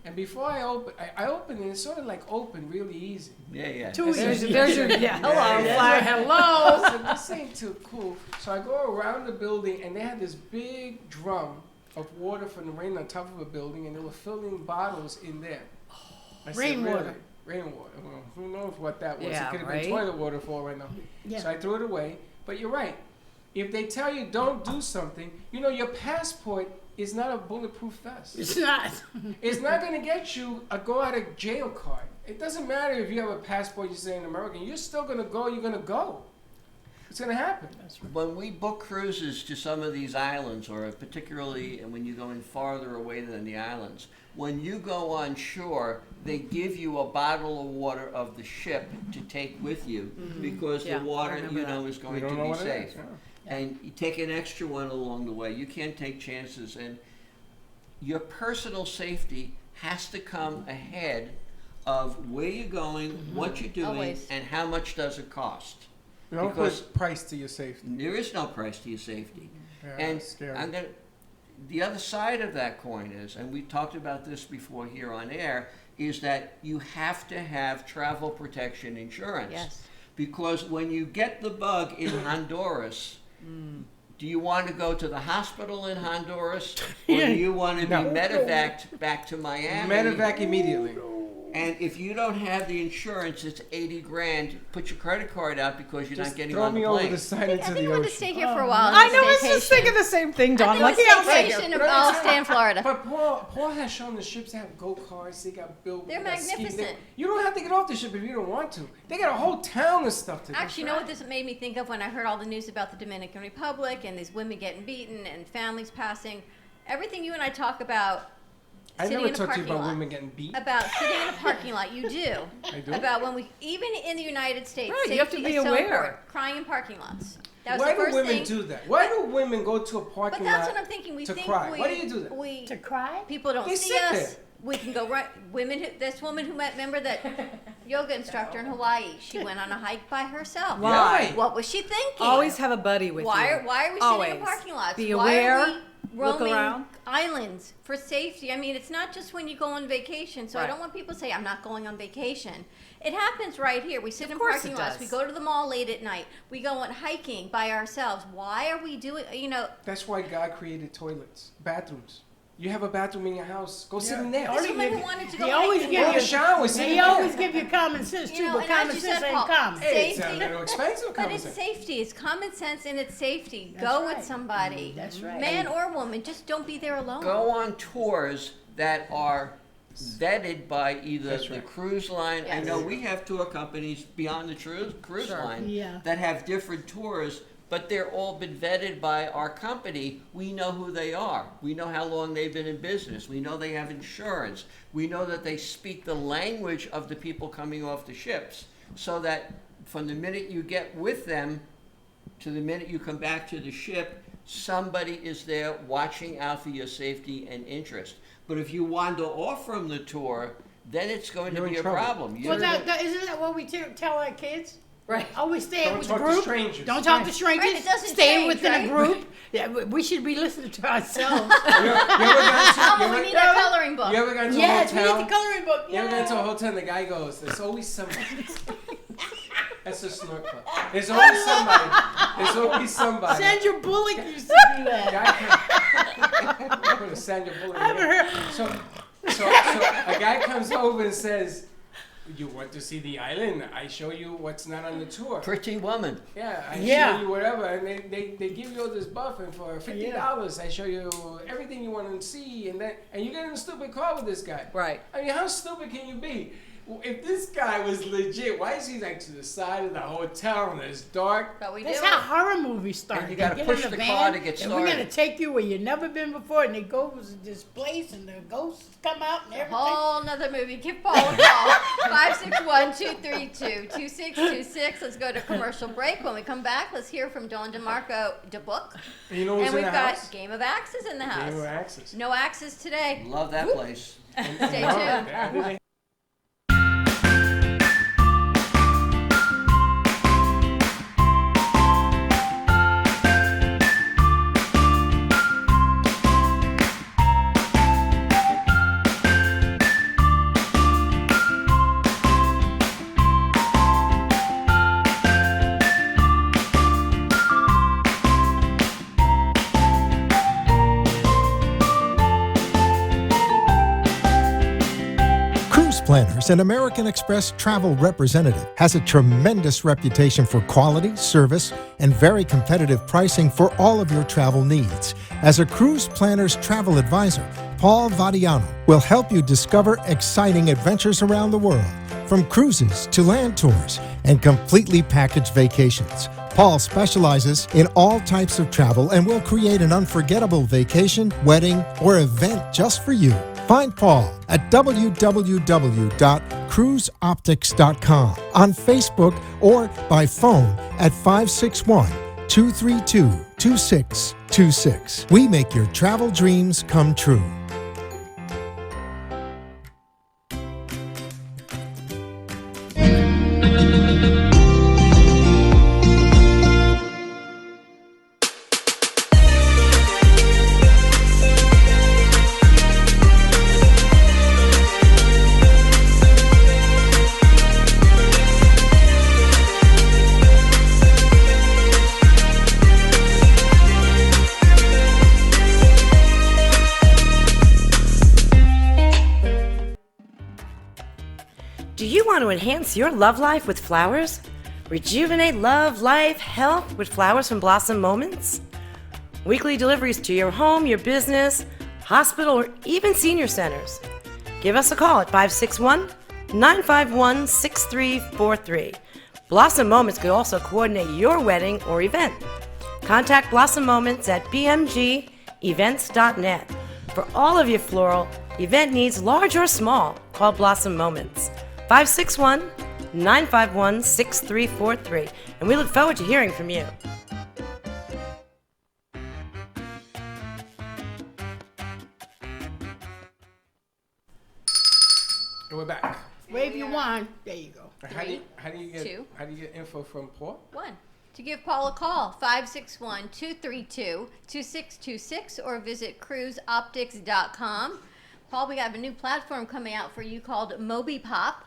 And before I opened it, it sort of like opened really easy. Yeah. Too There's easy. your hello. Yeah. Hello. I said, this ain't too cool. So I go around the building, and they had this big drum of water from the rain on top of a building, and they were filling bottles in there. I said, Rainwater. really? Rainwater. Well, who knows what that was? Yeah, It could have right? been toilet water for all right now. Yeah. So I threw it away. But you're right. If they tell you don't do something, you know, your passport is not a bulletproof vest. It's not. It's not going to get you a go out of jail card. It doesn't matter if you have a passport, you say an American, you're still going to go, you're going to go. It's going to happen. When we book cruises to some of these islands, or particularly when you're going farther away than the islands, when you go on shore, they give you a bottle of water of the ship to take with you because Yeah, the I water, remember you know, that. is going You don't to know be what it safe. is, yeah. And you take an extra one along the way. You can't take chances. And your personal safety has to come ahead of where you're going, what you're doing, Always. and how much does it cost. You don't Because- put price to your safety. There is no price to your safety. Yeah, And it's scary. the other side of that coin is, and we talked about this before here on air, is that you have to have travel protection insurance. Yes. Because when you get the bug in Honduras, do you want to go to the hospital in Honduras, or do you want to be No. medevaced back to Miami? Medevac immediately. And if you don't have the insurance, it's $80,000. Put your credit card out because you're Just not getting throw on the me over plane. the side I into think the we're going to ocean. stay here for a while. I on know, I this was just vacation. thinking the same thing, I Don. think Lucky this I'll take vacation, it. I'll stay in Florida. But Paul has shown the ships that have go-karts, they got built. They're they got ski- magnificent. You don't have to get off the ship if you don't want to. They got a whole town of stuff to do. Actually, you know what this made me think of when I heard all the news about the Dominican Republic and these women getting beaten and families passing? Everything you and I talk about I sitting never in a talked to you parking about lot. women getting beat. About sitting in a parking lot, you do. I do? About when we, even in the United States, Right, you have to safety be is so aware. important. Crying in parking lots. That was Why the do first women thing. do that? Why do women go to a But parking that's lot what I'm thinking. We to think cry? we. Why do you do that? We To cry? people don't They see sit us. there. We can go right. Women. This woman who met. Remember that yoga instructor in Hawaii? She went on a hike by herself. Why? What was she thinking? Always have a buddy with Why you. are we sitting Always. in parking lots? Be Why aware. are we Look roaming around. islands for safety? I mean, it's not just when you go on vacation. So I Right. don't want people to say I'm not going on vacation. It happens right here. We sit Of in course parking it lots. does. We go to the mall late at night. We go on hiking by ourselves. Why are we doing? You know, That's why God created toilets, bathrooms. You have a bathroom in your house. Go sit in there. this woman who wanted to go They always hiking. give Go you shower. Sit in They there. always give you common sense You too, know, but and as common you sense said, ain't Paul, common. Hey, it's safety. a little expensive. But common it's sense. safety. It's common sense and it's safety. That's Go right. with somebody. That's right. Man or woman, just don't be there alone. Go on tours that are vetted by either That's the right. cruise line. I Yes. know we have tour companies beyond the cruise line Yeah. that have different tours, but they're all been vetted by our company. We know who they are. We know how long they've been in business. We know they have insurance. We know that they speak the language of the people coming off the ships, so that from the minute you get with them to the minute you come back to the ship, somebody is there watching out for your safety and interest. But if you wander off from the tour, then it's going You're to in be a trouble. problem. Well, You're- isn't that what we tell our kids? Right. Always stay Don't with talk the to group. strangers. Don't talk to strangers. Right, it doesn't stay change, within right? a group. Yeah, we should be listening to ourselves. You ever gone to, Oh, we need a coloring book. you ever gone to Yes, a we hotel? need the coloring book. You ever Yeah. gone to a hotel and the guy goes, there's always somebody. That's a snort club. There's always somebody. There's always somebody. Sandra Bullock used to do that. Guy comes, Sandra Bullock. So a guy comes over and says, "You want to see the island? I show you what's not on the tour." Pretty woman. Yeah, I Yeah. show you whatever, and they give you all this buff, and for $50, I show you everything you want to see, and you get in a stupid car with this guy. Right. I mean, how stupid can you be? If this guy was legit, why is he like to the side of the hotel and it's dark? But we That's do how it. horror movies start. And you gotta They get push in a the van, car to get and we're gonna started. take you where you've never been before, and they go to this place, and the ghosts come out and everything. Whole nother movie. Give Paul a call. 561-232-2626. Let's go to commercial break. When we come back, let's hear from Dawn DeMarco, DeBook. You know who's And in we've the got house? Game of Axes in the house. Game of Axes. No axes today. Love that place. Stay No, tuned. they- Cruise Planners, an American Express travel representative, has a tremendous reputation for quality, service, and very competitive pricing for all of your travel needs. As a Cruise Planners travel advisor, Paul Vadiano will help you discover exciting adventures around the world, from cruises to land tours and completely packaged vacations. Paul specializes in all types of travel and will create an unforgettable vacation, wedding, or event just for you. Find Paul at www.cruiseoptics.com, on Facebook, or by phone at 561-232-2626. We make your travel dreams come true. Do you want to enhance your love life with flowers? Rejuvenate love, life, health with flowers from Blossom Moments? Weekly deliveries to your home, your business, hospital, or even senior centers. Give us a call at 561-951-6343. Blossom Moments could also coordinate your wedding or event. Contact Blossom Moments at bmgevents.net. For all of your floral event needs, large or small, call Blossom Moments. 561-951-6343. And we look forward to hearing from you. And we're back. Wave your wand. There you go. How do you get two. info from Paul? One. To give Paul a call, 561-232-2626, or visit cruiseoptics.com. Paul, we have a new platform coming out for you called Moby Pop.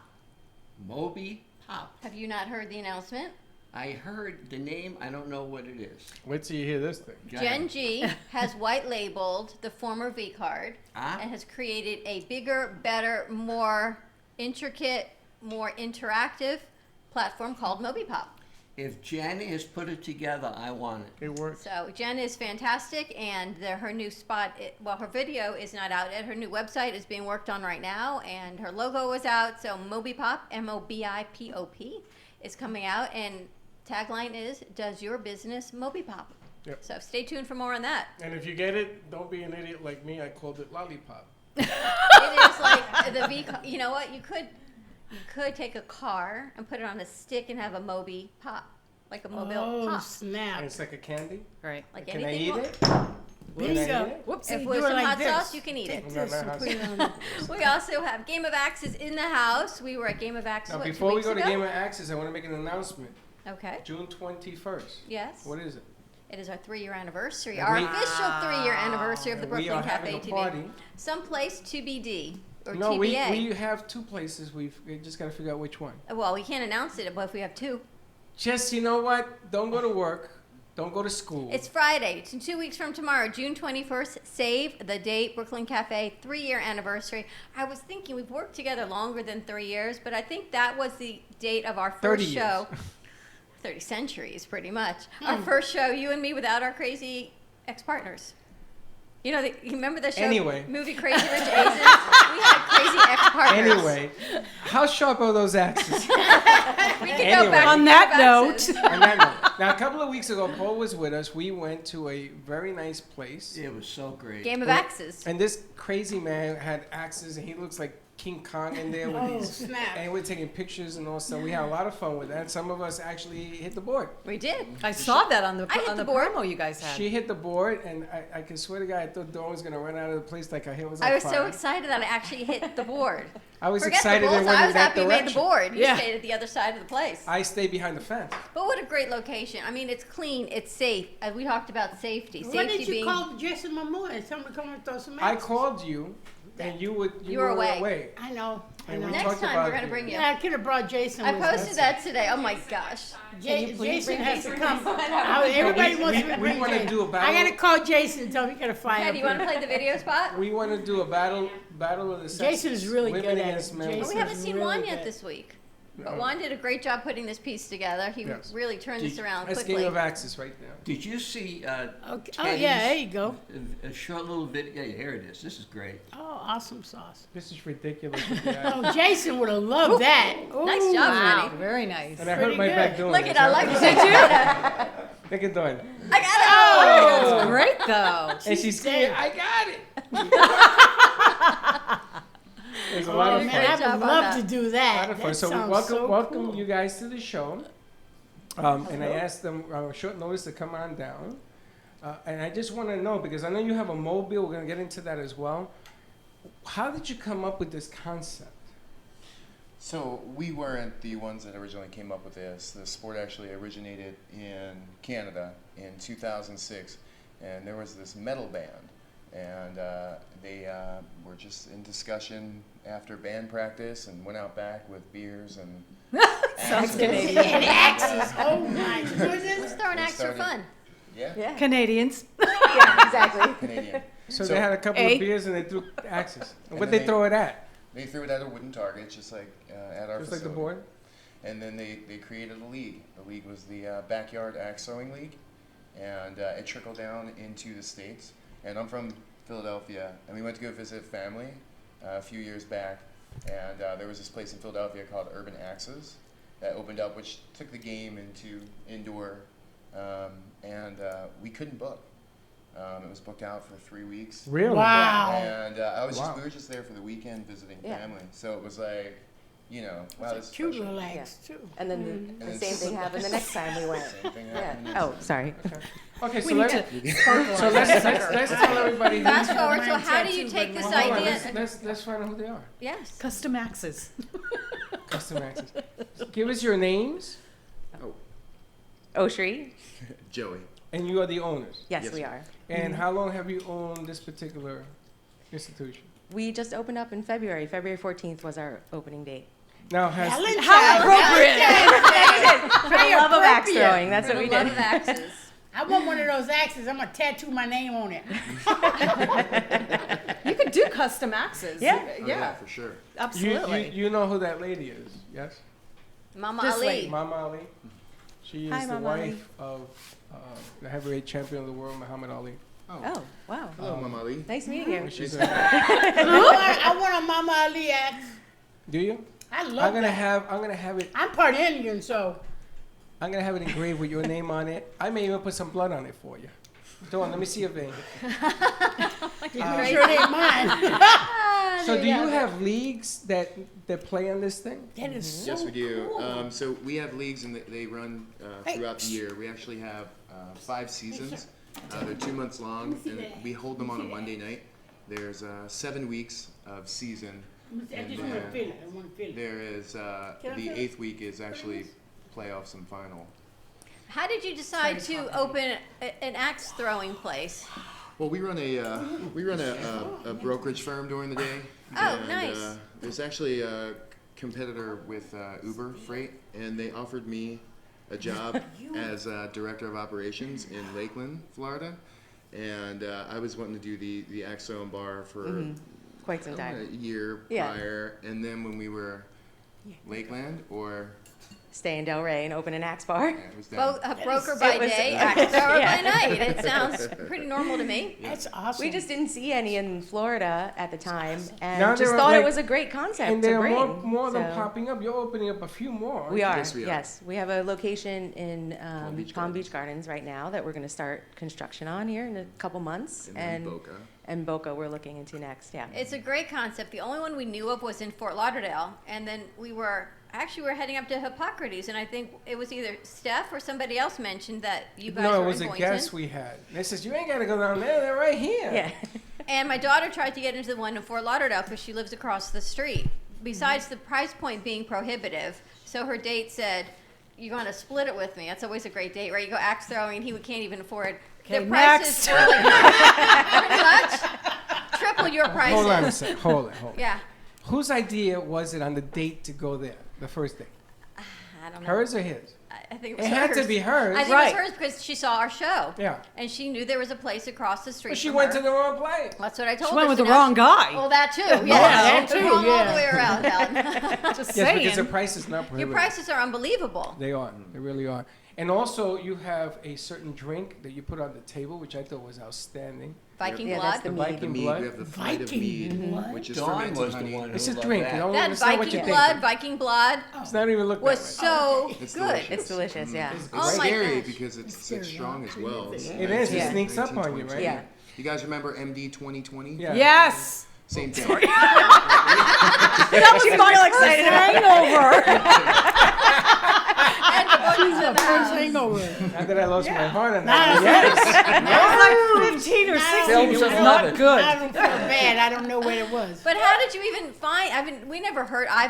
Moby Pop. Have you not heard the announcement? I heard the name. I don't know what it is. Wait till you hear this thing. Gen G has white labeled the former V card Ah. and has created a bigger, better, more intricate, more interactive platform called Moby Pop. If Jen has put it together, I want it. It works. So Jen is fantastic, and her new spot, her video is not out yet. Her new website is being worked on right now, and her logo is out. So MobiPop, MobiPop, is coming out, and tagline is, does your business MobiPop? Yep. So stay tuned for more on that. And if you get it, don't be an idiot like me. I called it Lollipop. It is like the V. You know what? You could take a car and put it on a stick and have a Moby Pop, like a mobile pop. Snap. And it's like a candy. Right. Like Can I anything eat you want. it? Bingo. Can I eat it? Whoopsie. If do with it some like hot this. sauce, you can eat Take it. this and put it on. We also have Game of Axes in the house. We were at Game of Axes. Now, what, 2 before we weeks go to ago? Game of Axes, I want to make an announcement. Okay. June 21st. Yes. What is it? It is our 3-year anniversary, And our we- official 3-year anniversary of the And we Brooklyn are having Cafe a TV. party. Someplace to BD or No, TBA. we have 2 places. We just got to figure out which one. Well, we can't announce it, but if we have 2. Just, you know what? Don't go to work. Don't go to school. It's Friday. It's 2 weeks from tomorrow, June 21st. Save the date, Brooklyn Cafe, 3-year anniversary. I was thinking we've worked together longer than 3 years, but I think that was the date of our 30 first years. show. 30 centuries, pretty much. Our first show, you and me, without our crazy ex-partners. You know, you remember the show? Anyway. Movie Crazy Rich Asians? We had crazy ex-partners. Anyway, how sharp are those axes? We can go back On to that Game of Axes. On that note, now a couple of weeks ago, Paul was with us. We went to a very nice place, It was so great. Game of Axes. and this crazy man had axes, and he looks like King Kong in there with Oh, these. snap. And we're taking pictures and all stuff. We had a lot of fun with that. Some of us actually hit the board. We did. I saw that on the I hit on the the board. promo you guys had. She hit the board, and I can swear to God, I thought Dawn was gonna run out of the place like her hair was on I was fire. so excited that I actually hit the board. I was Forget excited the and bulls. went I in was that happy you made the direction. board. You Yeah. stayed at the other side of the place. I stayed behind the fence. But what a great location. I mean, it's clean, it's safe. As we talked about safety. Why Safety didn't you being call Jason Momoa and tell him to come and throw some I axes? called you, and you were away. I know. I And know. we Next talked time about we're gonna you. bring you. Yeah, I could have brought Jason. I with us. posted that today. Oh my gosh. Jason has to come. Everybody Everybody we- wants we to bring wanna Jason. do a I battle. gotta call Jason and tell him he gotta fire. Hey, do you want to play the video spot? We want to do a battle of the sexes. Jason is really Women good at against it. men. Well, we Jason- haven't seen really Juan yet good. this week. No. But Juan did a great job putting this piece together. He Yes. really turned this around That's quickly. Game of Axes right now. Did you see Okay. Oh Teddy's- yeah, there you go. a short little video? Yeah, here it is. This is great. Oh, awesome sauce. This is ridiculous. with the axes. Oh, Jason would have loved that. Nice Ooh. job, Wow, Freddie. very nice. And I Pretty hurt my good. back doing Look it. at I like so- it. Look at Dawn. I got it. That's great though. And she's saying, I got it. It was a Oh lot of man, fun. I job would on love that. to do A that. lot of fun. That So we sounds welcome cool. you guys to the show. And I asked them short notice to come on down. And I just want to know, because I know you have a mobile, we're going to get into that as well. How did you come up with this concept? So we weren't the ones that originally came up with this. The sport actually originated in Canada in 2006, and there was this metal band, and they were just in discussion after band practice and went out back with beers and Sounds Canadian. And axes. Oh my goodness. Let's throw an We axe for started- fun. yeah, Canadians. Yeah, exactly. Canadian. So they had a couple A. of beers and they threw axes. And What then they throw it at? They threw it at a wooden target, just like at our Just like facility. the board? And then they created a league. The league was the Backyard Axe Throwing League, and it trickled down into the States. And I'm from Philadelphia, and we went to go visit family a few years back, and there was this place in Philadelphia called Urban Axes that opened up, which took the game into indoor, and we couldn't book. It was booked out for 3 weeks. Really? Wow. And Wow. we were just there for the weekend visiting Yeah. family. So it was like, you know, wow, this is Cute special. little axe too. And then And the then same thing happened the next time we went. Same thing Yeah. happened the Oh, next sorry. Okay, so We need let's tell everybody who Fast forward. So Mine how do you tattoo, take but this mine- Hold on, idea? let's find out who they are. Yes. Custom axes. Custom axes. Give us your names, Oshri? Joey. and you are the owners. Yes, Yes, we sir. are. And how long have you owned this particular institution? We just opened up in February. February 14th was our opening date. Now has How appropriate! For the How love of axe appropriate. throwing. That's For what the we love did. of axes. I want one of those axes. I'm gonna tattoo my name on it. You could do custom axes. Yeah. Yeah. for sure. Absolutely. you know who that lady is? Yes. Mama This Ali. lady. Mama Ali. She is Hi, the Mama wife of the heavyweight champion of the world, Muhammad Ali. Oh, wow. Hello, Mama Ali. Nice meeting you. She's I want a Mama Ali act. Do you? I love I'm gonna that. have it. I'm part Indian, so. I'm gonna have it engraved with your name on it. I may even put some blood on it for you. Dawn, let me see your vein. I'm sure they mine. So do you have leagues that play on this thing? That is so Yes, we do. cool. So we have leagues and they run throughout the year. We actually have 5 seasons. They're 2 months long, and we hold them on a Monday night. There's 7 weeks of season, I and just want to feel it. I want to feel it. there is the 8th week is actually playoffs and final. How did you decide to open an axe throwing place? Well, we run a brokerage firm during the day. Oh, and, nice. There's actually a competitor with Uber Freight, and they offered me a job as director of operations in Lakeland, Florida, and I was wanting to do the Axe Throwing Bar for Quite some time. a year prior, and then when we were Lakeland or Stay in Delray and open an axe bar. it was down. Broker by day, axe thrower by night. It sounds pretty normal to me. That's awesome. We just didn't see any in Florida at the time, and Now just there are, thought it like- was a great concept And to there bring. are more of them so- popping up. You're opening up a few more. We are, Yes, we are. yes. We have a location in Palm Beach Gardens right now that we're going to start construction on here in a couple months. And then Boca. And Boca we're looking into next, yeah. It's a great concept. The only one we knew of was in Fort Lauderdale, and then we're heading up to Hippocrates, and I think it was either Steph or somebody else mentioned that you guys No, were it was in a Boynton. guest we had. They says, you ain't got to go down there. They're right here. Yeah. And my daughter tried to get into the one in Fort Lauderdale because she lives across the street. Besides the price point being prohibitive, so her date said, "You're going to split it with me." That's always a great date, right? You go axe throwing, and he can't even afford. Okay, Their prices were like pretty much triple your prices. Hold on a second. Hold on. Yeah, Whose idea was it on the date to go there, the first date? I don't know. Hers or his? I think it was It had to hers. be hers. I think Right. it was hers because she saw our show. Yeah. And she knew there was a place across the street. But she from went her. to the wrong place. That's what I told She her. went with so the now wrong guy. Well, that too. Yeah, Yeah, that too, wrong all yeah. the way around, Helen. Just Yes, saying. because the price is not Your prohibitive. prices are unbelievable. They are. They really are. And also, you have a certain drink that you put on the table, which I thought was outstanding. Viking Yeah, blood. that's the The mead. The Viking mead, blood. we have the flight of Viking mead, blood? which is Dawn fermented was the honey. one who It's a loved drink. that. You know, That it's not what you Viking think. blood, Viking blood It's not even looked was that way. so It's good. delicious. It's delicious, yeah. It's Oh It's my scary gosh. because it's strong as well. It's It is. It Yeah. sneaks up on you, right? Yeah. You guys remember MD 2020? Yeah. Yes! Same thing. That was fun, excited. And the books She's in a the first house. hangover. Not that I lost my heart on that. Nah, Yes. I was like 15 or 16. Films It was of not love. good. I don't feel bad. I don't know what it was. But how did you even find? I've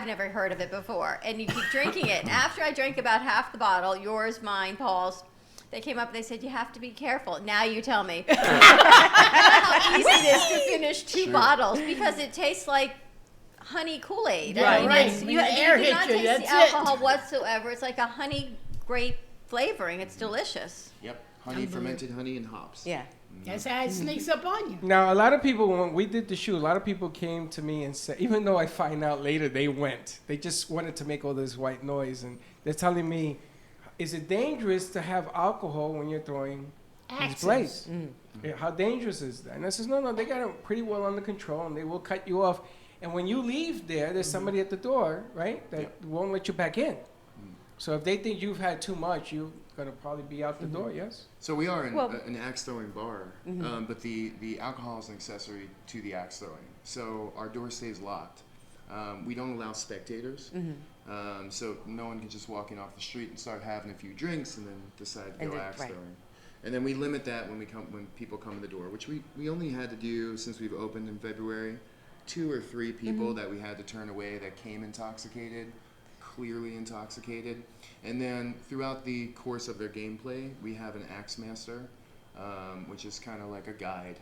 never heard of it before. And you keep drinking it. After I drank about half the bottle, yours, mine, Paul's, they came up and they said, you have to be careful. Now you tell me how easy it is to finish 2 bottles because it tastes like honey Kool-Aid. I Right, mean, right. it's- When you, the air do hits not you, taste the that's it. alcohol whatsoever. It's like a honey grape flavoring. It's delicious. Yep. Honey, fermented honey, and hops. Yeah. That's how it sneaks up on you. Now, a lot of people, when we did the shoot, a lot of people came to me and said, even though I find out later they went, they just wanted to make all this white noise. And they're telling me, is it dangerous to have alcohol when you're throwing these Axes. blades? Yeah, how dangerous is that? And I says, no, they got it pretty well under control, and they will cut you off. And when you leave there, there's somebody at the door, right, that won't let you back in. So if they think you've had too much, you're going to probably be out the door, yes? So we are Well- an axe throwing bar, but the alcohol is an accessory to the axe throwing. So our door stays locked. We don't allow spectators, so no one can just walk in off the street and start having a few drinks and then decide to And go then- axe right. throwing. And then we limit that when people come in the door, which we only had to do since we've opened in February. 2 or 3 people that we had to turn away that came intoxicated, clearly intoxicated. And then throughout the course of their gameplay, we have an axe master, which is kind of like a guide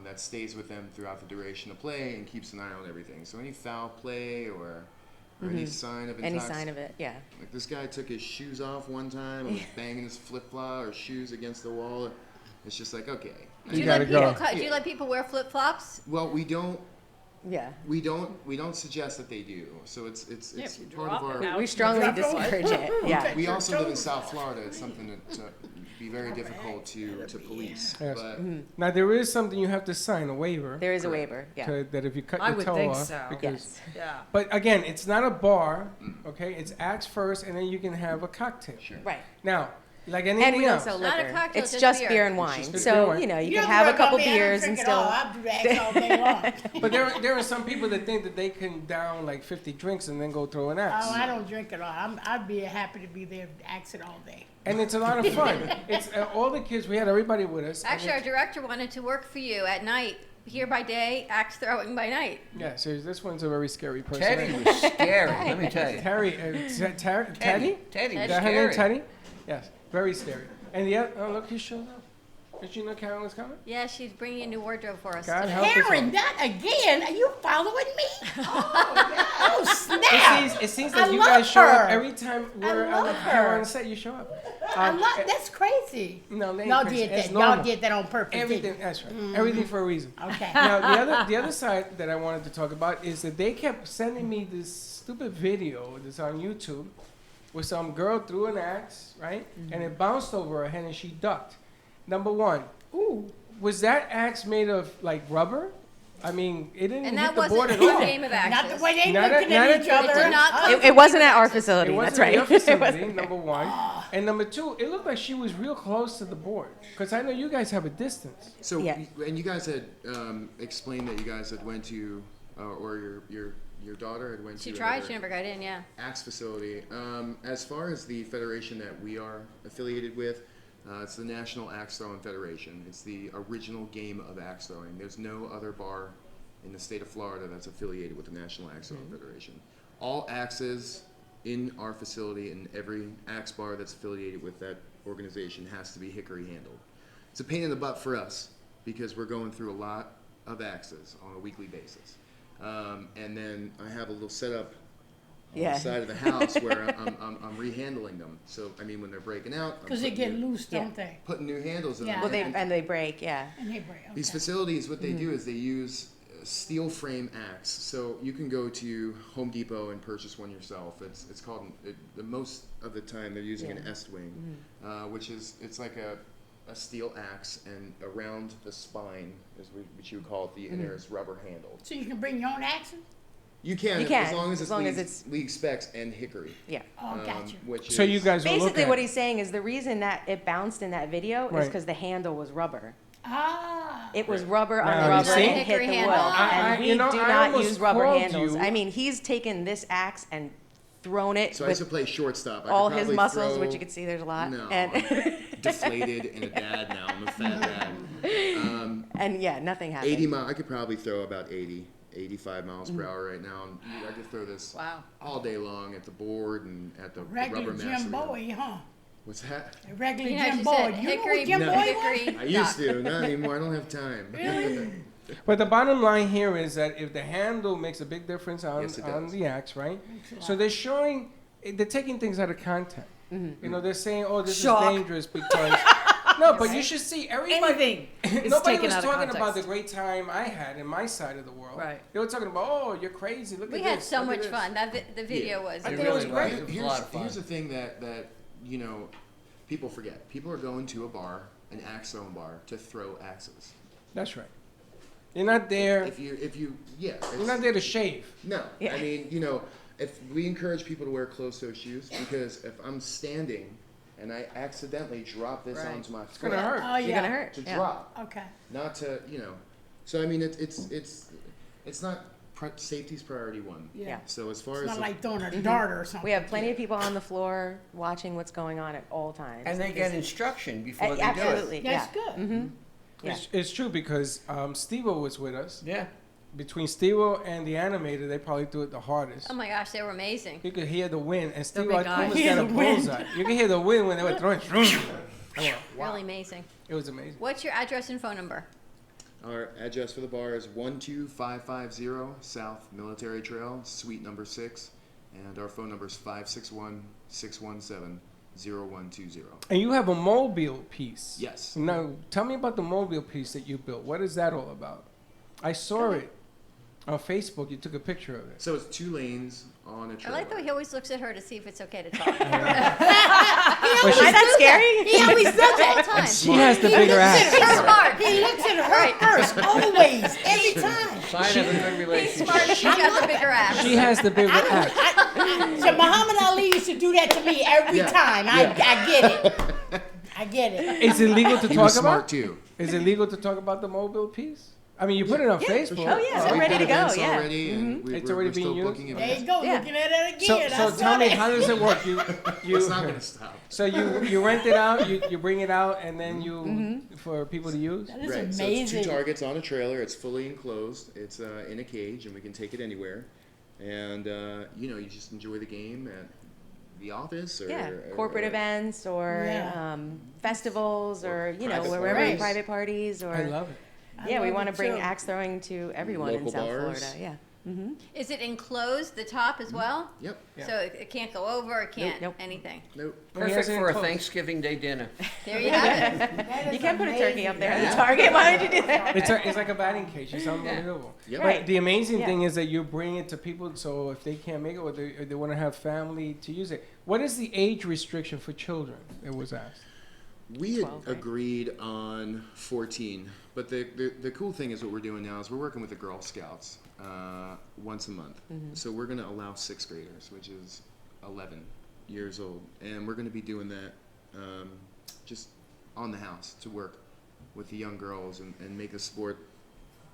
that stays with them throughout the duration of play and keeps an eye on everything. So any foul play or any sign of Any sign of it, yeah. like this guy took his shoes off one time and was banging his flip-flop or shoes against the wall. It's just like, okay. Do you let people wear flip-flops? Well, we don't Yeah. We don't suggest that they do. So it's part of our. We strongly discourage it. Yeah. We also live in South Florida. It's something that be very difficult to police. Yes. But Now there is something you have to sign, a waiver. There is a waiver. Yeah. That if you cut I your would toe think off, so. because. Yeah. But again, it's not a bar. Okay, it's acts first, and then you can have a cocktail. Sure. Right. Now, like And anything we else. don't sell Not a liquor. cocktail, It's just just beer. beer and It's wine. just beer and So, wine. you know, you don't can have a worry about couple me. I don't beers and drink it all. still. I'll do the acts all day long. But there are some people that think that they can down like 50 drinks and then go throw an axe. Oh, I don't drink it all. I'd be happy to be there acting all day. And it's a lot of fun. It's all the kids. We had everybody with us. and Actually, our it's- director wanted to work for you at night, here by day, axe throwing by night. yeah, seriously, this one's a very scary person. Teddy was scary. Let me tell you. Teddy? Teddy Is was that her name, scary. Teddy? Yes, very scary. And the other, oh look, he showed up. Did you know Karen was coming? Yeah, she's bringing a new wardrobe for us God today. help us all. Karen, that again? Are you following me? Oh, It snap. seems I like you love guys show up her. every time we're love on her. on set. You show up. That's crazy. No, they ain't Y'all crazy. did It's that. normal. Y'all did that on purpose. didn't Everything. you? That's right. Everything for a reason. Okay. Now the other side that I wanted to talk about is that they kept sending me this stupid video that's on YouTube, where some girl threw an axe, right, and it bounced over her head and she ducked. Number one, was that axe made of like rubber? I mean, it didn't And hit that the board wasn't at a all. game of axes. Not the way they Not looking at at each the- other. It did not come It wasn't from at our axes. facility. It wasn't That's right. at your It facility, wasn't. number one. And number two, it looked like she was real close to the board. Because I know you guys have a distance. so Yeah. and you guys had explained that you guys had went to or your daughter had went She to tried, another she never got in, yeah. axe facility. As far as the federation that we are affiliated with, it's the National Axe Throwing Federation. It's the original game of axe throwing. There's no other bar in the state of Florida that's affiliated with the National Axe Throwing Federation. All axes in our facility and every axe bar that's affiliated with that organization has to be hickory handled. It's a pain in the butt for us because we're going through a lot of axes on a weekly basis. And then I have a little setup on Yeah. the side of the house where I'm rehandling them. So I mean, when they're breaking out, I'm Because they putting get new- loose, don't they? putting new handles in Yeah. them. Well, they break. Yeah. And they break. These Okay. facilities, what they do is they use a steel frame axe. So you can go to Home Depot and purchase one yourself. It's called the most of the time they're using an Estwing, which is it's like a steel axe, and around the spine is what you would call it. The inner is rubber handled. So you can bring your own axes? You can, You can, as long as as it's, long league, as it's- league specs and hickory. Yeah. Oh, gotcha. Which So is, you guys will look Basically, at what it. he's saying is the reason that it bounced in that video is Right. because the handle was rubber. Ah. It was rubber Now, on you rubber see? and it hit the Hickory wood. handle. And we you know, do I not almost use rubber called handles. you- I mean, he's taken this axe and thrown it So I used to with play shortstop. I could all his probably muscles, throw- which you can see there's a lot. No, And I'm deflated and a dad now. I'm a fat dad. and yeah, nothing happened. 80 mile. I could probably throw about 80, 85 miles per hour right now. And I could throw this Wow. all day long at the board and at the Regular rubber Jim master. Bowie, huh? What's that? A regular You know, Jim she Bowie. said You know hickory, who Jim No. Bowie was? hickory. I used to, not anymore. I don't have time. But the bottom line here is that if the handle makes a big difference on, Yes, it on does. the axe, right? So they're showing, they're taking things out of context. You know, they're saying, oh, this Shock. is dangerous because. No, but you should see everybody. Anything is Nobody taken was out of talking about the context. great time I had in my side of the world. Right. They were talking about, oh, you're crazy. Look We at had this. so look at much this." fun. The video was. I It think it was really great. was. It was a Here's, lot of fun. here's the thing that you know, people forget. People are going to a bar, an axe throwing bar, to throw axes. That's right. You're not there. If you, yeah. You're it's- not there to shave. No, Yeah. I mean, you know, if we encourage people to wear closed-toe shoes, because if I'm standing and I accidentally drop this Right. onto my foot, It's gonna hurt. Oh, yeah. You're gonna hurt. to Yeah. drop, Okay. not to, you know. So I mean, it's not safety's priority one. Yeah. So as far It's as not like throwing a dart or something. We have plenty of people on the floor watching what's going on at all times. And they get instruction before they do it. Absolutely. That's Yeah. good. Yeah. It's true because Steve-O was with us. Yeah. Between Steve-O and the animator, they probably do it the hardest. Oh my gosh, they were amazing. You could hear the wind, and Steve-O big guys. almost Hear got a the wind. bullseye. You could hear the wind when they were throwing. I went, wow. Really amazing. It was amazing. What's your address and phone number? our address for the bar is 12550 South Military Trail, Suite number 6, and our phone number is 561-617-0120. And you have a mobile piece. Yes. Now, tell me about the mobile piece that you built. What is that all about? I saw it On Facebook, you took a picture of it. So it's 2 lanes on a I trailer. like that he always looks at her to see if it's okay to talk. Is that scary? He always does All the that. time. She has the bigger ass. She's smart. He looks at her first, always, every time. Sign of a good He's relationship. smart. She's got the bigger ass. She has the bigger ass. So Muhammad Ali used to do that to me every time. I get it. I get it. Is it legal to He talk was smart about? too. Is it legal to talk about the mobile piece? I mean, you put it on Facebook. Oh, yeah. So I'm we ready did to go, events yeah. already, and It's we're already still being used? booking There events. you go, Yeah. looking at it So, again. so tell me, how does it work? You It's not gonna stop. So you rent it out, you bring it out, and then you for people to use. That is Right. So it's amazing. 2 targets on a trailer. It's fully enclosed. It's in a cage, and we can take it anywhere. And you just enjoy the game at the office or Corporate events or Yeah. Festivals or private wherever parties. private parties or I love it. yeah, we love want to it bring too. axe throwing to everyone in Local South bars. Florida. Yeah. Is it enclosed, the top as well? Yep. So it can't go over, it can't Nope. anything. Nope. Perfect for a Thanksgiving Day dinner. There you have it. You can put a turkey up there at the Target. Why don't you do that? It's like a batting cage. It's unbelievable. Yep. But Right. the amazing Yeah. thing is that you bring it to people, so if they can't make it or they want to have family to use it. What is the age restriction for children? It was asked. We had 12, right? agreed on 14, but the cool thing is what we're doing now is we're working with the Girl Scouts once a month. So we're going to allow 6th graders, which is 11 years old, and we're going to be doing that just on the house to work with the young girls and make the sport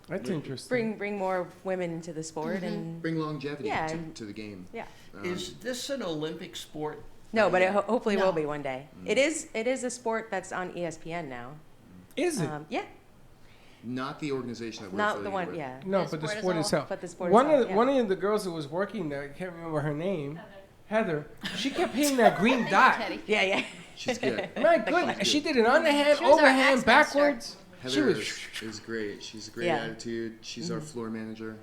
That's interesting. Bring more women into the sport and bring longevity Yeah, to, and- to the game. yeah. Is this an Olympic sport? No, but it hopefully No. will be one day. It is a sport that's on ESPN now. Is it? Yeah, Not the organization that we're not the affiliated one. with. Yeah. No, The but the sport sport itself. itself. But the sport one itself, of yeah. one of the girls who was working there, I can't remember her name. Heather. She kept hitting that green dot. Teddy. Yeah, yeah. She's good. My goodness, she did it underhand, She was our overhand, axe master. backwards. She Heather was. is great. She's a great Yeah. attitude. She's our floor manager.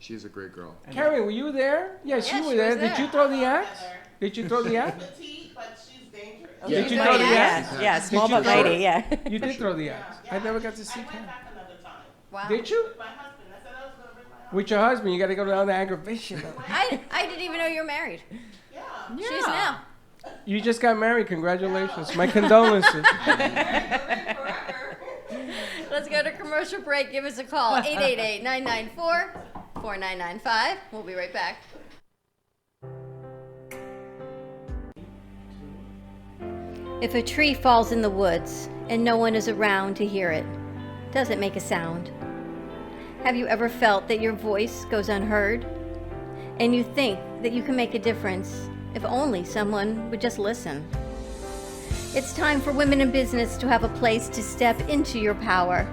She's a great girl. Karen, were you there? Yeah, she Yeah, was she there. was Did there. you throw the axe? Did you throw the axe? Yeah. Did you throw the axe? Yeah, small Did you but throw mighty. it? Yeah. You did throw the axe. I never got to see Karen. Wow. Did you? With your husband, you got to go down the aggravation. I didn't even know you're married. She's now. You just got married. Congratulations. My condolences. Let's go to commercial break. Give us a call. 888-994-4995. We'll be right back. If a tree falls in the woods and no one is around to hear it, does it make a sound? Have you ever felt that your voice goes unheard? And you think that you can make a difference if only someone would just listen? It's time for women in business to have a place to step into your power,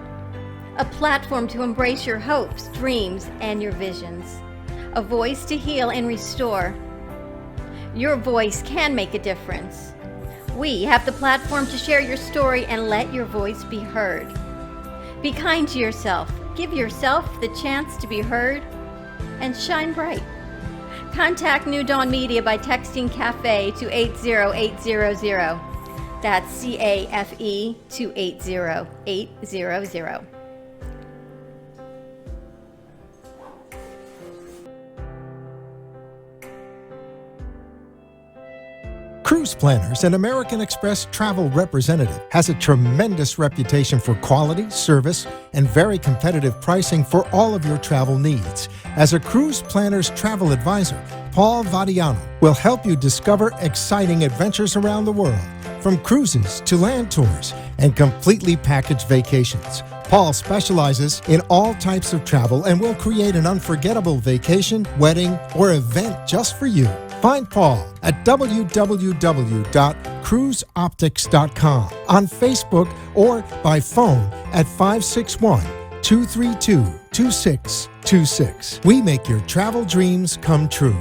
a platform to embrace your hopes, dreams, and your visions, a voice to heal and restore. Your voice can make a difference. We have the platform to share your story and let your voice be heard. Be kind to yourself, give yourself the chance to be heard, and shine bright. Contact New Dawn Media by texting CAFE to 80800. That's CAFE to 80800. Cruise Planners, an American Express travel representative, has a tremendous reputation for quality, service, and very competitive pricing for all of your travel needs. As a Cruise Planners travel advisor, Paul Vadiano will help you discover exciting adventures around the world, from cruises to land tours and completely packaged vacations. Paul specializes in all types of travel and will create an unforgettable vacation, wedding, or event just for you. Find Paul at www.cruiseoptics.com, on Facebook, or by phone at 561-232-2626. We make your travel dreams come true.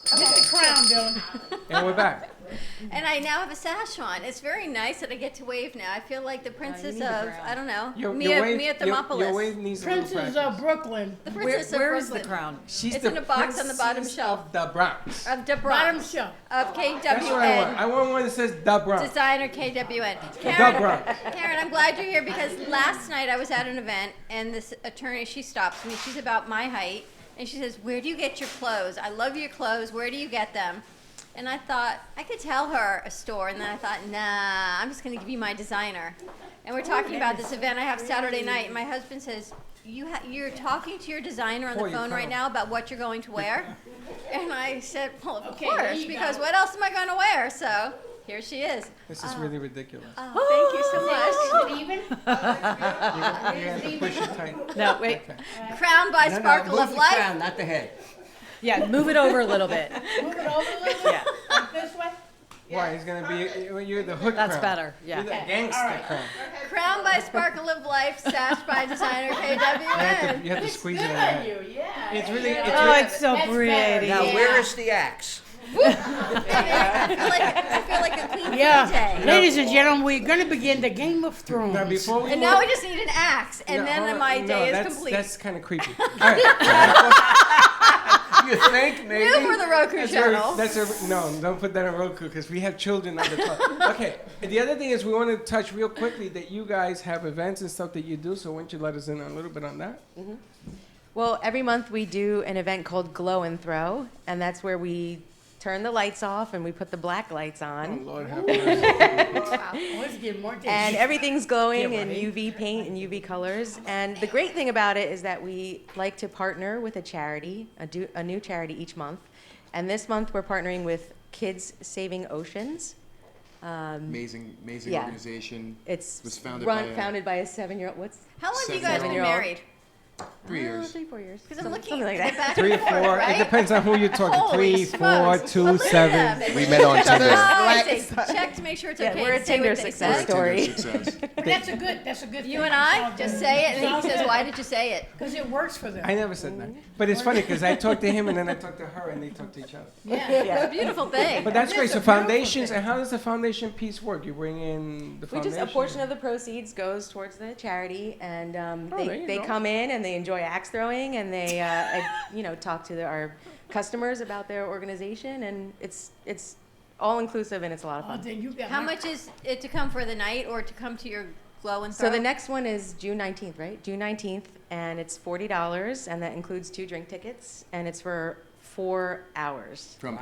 Get the crown, Dylan. And we're back. And I now have a sash on. It's very nice that I get to wave now. I feel like the princess need the of, crown. I don't know, Your Mia wave Thermopolis. needs a little Princess practice. of Brooklyn. The princess of Where Brooklyn. is the crown? She's It's the in a box on the bottom princess shelf. of the Bronx. Of the Bottom Bronx. shelf. Of That's what I want. KWN. I want one that says the Bronx. Designer KWN. The Bronx. Karen, I'm glad you're here because last night I was at an event and this attorney, she stops me. She's about my height and she says, "Where do you get your clothes? I love your clothes. Where do you get them?" And I thought I could tell her a store, and then I thought, nah, I'm just going to give you my designer. And we're talking about this event I have Saturday night, and my husband says, "You're talking to your designer on the Boy, you phone right found- now about what you're going to wear?" And I said, "Well, of Okay, there course, you because go. what else am I going to wear?" So here she is. This is really ridiculous. Oh, thank you so much. Is it even? You have to push it tight. No, wait. Crowned by Sparkle move of the Life. crown, not the head. Yeah, move it over a little bit. Move it over a little bit? Yeah. Like this way? Why? It's gonna be you're the hood That's crown. better, yeah. You're the Okay, gangster all right. crown. Crowned by Sparkle of Life, sashed by designer You have KWN. to squeeze it in Good there. on you, yeah. It's really. It's Oh, really it's so That's pretty. better. Now, Yeah. where is the axe? I feel like a Queen Yeah. Fente. Ladies and gentlemen, we're going to begin the Game of Thrones. now before we And move- now we just need an axe, and No, then hold on. my No, day is that's, complete. That's kind of creepy. All right. You think, maybe? New for the Roku That's channel. no, don't put that on Roku because we have children on the top. Okay. And the other thing is we want to touch real quickly that you guys have events and stuff that you do. So why don't you let us in on a little bit on that? Well, every month we do an event called Glow and Throw, and that's where we turn the lights off and we put the black lights Oh on. Lord have mercy. Let's get more And everything's glowing Yeah, in right. UV paint and UV colors. And the great thing about it is that we like to partner with a charity, a new charity each month. And this month we're partnering with Kids Saving Oceans. Amazing Yeah. organization. It's Was founded founded by a 7-year-old. How long have you guys been 7-year-old. married? 3 years. 3-4 years. Because I'm Some- looking something like at that. the back 3 or and forth, 4. right? It depends on who you're talking. Holy 3, 4, smokes. 2, Well, look at 7. them. We met on Tinder. Oh, I see. Check to make sure it's Yeah, okay we're to a say Tinder what they success said. story. Success. But that's a good thing. You and I just say it, and then he says, "Why did you say it?" Because it works for them. I never said that. But it's funny because I talked to him and then I talked to her and they talked to each other. It's a beautiful thing. But that's It great. is So a beautiful foundations, thing. and how does the foundation piece work? You bring in the We foundation? just a portion of the proceeds goes towards the charity, and there you they go. come in and they enjoy axe throwing, and they talk to our customers about their organization, and it's all inclusive and it's a lot of Oh, fun. then you got How my- much is it to come for the night or to come to your glow and So throw? the next one is June 19th, right? June 19th, and it's $40, and that includes 2 drink tickets, and it's for 4 hours. From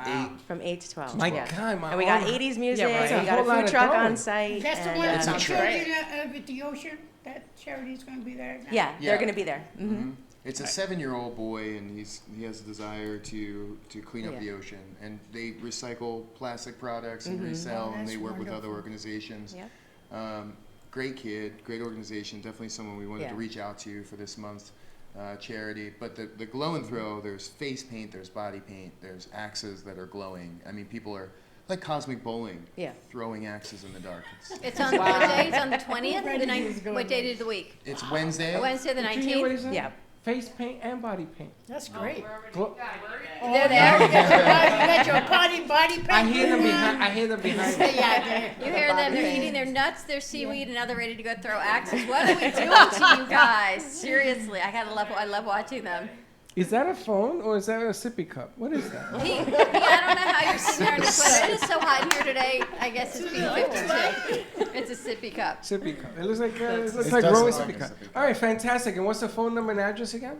From 8 to 12. My yeah. God, my And we got arm. 80s music, right. That's a we got a whole lot food of truck throwing. on site. That's the and, one uh, that's It's children at the ocean. That charity's going to be there. yeah, Yeah. they're going to be there. Mm-hmm. It's a 7-year-old boy, and he has a desire to clean up Yeah. the ocean. And they recycle plastic products and Mhm. resell, Oh, and they that's work with other wonderful. organizations. Yep. Great kid, great organization. Definitely someone we wanted Yeah. to reach out to for this month's charity. But the glow and throw, there's face paint, there's body paint, there's axes that are glowing. I mean, people are like cosmic bowling, Yeah. throwing axes in the dark. It's on what day? It's on the 20th. Ready The to ninth. go What to day of the week? It's Wednesday. Wednesday the Did you hear what he 19th. said? Yeah. Face paint and body paint. That's great. Glo- Oh, They're now there. you got your body paint. I hear them behind. I hear them behind. me. Yeah, You hear them? They're eating their nuts, their seaweed, and now they're ready to go throw axes. What are we doing to you guys? Seriously, I love watching them. Is that a phone or is that a sippy cup? What is that? I don't know how you're sitting there in the sweater. It is so hot in here today. I guess it's being 52. It's a sippy cup. Sippy cup. It looks like It like does growing look like sippy a cup. sippy cup. All right, fantastic. And what's the phone number and address again?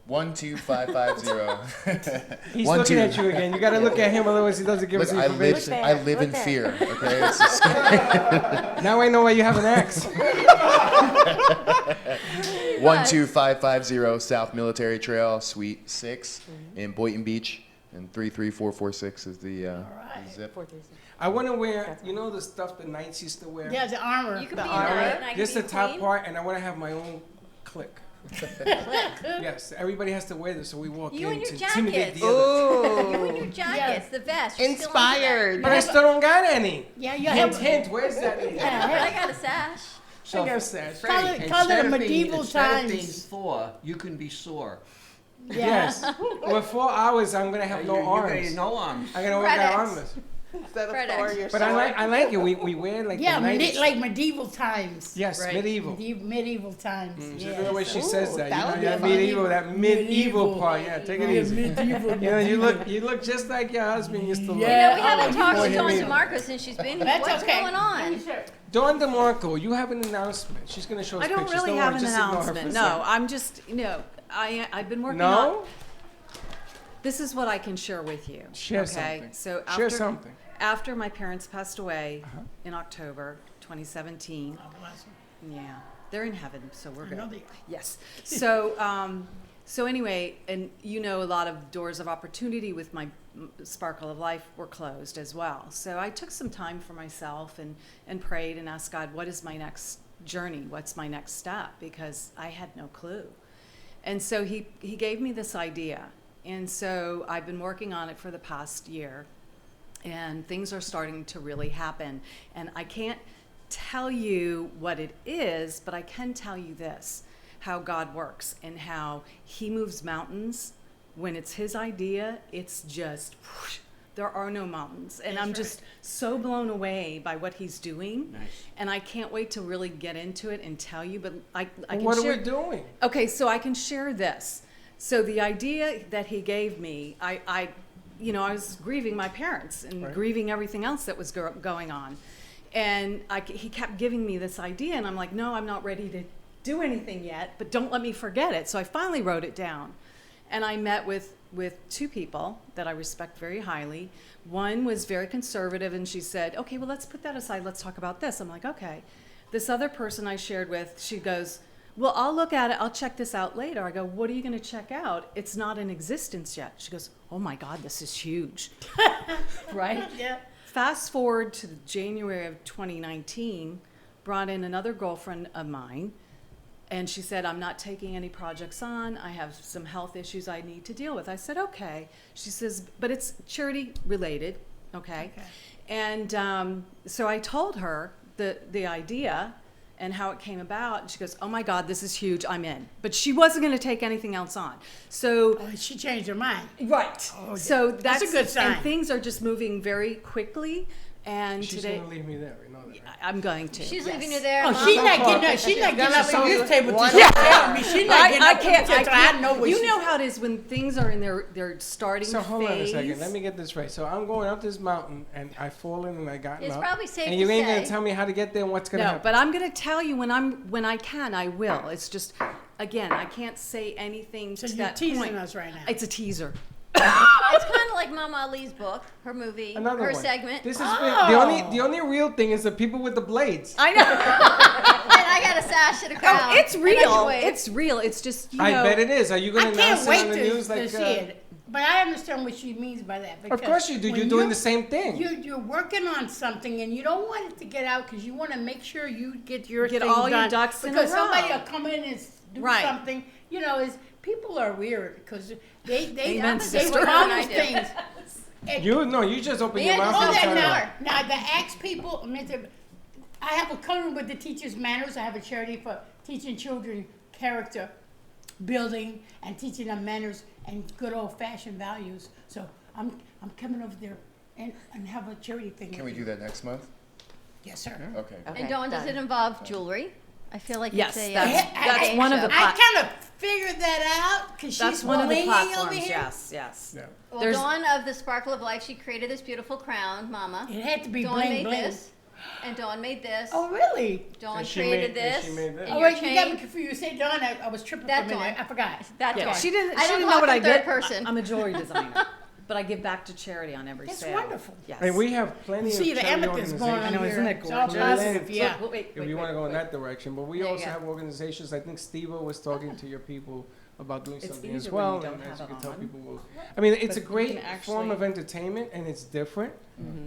12550. He's looking at you again. You got to look at him, otherwise he doesn't give Look, us I information. live in fear. Okay, it's just Now I know why you have an axe. 12550 South Military Trail, Suite 6 in Boynton Beach, and 33446 is the zip. I want to wear, you know, the stuff the knights used to wear. Yeah, the armor. You can The be armor. knight and I can Just be the top queen. part, and I want to have my own clique. Yes, everybody has to wear this, so we walk You in and your to intimidate jackets. the other. You and your jackets, the vest. You're still into Inspired. But I still don't got any. Yeah, you Hint, have. hint. Where's that? that. But I got a sash. I got a sash. Call it medieval Instead of being times. Thor, you can be sore. Yes. Well, 4 hours, I'm gonna have no You're gonna arms. need no arms. I'm gonna work out Credits. armless. instead of FedEx. throwing your But short. I like it. We wear like Yeah, the 90s. like medieval times. Yes, Right. medieval. Medieval times. Just yes. the way she says that. that You would know, be that fun. medieval Medieval. part. Yeah, take it Yeah, easy. medieval, You know, you look just like your husband used to look. You know, we haven't Oh, talked boy, to Dawn me. DeMarco since she's been here. That's What's okay. going on? Dawn DeMarco, you have an announcement. She's going to show us I don't pictures. really Don't have worry, an just ignore her for a announcement. second. No, I'm just, I've been working on. No? This is what I can share with you. Share okay? something. So Share after, something. After my parents passed away in October 2017. God bless them. Yeah, they're in heaven, so we're I good. know they are. Yes. So, so anyway, and a lot of doors of opportunity with my Sparkle of Life were closed as well. So I took some time for myself and prayed and asked God, what is my next journey? What's my next step? Because I had no clue. And so he gave me this idea. And so I've been working on it for the past year, and things are starting to really happen. And I can't tell you what it is, but I can tell you this, how God works and how he moves mountains. When it's his idea, it's just, whoosh, there are no mountains. And I'm just so blown away by what he's doing. Nice. And I can't wait to really get into it and tell you, but I can What are share. we doing? Okay, so I can share this. So the idea that he gave me, I was grieving my parents and Right. grieving everything else that was going on. And he kept giving me this idea, and I'm like, no, I'm not ready to do anything yet, but don't let me forget it. So I finally wrote it down. And I met with two people that I respect very highly. One was very conservative, and she said, okay, well, let's put that aside. Let's talk about this. I'm like, okay. This other person I shared with, she goes, well, I'll look at it. I'll check this out later. I go, what are you going to check out? It's not in existence yet. She goes, oh my God, this is huge. Right? Yeah. Fast forward to January of 2019, brought in another girlfriend of mine, and she said, I'm not taking any projects on. I have some health issues I need to deal with. I said, okay. She says, but it's charity related, okay? And so I told her the idea and how it came about. And she goes, oh my God, this is huge, I'm in. But she wasn't gonna take anything else on. So she changed her mind. Right. Oh, So yeah. That's a good sign. And things are just moving very quickly. And She's today, going to leave me there. We know that. Right? I'm going to. She's yes. leaving you there. Oh, Mom. she's not getting up. She's not getting up from this table to tell me. She's not getting I up from can't. this I table. I can't. know what You she- know how it is when things are in their starting So hold on a phase. second. Let me get this right. So I'm going up this mountain, and I fall in, and I got It's up. probably safe and to you ain't say. gonna tell me how to get there and what's gonna No, happen. but I'm going to tell you when I can. I will. It's just, again, I can't say anything So to you're that teasing point. us right now. It's a teaser. It's kind of like Mama Ali's book, her movie, Another her one. segment. This is Oh. the only real thing is the people with the blades. I know. And I got a sash and a crown. Oh, it's and I can real. wave. It's real. It's just, I bet it is. Are you I gonna can't announce it wait on the news to like? see it. But I understand what she means by that. Of because course you do. when You're doing the same thing. You're working on something, and you don't want it to get out because you want to make sure you get your Get thing all your done. ducks in a Because somebody row. will come in and do Right. something. Is people are weird because they Amen, they sister. promise things. And- You just open Me your and mouth. all and that tell now. them. Now, the ask people, I have a cover with the Teachers Manners. I have a charity for teaching children character building and teaching them manners and good old-fashioned values. So I'm coming over there and have a charity thing. Can we do that next month? Yes, sir. Okay. And Dawn, does it involve jewelry? I feel like Yes, it's a that's one of the I kind of figured that out because That's she's one of the blinging over platforms. here. Yes. Yeah. Well, There's- Dawn of the Sparkle of Life, she created this beautiful crown, Mama. It had to be Dawn bling made bling. this, and Dawn made this. Oh, really? Dawn And she created made- and this. she made this. and Oh, your wait, you got me chain. confused. You said Dawn, I was tripping That for a minute. Dawn. I forgot. That Yeah. Dawn. She didn't I don't know talk what in I third did. person. I'm a jewelry designer, but I give back to charity on every That's sale. wonderful. Yes. And we have plenty See, of the charity amethyst going on organizations. I know, isn't here. it It's all gorgeous? positive, yeah. Look, wait, If you want to go in that direction, but we There you also go. have organizations. I think Steve-O was talking to your people about doing It's something as easier when you well. don't And as have you it can tell on. people will. I mean, it's But a you great can form actually- of entertainment, and it's different.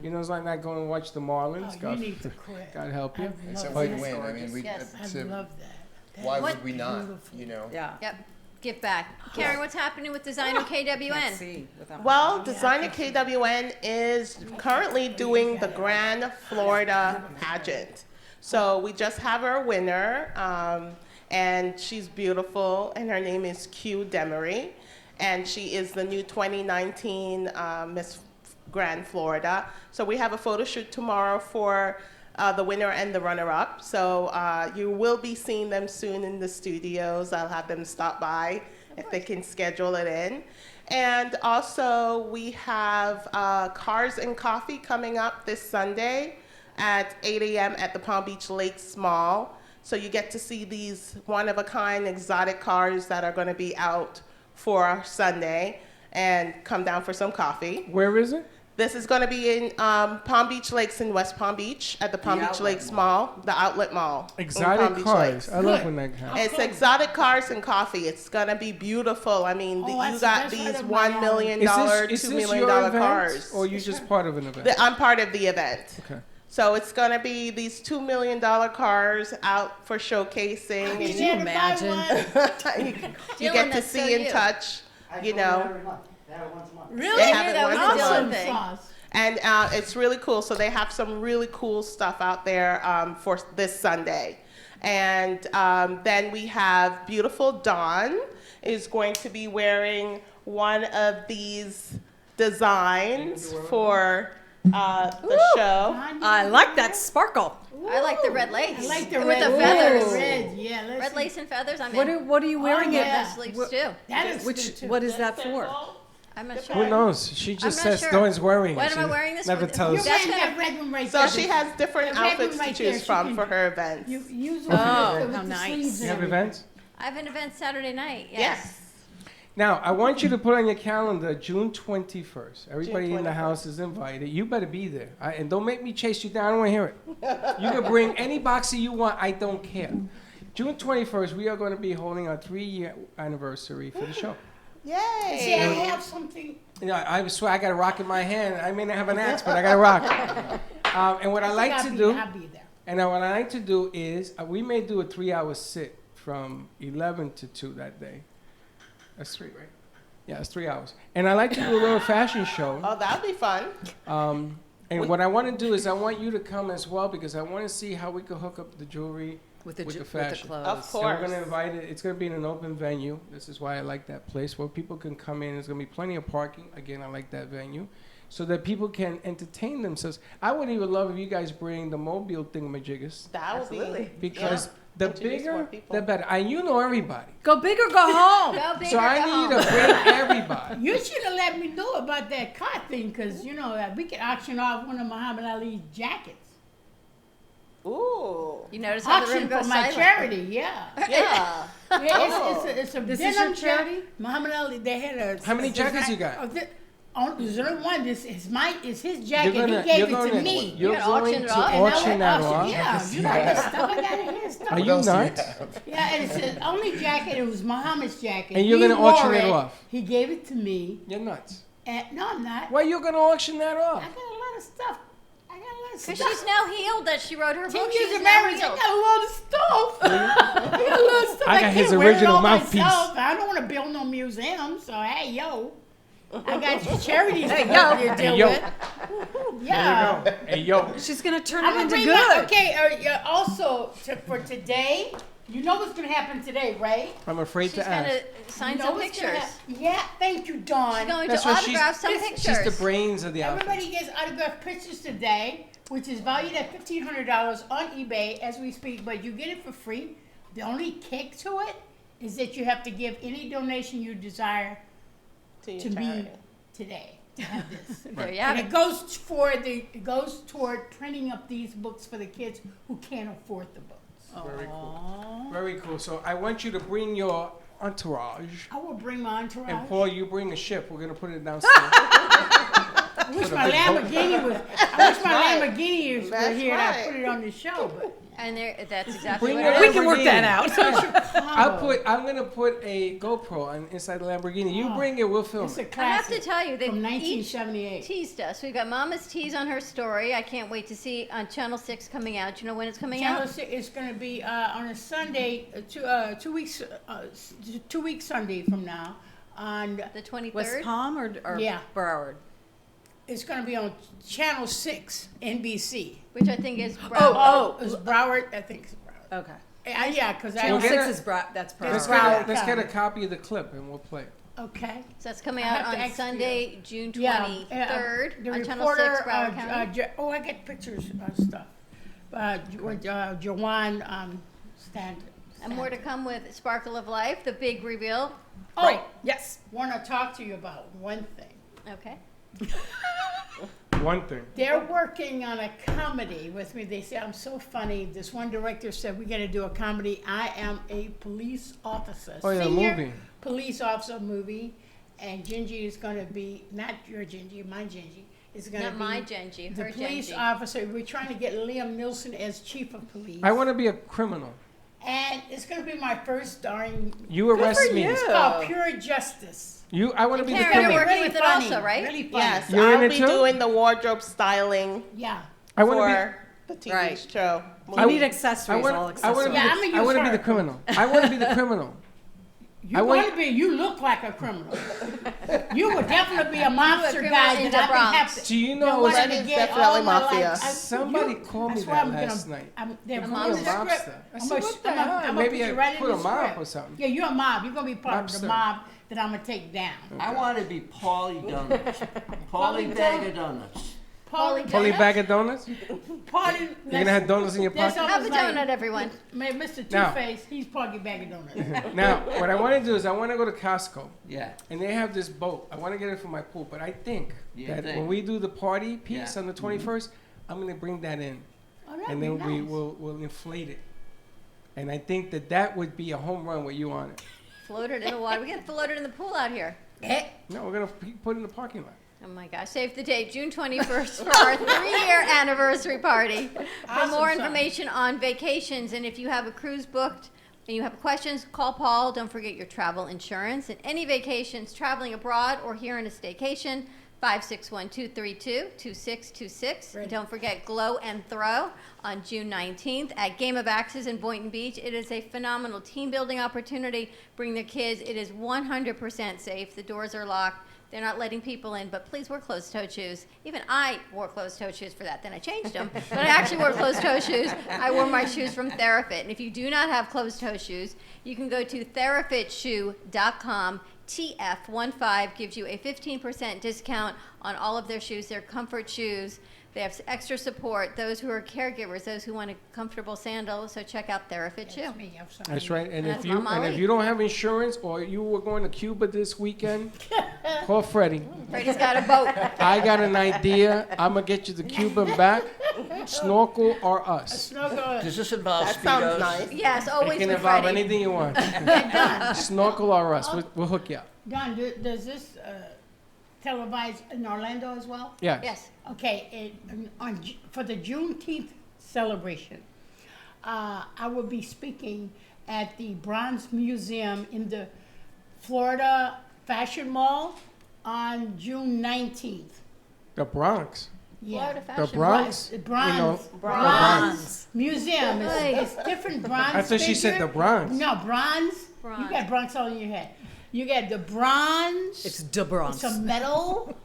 You know, it's like not going and watch the Marlins. Oh, you God, need to quit. God help you. It's a love win-win. I mean, Yes. I love that. why What- would we not? Beautiful. You know. Yeah. Yep. Give back. Karen, what's happening with Designer KWN? Can't see without my Well, phone. Designer KWN is currently doing the Grand Florida pageant. So we just have our winner, and she's beautiful, and her name is Q Demery, and she is the new 2019 Miss Grand Florida. So we have a photo shoot tomorrow for the winner and the runner-up. So you will be seeing them soon in the studios. I'll have them stop by if they can schedule it in. And also we have Cars and Coffee coming up this Sunday at 8 a.m. at the Palm Beach Lakes Mall. So you get to see these one-of-a-kind exotic cars that are going to be out for Sunday and come down for some coffee. Where is it? This is going to be in Palm Beach Lakes in West Palm Beach at the Palm Beach Lakes Mall, the outlet mall. in Palm Exotic Beach cars. Lakes. I love when that happens. It's exotic cars and coffee. It's going to be beautiful. I mean, you got that's these right up my $1 million, Is $2 this million your event, cars. or you just part of an event? I'm part of the event. Okay. So it's going to be these $2 million cars out for showcasing. Can you imagine? you get to that's see so and you. touch, you know. Really? They have it that was once a a Dylan month. thing. And it's really cool. So they have some really cool stuff out there for this Sunday. And then we have beautiful Dawn is going to be wearing one of these designs for the show. I like that sparkle. I like the red lace. I like the with red. the feathers. Red, yeah. Let's Red see. lace and feathers. I'm What in. are you wearing Oh, it? yeah. Those sleeves too. That is good, too. What is that for? I'm not sure. Who knows? She just I'm not says sure. Dawn's wearing What it. am I She wearing this never for? tells You're us. That's wearing gonna- that red one right So there. she has different The red outfits one to right there, choose she from can- for her events. You use it Oh, with how the nice. sleeves You and have everything. events? I have an event Saturday night. Yes. Now, I want you to put on your calendar June 21st. Everybody June in the 21st. house is invited. You better be there. And don't make me chase you down. I don't want to hear it. You can bring any boxer you want. I don't care. June 21st, we are going to be holding our 3-year anniversary for the show. See, I Yay! have something. You know, I swear I got a rock in my hand. I may not have an axe, but I got a rock. And what I like to do, I'll be there. and what I like to do is, we may do a 3-hour sit from 11 to 2 that day. That's 3, right? Yeah, it's 3 hours. And I like to do a little fashion show. Oh, that'll be fun. And what I want to do is I want you to come as well, because I want to see how we can hook up the jewelry With the fashion. clothes. Of And course. we're going to invite it. It's going to be in an open venue. This is why I like that place, where people can come in. There's going to be plenty of parking. Again, I like that venue. So that people can entertain themselves. I would even love if you guys bring the mobile thingamajiggers. That would be Because the Introduce more bigger, people. the better. And you know everybody. Go big or go home. Go big So or I go need home. to bring everybody. You should have let me know about that car thing, because, you know, we could auction off one of Muhammad Ali's jackets. Ooh. You notice how the Auction room for goes my silent. charity, yeah. Yeah. Yeah, it's a This is denim your charity? Muhammad Ali, they had a. How many a jackets design- you got? There's only one. This is his jacket. You're He gave gonna- it to me. You're gonna auction going it to off? And I auction went that auction- off. Yeah, you got that stuff. I got it here. Stuff. Are you nuts? Yeah, and it's the only jacket. It was Muhammad's jacket. And you're He gonna wore auction it off? He gave it to me. You're nuts. And, no, I'm not. Why you gonna auction that I off? got a lot of stuff. I got a lot of stuff. Because she's now healed that she wrote her 10 book. years She's of now marriage, I healed. got a lot of stuff. I got a lot of stuff. I got can't his wear it original all mouthpiece. myself. I don't want to build no museum, so hey, yo. I got charities Hey, to yo. deal Hey, yo. with. Yeah. There you go. Hey, yo. She's gonna turn I'm it gonna into bring good. my, okay, also, for today, you know what's going to happen today, right? I'm afraid She's to going ask. to sign You know some what's gonna pictures. Yeah, thank you, Dawn. She's going That's to why autograph some she's pictures. the brains of the outfit. Everybody gets autographed pictures today, which is valued at $1,500 on eBay as we speak, but you get it for free. The only kick to it is that you have to give any donation you desire To your to me charity. today to have this. There you And have it it. goes toward printing up these books for the kids who can't afford the books. Very cool. Very cool. So I want you to bring your entourage. I will bring my entourage. And Paul, you bring a ship. We're gonna put it downstairs. I wish my Lamborghini was. I wish my right. Lamborghini was That's here and I right. put it on the show. But And that's exactly Bring what your it We is. can work that Lamborghini. out. I'm gonna put a GoPro inside the Lamborghini. You Oh. bring it, we'll film it's a it. I have to classic tell you, they from each 1978. teased us. We've got Mama's tease on her story. I can't wait to see on Channel 6 coming out. Do you know when it's coming Channel out? 6 is going to be on a Sunday, 2 weeks, 2 weeks Sunday from now. On The 23rd? West Palm or Yeah. Broward? it's going to be on Channel 6 NBC. Which I think is Broward. Oh, it's Broward. I think it's Broward. Okay. Yeah, because I Channel get 6 it. is that's Let's Broward. get Let's Broward. get a copy of the clip and we'll play it. Okay. So that's coming I out have to on execute Sunday, June Yeah, 23rd the on Channel reporter, 6, Broward County. I get pictures of stuff. Jawan Stand. And more to come with Sparkle of Life, the big reveal. Oh, yes. Want to talk to you about one thing. Okay. One thing. They're working on a comedy with me. They say I'm so funny. This one director said we're going to do a comedy. I am a police officer. Oh, yeah, Senior movie. police officer movie. And Gingy is going to be, not your Gingy, my Gingy. Is going to Not be my Genji, the her police Genji. officer. We're trying to get Liam Nielsen as chief of police. I want to be a criminal. And it's going to be my first starring. You arrest me. It's called Pure Justice. I want to be the Karen, criminal. you're working Really with it funny, also, right? Really funny. Yes, You're in I'll it be too? doing the wardrobe styling Yeah. I want to for the TV Right. show. You need accessories, all accessories. I want to be, Yeah, I'm gonna I use want to be her. the criminal. I want to be the criminal. You I want want- to be, you look like a criminal. You would definitely be a mobster criminal guy in that the I can Bronx. have to. Do you know that I was- wanted That to is get definitely all my mafia. life. Somebody called me that's why that I'm last gonna, night. they're A putting mobster? the script. Lobster. I said, what the hell? I'm Maybe gonna I put you right put in a the mob script. or something. Yeah, you're a mob. You're gonna be part of Mobster. the mob that I'm gonna take down. I want to be Paulie Donuts. Paulie Bag of Donuts. Fully bag of donuts? Paulie, You're going to have donuts in your pocket? Have a donut, everyone. Mr. Now- Two-Face, he's Paulie Bag of Donuts. Now, what I want to do is I want to go to Costco. Yeah. And they have this boat. I want to get it for my pool. But I think You that think? when we do the party piece Yeah. on the 21st, I'm going to bring that in. Oh, that'd And be then nice. we'll inflate it. And I think that would be a home run with you on it. Floated in the water. We get floated in the pool out here. No, we're going to put it in the parking lot. Oh my gosh, save the date, June 21st for our 3-year anniversary party. For Awesome more stuff. information on vacations, and if you have a cruise booked and you have questions, call Paul. Don't forget your travel insurance. And any vacations, traveling abroad or here on a staycation, 561-232-2626. And don't forget Glow and Throw on June 19th at Game of Axes in Boynton Beach. It is a phenomenal team building opportunity. Bring the kids. It is 100% safe. The doors are locked. They're not letting people in, but please wear closed-toed shoes. Even I wore closed-toed shoes for that. Then I changed them, but I actually wore closed-toed shoes. I wore my shoes from TheraFit. And if you do not have closed-toe shoes, you can go to TheraFitShoe.com. TF15 gives you a 15% discount on all of their shoes. They're comfort shoes. They have extra support. Those who are caregivers, those who want a comfortable sandal, so check out TheraFit Shoe. That's me. I'm sorry. That's right. And That's if you Mama Ali. don't have insurance or you were going to Cuba this weekend, call Freddie. Freddie's got a boat. I got an idea. I'm gonna get you to Cuba and back. Snorkel or us. Does this involve That Speedos? sounds nice. Yes, It always can with involve Freddie. anything you want. Don, Snorkel or us. We'll hook you up. Don, does this televise in Orlando as well? Yes. Yes. Okay, for the Juneteenth celebration, I will be speaking at the Bronze Museum in the Florida Fashion Mall on June 19th. The Bronx. Florida The Fashion Bronx. The You know, Bronze. the Bronze Museum. Hey. It's different bronze. I thought she said figure. the Bronx. No, bronze. Bronze. You got Bronx all in your head. You got the bronze. It's the Bronx. It's a medal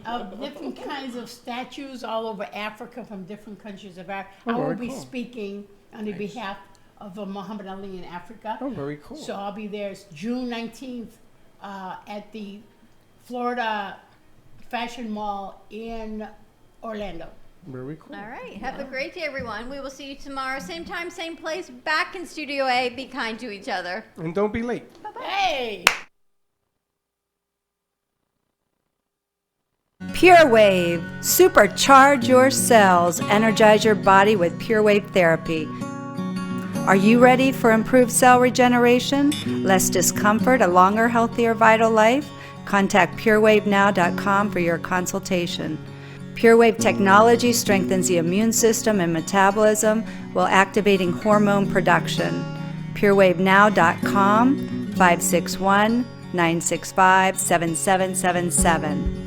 of different kinds of statues all over Africa from different countries of Africa. Oh, I will very be cool. speaking on the behalf of Muhammad Ali in Africa. Oh, very cool. So I'll be there. It's June 19th at the Florida Fashion Mall in Orlando. Very cool. All right. Have a great day, everyone. We will see you tomorrow, same time, same place, back in Studio A. Be kind to each other. And don't be late. Hey! Pure Wave. Supercharge your cells. Energize your body with Pure Wave therapy. Are you ready for improved cell regeneration, less discomfort, a longer, healthier, vital life? Contact purewavenow.com for your consultation. PureWave technology strengthens the immune system and metabolism while activating hormone production. PureWaveNow.com 561-965-7777.